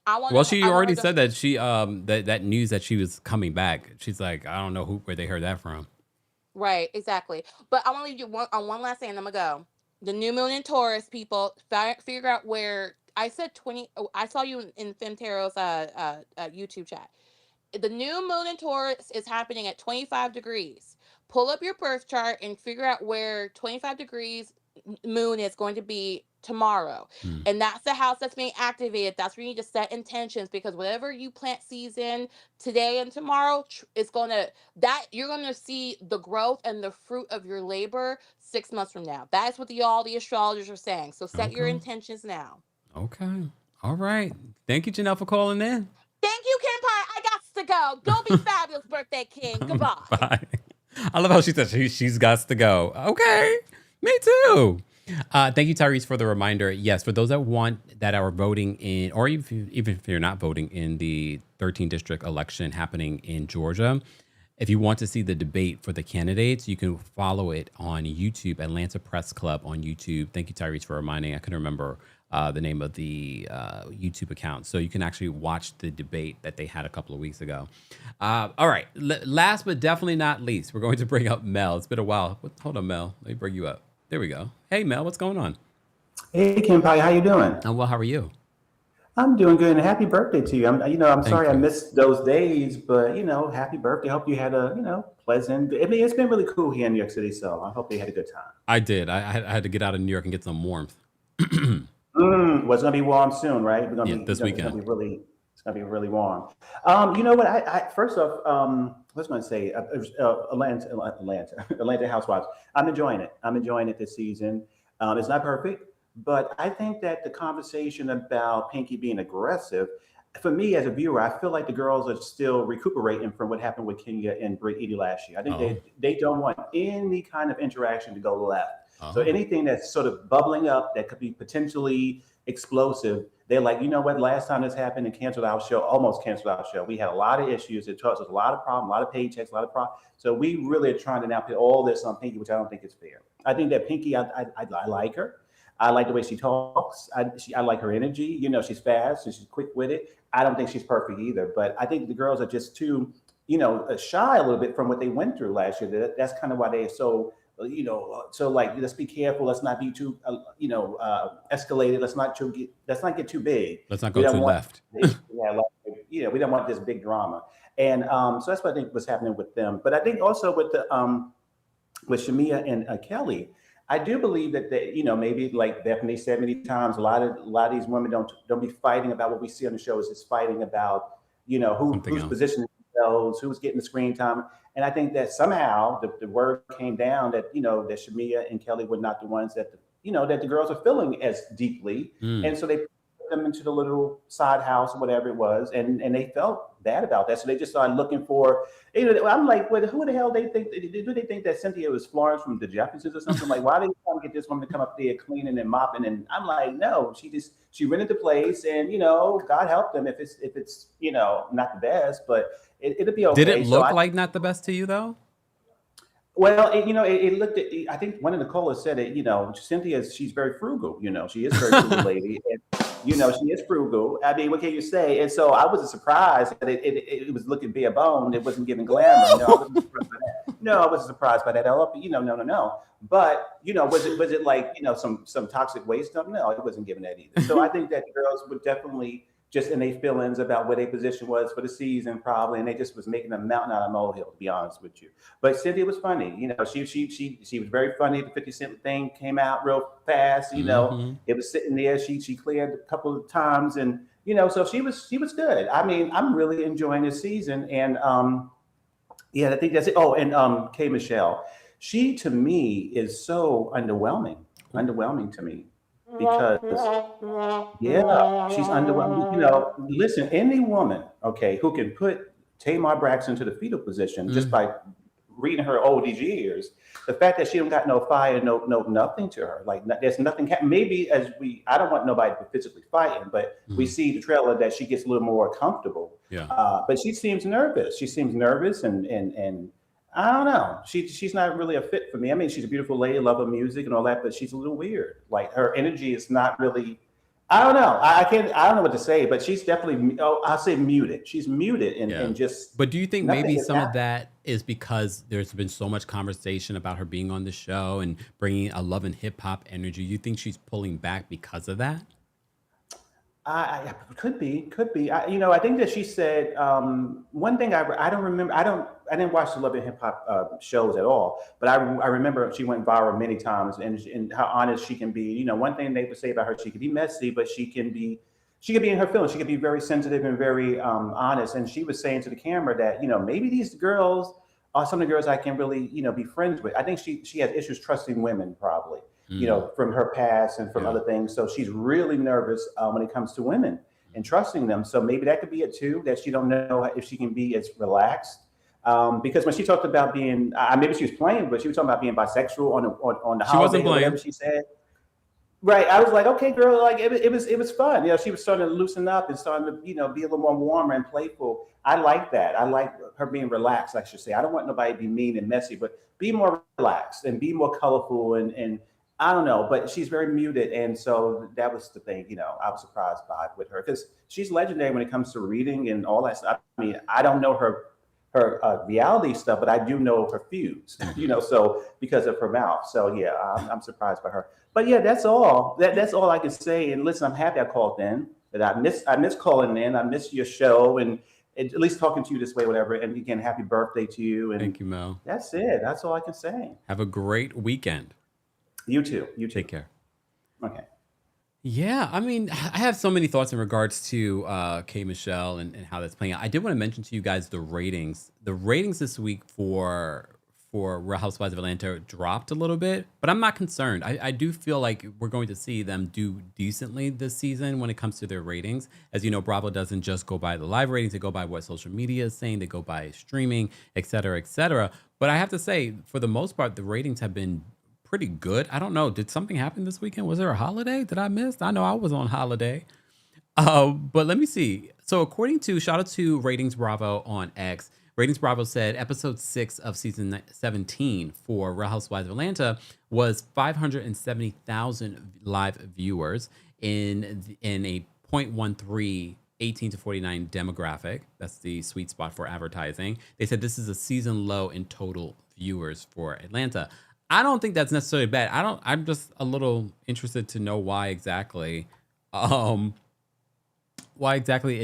Well, she I want already her to said that she that news that she was coming back. She's like, I don't know where they heard that from. Right, exactly. But I want to leave you one last thing, and I'm gonna go. The new moon in Taurus, people, figure out where I said 20. Oh, I saw you in Femtaro's YouTube chat. The new moon in Taurus is happening at 25 degrees. Pull up your birth chart and figure out where 25 degrees moon is going to be tomorrow. And that's the house that's being activated. That's where you need to set intentions, because whatever you plant seeds in today and tomorrow, it's gonna, that you're gonna see the growth and the fruit of your labor 6 months from now. That's what all the astrologers are saying. So set your intentions now. Okay. All right. Thank you, Janelle, for calling in. Thank you, Kempire. I got to go. Go be fabulous, birthday king. Goodbye. Bye. I love how she said she's got to go. Okay. Me too. Thank you, Tyrese, for the reminder. Yes, for those that are voting in, or even if you're not voting in the 13th district election happening in Georgia, if you want to see the debate for the candidates, you can follow it on YouTube, Atlanta Press Club on YouTube. Thank you, Tyrese, for reminding. I couldn't remember the name of the YouTube account. So you can actually watch the debate that they had a couple of weeks ago. All right. Last but definitely not least, we're going to bring up Mel. It's been a while. Hold on, Mel. Let me bring you up. There we go. Hey, Mel, what's going on? Hey, Kempire, how you doing? I'm well. How are you? I'm doing good, and happy birthday to you. I'm sorry I you. missed those days, but happy birthday. Hope you had a pleasant. I mean, it's been really cool here in New York City, so I hope you had a good time. I did. I had to get out of New York and get some warmth. Well, it's gonna be warm soon, right? This weekend. It's gonna be really warm. You know what? I first off, I was going to say Atlanta Housewives. I'm enjoying it this season. It's not perfect, but I think that the conversation about Pinky being aggressive, for me as a viewer, I feel like the girls are still recuperating from what happened with Kenya and Edie last year. I think they don't want any kind of interaction to go left. So anything that's sort of bubbling up that could be potentially explosive, they're like, you know what, last time this happened and almost canceled our show. We had a lot of issues. It caused us a lot of problems, a lot of paychecks, a lot of problems. So we really are trying to now put all this on Pinky, which I don't think is fair. I think that Pinky, I like her. I like the way she talks. I like her energy. She's fast and she's quick with it. I don't think she's perfect either, but I think the girls are just too, shy a little bit from what they went through last year. That's kind of why they're so, so like, let's be careful. Let's not be too, escalated. Let's not get too big. Let's not go too left. We don't want this big drama. And so that's what I think was happening with them. But I think also with Shamia and Kelly, I do believe that they, maybe like Bethany said many times, a lot of these women don't be fighting about what we see on the show. Is just fighting about, who's positioning themselves, who's getting the screen time. And I think that somehow the word came down that, that Shamia and Kelly were not the ones that, that the girls are feeling as deeply. And so they put them into the little side house or whatever it was. And they felt bad about that. So they just started looking for, I'm like, well, who the hell do they think that Cynthia was Florence from the Jeffersons or something? Like, why are they trying to get this woman to come up there cleaning and mopping? And I'm like, no, she rented the place and, God help them if it's, not the best, but it'll be okay. Did it look like not the best to you though? Well, it looked at, I think one of the callers said it, Cynthia, she's very frugal, she is a very frugal lady. And, she is frugal. I mean, what can you say? And so I wasn't surprised that it was looking bare bone. It wasn't giving glamour. I wasn't surprised by that. No. But, was it like, some toxic waste stuff? No, it wasn't giving that either. So I think that the girls would definitely just in their feelings about where their position was for the season, probably, and they just was making a mountain out of a molehill, to be honest with you. But Cynthia was funny, she was very funny. The 50 Cent thing came out real fast, It was sitting there. She cleared a couple of times, and so she was good. I mean, I'm really enjoying this season, and I think that's it. Oh, and K Michelle, she to me is so underwhelming to me. Because she's underwhelming. Listen, any woman, who can put Tamar Braxton to the fetal position just by reading her all these years, the fact that she don't got no fire, no nothing to her, like there's nothing. Maybe I don't want nobody to physically fighting, but we see the trailer that she gets a little more comfortable. Yeah. But she seems nervous. And I don't know. She's not really a fit for me. I mean, she's a beautiful lady, love her music and all that, but she's a little weird. Like her energy is not really. I don't know. I don't know what to say, but she's definitely. I'll say muted. She's muted and just. But do you think maybe some of that is because there's been so much conversation about her being on the show and bringing a love and hip hop energy? You think she's pulling back because of that? I could be. I think that she said one thing. I don't remember. I didn't watch the Love and Hip Hop shows at all. But I remember she went viral many times, and how honest she can be. One thing they would say about her, she could be messy, but she can be in her feelings. She could be very sensitive and very honest. And she was saying to the camera that maybe these girls are some of the girls I can really be friends with. I think she has issues trusting women, probably. From her past and from other things. So she's really nervous when it comes to women and trusting them. So maybe that could be it too, that she don't know if she can be as relaxed. Because when she talked about being, maybe she was playing, but she was talking about being bisexual on the holiday or whatever she said. Right. I was like, okay, girl, like it was fun. She was starting to loosen up and starting to, be a little more warmer and playful. I like that. I like her being relaxed, I should say. I don't want nobody to be mean and messy, but be more relaxed and be more colorful and I don't know, but she's very muted. And so that was the thing, I was surprised by with her because she's legendary when it comes to reading and all that stuff. I mean, I don't know her reality stuff, but I do know her feuds, so because of her mouth. So yeah, I'm surprised by her. But yeah, that's all. That's all I can say. And listen, I'm happy I called in. That I miss calling in. I miss your show and at least talking to you this way, whatever. And again, happy birthday to you. And thank you, Mel. That's it. That's all I can say. Have a great weekend. You too. Take care. Okay. Yeah, I mean, I have so many thoughts in regards to K. Michelle and how that's playing out. I did want to mention to you guys the ratings. The ratings this week for Real Housewives of Atlanta dropped a little bit, but I'm not concerned. I do feel like we're going to see them do decently this season when it comes to their ratings. As you know, Bravo doesn't just go by the live ratings. They go by what social media is saying. They go by streaming, et cetera, et cetera. But I have to say, for the most part, the ratings have been pretty good. I don't know. Did something happen this weekend? Was there a holiday that I missed? I know I was on holiday. But let me see. So according to, shout out to Ratings Bravo on X, Ratings Bravo said episode 6 of season 17 for Real Housewives of Atlanta was 570,000 live viewers in a 0.13 18 to 49 demographic. That's the sweet spot for advertising. They said this is a season low in total viewers for Atlanta. I don't think that's necessarily bad. I'm just a little interested to know why exactly it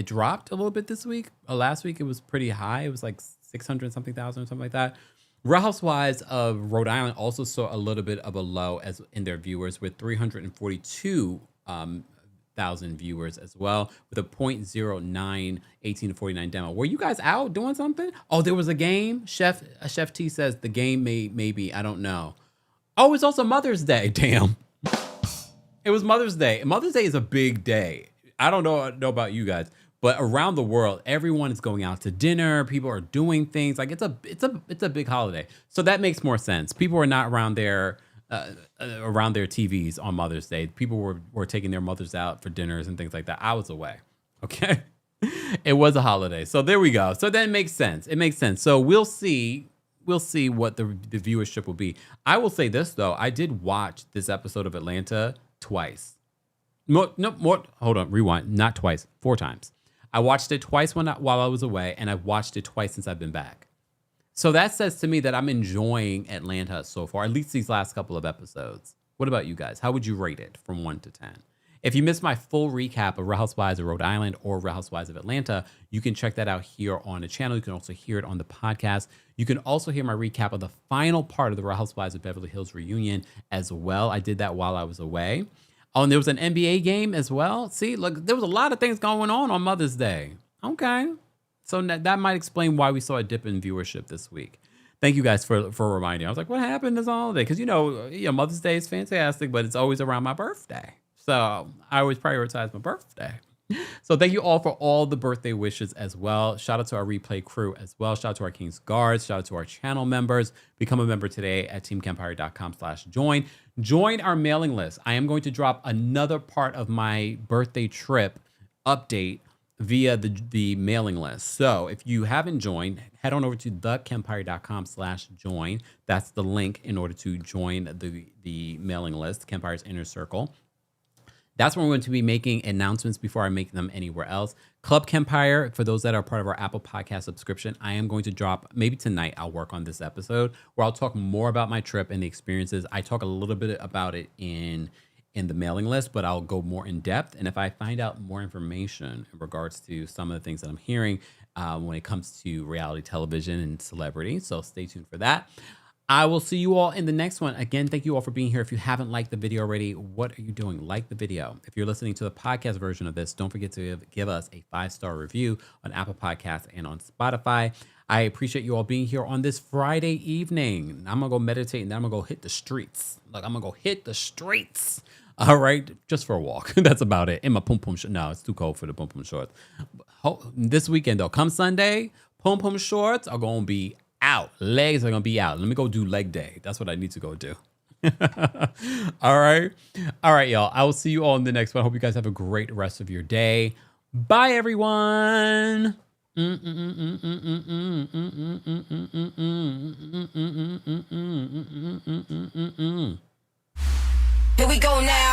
dropped a little bit this week. Last week it was pretty high. It was like 600 something thousand or something like that. Real Housewives of Rhode Island also saw a little bit of a low as in their viewers with 342,000 viewers as well with a 0.09 18 to 49 demo. Were you guys out doing something? Oh, there was a game. Chef T says the game maybe, I don't know. Oh, it's also Mother's Day. Damn. It was Mother's Day. Mother's Day is a big day. I don't know about you guys, but around the world, everyone is going out to dinner. People are doing things. Like it's a big holiday. So that makes more sense. People are not around their TVs on Mother's Day. People were taking their mothers out for dinners and things like that. I was away. Okay. It was a holiday. So there we go. So that makes sense. It makes sense. So we'll see what the viewership will be. I will say this though. I did watch this episode of Atlanta twice. Hold on, rewind. Not twice, 4 times. I watched it twice while I was away, and I've watched it twice since I've been back. So that says to me that I'm enjoying Atlanta so far, at least these last couple of episodes. What about you guys? How would you rate it from 1 to 10? If you missed my full recap of Real Housewives of Rhode Island or Real Housewives of Atlanta, you can check that out here on the channel. You can also hear it on the podcast. You can also hear my recap of the final part of the Real Housewives of Beverly Hills reunion as well. I did that while I was away. Oh, and there was an NBA game as well. See, look, there was a lot of things going on Mother's Day. Okay. So that might explain why we saw a dip in viewership this week. Thank you guys for reminding me. I was like, what happened this holiday? Because, Mother's Day is fantastic, but it's always around my birthday. So I always prioritize my birthday. So thank you all for all the birthday wishes as well. Shout out to our replay crew as well. Shout out to our King's Guards. Shout out to our channel members. Become a member today at TheKempire.com/join. Join our mailing list. I am going to drop another part of my birthday trip update via the mailing list. So if you haven't joined, head on over to TheKempire.com/join. That's the link in order to join the mailing list, Kempire's Inner Circle. That's when we're going to be making announcements before I make them anywhere else. Club Kempire, for those that are part of our Apple Podcast subscription, I am going to drop, maybe tonight I'll work on this episode, where I'll talk more about my trip and the experiences. I talk a little bit about it in in the mailing list, but I'll go more in depth. And if I find out more information in regards to some of the things that I'm hearing when it comes to reality television and celebrity, so stay tuned for that. I will see you all in the next one. Again, thank you all for being here. If you haven't liked the video already, what are you doing? Like the video. If you're listening to the podcast version of this, don't forget to give us a 5-star review on Apple Podcasts and on Spotify. I appreciate you all being here on this Friday evening. I'm going to go meditate and then I'm going to go hit the streets. Like, I'm going to go hit the streets. All right. Just for a walk. That's about it. In my pom pom shorts. No, it's too cold for the pom pom shorts. This weekend, though, come Sunday, pom pom shorts are going to be out. Legs are going to be out. Let me go do leg day. That's what I need to go do. All right. All right, y'all. I will see you all in the next one. I hope you guys have a great rest of your day. Bye, everyone. Here we go now.